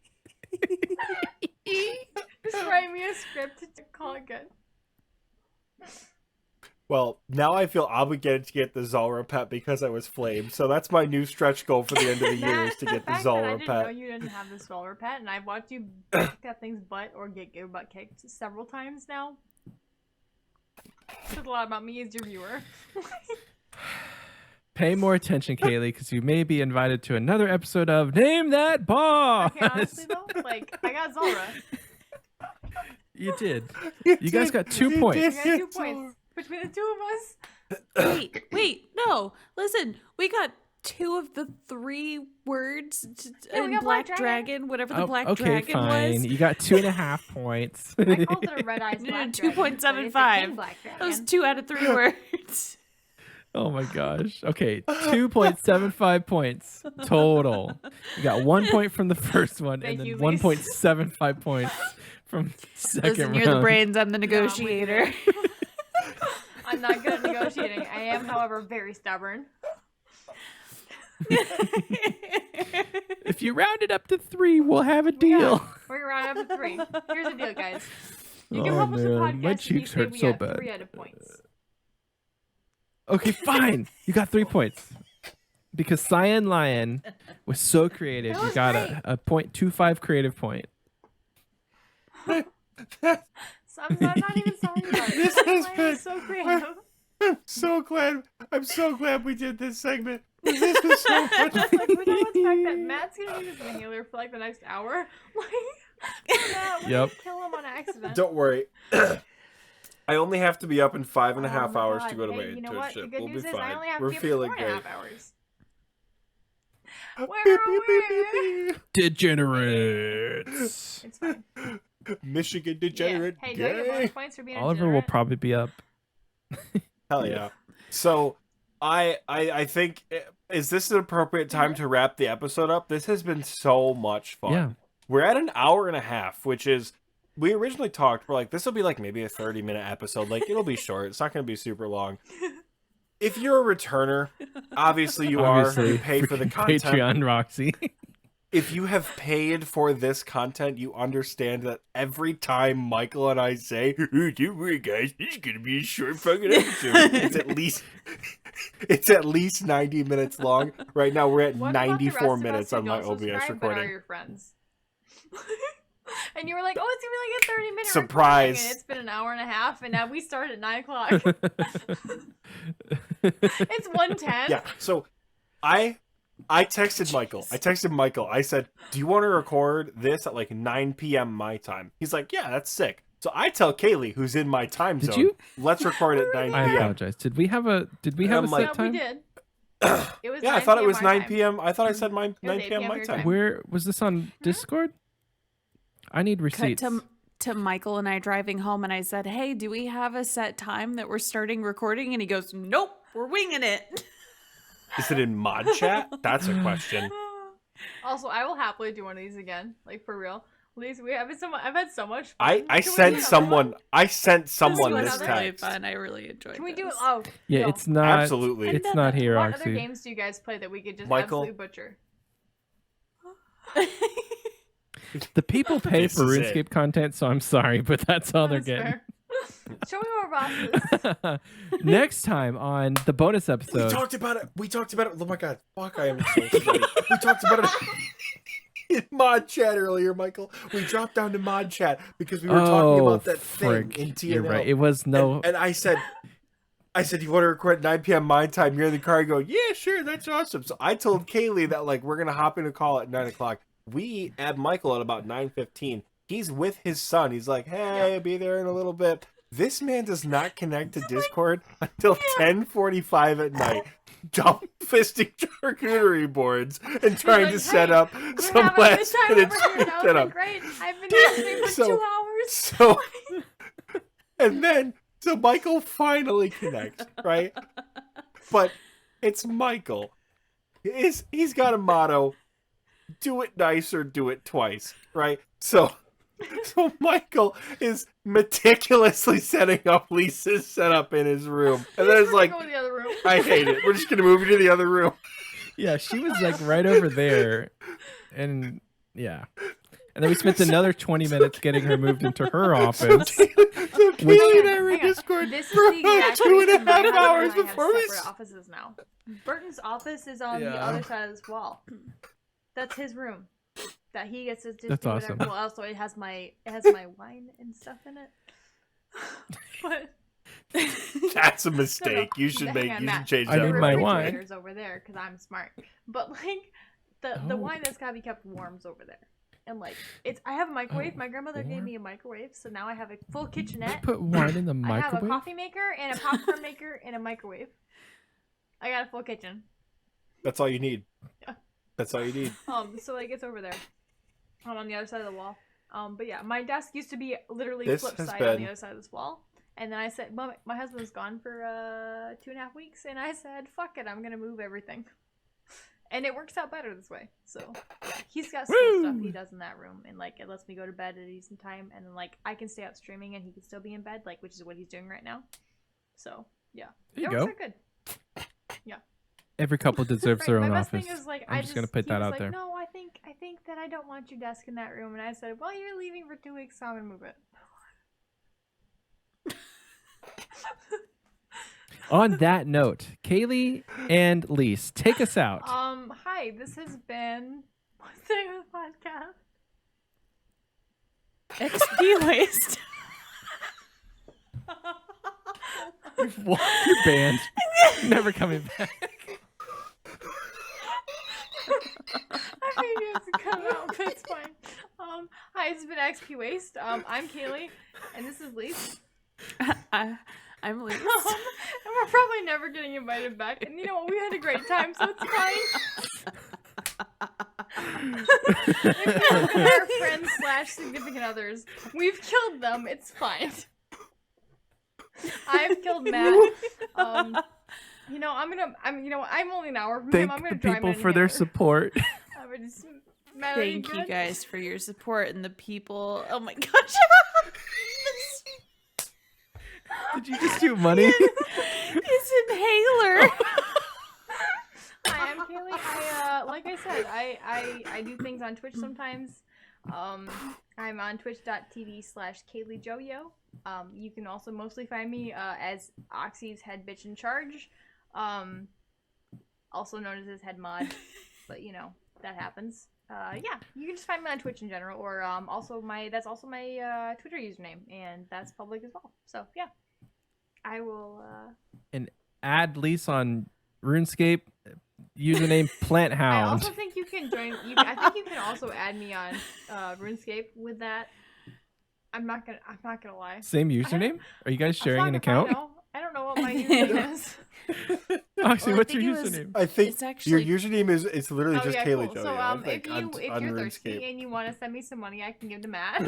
Just write me a script to call it good. Well, now I feel obligated to get the Zalra pet because I was flamed. So that's my new stretch goal for the end of the year is to get the fact that I Zalra didn't know pet. you didn't have the Zalra pet, and I've watched you kick that thing's butt or get your butt kicked several times now. Says a lot about me as your viewer. Pay more attention, Kaylee, because you may be invited to another episode of Name That Boss. Okay, honestly though, like I got Zalra. You did. You guys got 2 points. We got 2 points between the two of us. Wait, no. Listen, we got 2 of the 3 words Yeah, we in got Black Black Dragon, whatever the Oh, Black okay, Dragon fine. was. You got 2.5 points. I called it a red eyes No, black dragon. but it's a 2.75. king black That was dragon. 2 out of 3 words. Oh my gosh. Okay, 2.75 points total. You got 1 point from the first one, Thank and you, then Lise. 1.75 points from the second Listen, you're round. the brains, I'm the No, negotiator. I'm not good at negotiating. I am, however, very stubborn. If you round it up to 3, we'll have a deal. We're gonna round up to 3. Here's the deal, guys. You can Oh, help us with man. podcasts My if you cheeks say hurt we so have bad. 3 out of points. Okay, fine. You got 3 points. Because Cyan Lion was so creative, That you was got great. a 0.25 creative point. So I'm not even sorry about it. This has Lion been- is so creative. I'm so glad we did this segment. This was so much Like, we know the fact that Matt's gonna use his inhaler for like the next hour. Like, we're Yep. gonna kill him on accident. Don't worry. I only have to be up in 5.5 Oh my hours God. to go to Hey, my you know internship. what? The good We'll be news is fine. I only have We're to be up feeling for great. 4.5 hours. Where are we? Degenerates. It's fine. Michigan degenerate. Yeah. Hey, do I get gay. bonus points for being a Oliver will degenerate? probably be up. Hell yeah. So I think is this an appropriate time to wrap the episode up? This has been so much fun. Yeah. We're at an hour and a half, which is we originally talked, we're like, this will be like maybe a 30-minute episode. Like it'll be short. It's not gonna be super long. If you're a returner, obviously you Obviously, pay for the freaking content. Patreon, Roxy. If you have paid for this content, you understand that every time Michael and I say, "Oh, don't worry, guys, this is gonna be a short fucking episode," it's at least 90 minutes long. Right now, we're at What about the rest 94 of us minutes who on my don't OBS subscribe but are recording. your friends? And you were like, "Oh, it's gonna be like a 30-minute Surprise. recording," and it's been an hour and a half, and now we start at 9 o'clock. It's 1:10. Yeah. So I texted Michael. I said, "Do you want to record this at like 9 p.m. my time?" He's like, "Yeah, that's sick." So I tell Kaylee, who's in my time Did zone, you? let's record at 9 I p.m. apologize. Did we have a I'm set like- No, time? we did. It was. Yeah, I 9 thought it p.m. was our 9 time. p.m. I thought I said 9 8 p.m. my your time. time. Where was this on Discord? I need Cut receipts. to Michael and I driving home, and I said, "Hey, do we have a set time that we're starting recording?" And he goes, "Nope, we're winging it." Is it in mod chat? That's a question. Also, I will happily do one of these again, like for real. Please, I've had so much fun. I Can we do sent another someone. one? I sent This someone was this was another? really text. fun. I really enjoyed. Can we do it? this. Oh, Yeah, no. it's not. Absolutely. And It's then not here, What other Oxie. games do you guys play that we could just Michael? absolutely butcher? The people pay This for is RuneScape it. content, so I'm sorry, but that's all they're That's getting. fair. Show me more bosses. Next time on the bonus We episode. talked about it. Oh my god. Fuck, I am so sorry. We talked about it in mod chat earlier, Michael. We dropped down to mod chat because we were talking about that frick. thing in TNL. You're right. It was no. And I said, you want to record at 9 p.m. my time? You're in the car. You go, yeah, sure, that's awesome. So I told Kaylee that like we're gonna hop in a call at 9 o'clock. We add Michael at about 9:15. He's with his son. He's like, hey, I'll be there in a little bit. This man does not connect to Discord until 10:45 at night, dump fisting charcuterie boards and trying to like, set "Hey, up We're some having a good last time minute over here. That was setup. great. I've been listening for So- 2 hours. So, so Michael finally connects, right? But it's Michael. He's got a motto: do it nice or do it twice, right? So Michael is meticulously setting up Lisa's setup in his room, and then it's We're like, gonna go to the other room. I hate it. We're just gonna move you to the other room. Yeah, she was like right over there, and yeah, and then we spent another 20 minutes getting her moved into her office. So Kaylee and I were in Hang on. Discord This is for the about exact 2.5 reason why my hours husband and I before have we. separate offices now. Burton's office is on the Yeah. other side of this wall. That's his room. That he gets to just That's do whatever. awesome. Well, also it has my wine and stuff in it. But That's a no, mistake. You should hang make. on, You Matt. should change I that. need The my right. wine. refrigerator's over there because I'm smart. But like the Oh. wine that's gotta be kept warm's over there. And like I have a microwave. Oh, My grandmother gave warm? me a microwave, so now I have a full You kitchenette. put wine in the I have a microwave. coffee maker and a popcorn maker and a microwave. I got a full kitchen. That's all you need. Yeah. That's all you need. So like it's over there. On the other side of the wall. But yeah, my desk used to be literally This flip has side on been- the other side of this wall. And then I said, well, my husband was gone for 2.5 weeks, and I said, fuck it, I'm gonna move everything. And it works out better this way. So yeah, he's got some stuff he does in that room, and like it lets me go to bed at a decent time, and then like I can stay up streaming, and he can still be in bed, like which is what he's doing right now. So yeah, There you it works go. out good. Every couple deserves Right, their my own best office. thing is like I'm just gonna put he that was out like, there. No, I think that I don't want your desk in that room, and I said, well, you're leaving for 2 weeks, so I'm gonna move it. On that note, Kaylee and Lise, take us out. Hi, this has been what's the name of the podcast? XP waste. You're banned. Never coming back. I mean, you have to cut it out, but it's fine. Hi, this has been XP Waste. I'm Kaylee, and this is Lise. I'm Lise. And we're probably never getting invited back. And you know what? We had a great time, so it's fine. If they're our friends / significant others, we've killed them. It's fine. I've killed Matt. I'm only an hour from him. Thank I'm the gonna drive people him in for their hammer. support. Matt, are you Thank you good? guys for your support and the people. Oh my gosh. Did you just do money? It's inhaler. Hi, I'm Kaylee. Like I said, I do things on Twitch sometimes. I'm on twitch.tv/KayleeJoyo. You can also mostly find me as Oxie's head bitch in charge. Also known as his head mod. But you know, that happens. Yeah, you can just find me on Twitch in general, or that's also my Twitter username, and that's public as well. So yeah, I will. And add Lise on RuneScape, username Plant I Hound. also think you can join. I think you can also add me on Runescape with that. I'm not gonna lie. Same username? Are you guys sharing an As long as account? I don't know what my username is. Oxie, Well, I what's think your it was- username? I think It's actually- your username is it's literally Oh just yeah, Kaylee cool. Joe. So yeah, if like, if you're thirsty RuneScape. and you want to send me some money, I can give to Matt.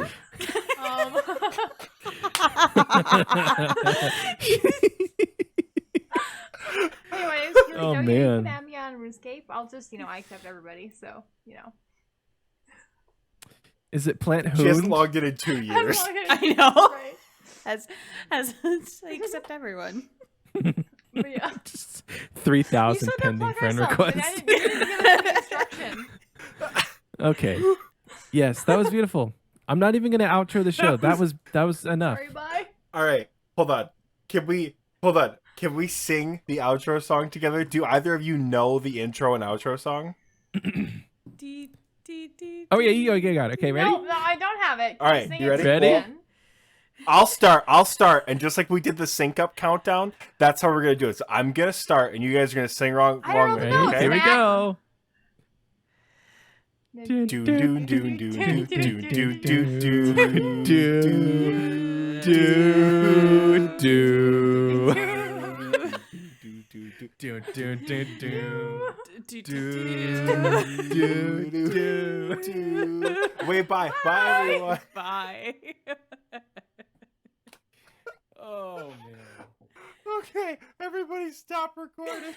Anyways, you Oh, know, you man. can add me on RuneScape. I'll just, I accept everybody. So, Is it Plant She hasn't Hound? logged in in 2 years. I know. Right. As except everyone. But yeah. Just You 3,000 still gotta pending plug friend ourselves, and requests. you didn't give us any instruction. Okay. Yes, that was beautiful. I'm not even gonna outro the show. That was enough. Sorry, bye. All right, hold on. Can we sing the outro song together? Do either of you know the intro and outro song? Oh yeah, you got it. Okay, ready? No, I don't have it. All right, Sing you it ready? Ready? again. I'll start, and just like we did the sync up countdown, that's how we're gonna do it. So I'm gonna start, and you guys are gonna sing along I don't know with the me. notes, Ready? Okay? Here we Matt. go. Do do do do do do do do do. Wait, bye everyone. Bye. Oh man. Okay, everybody stop recording.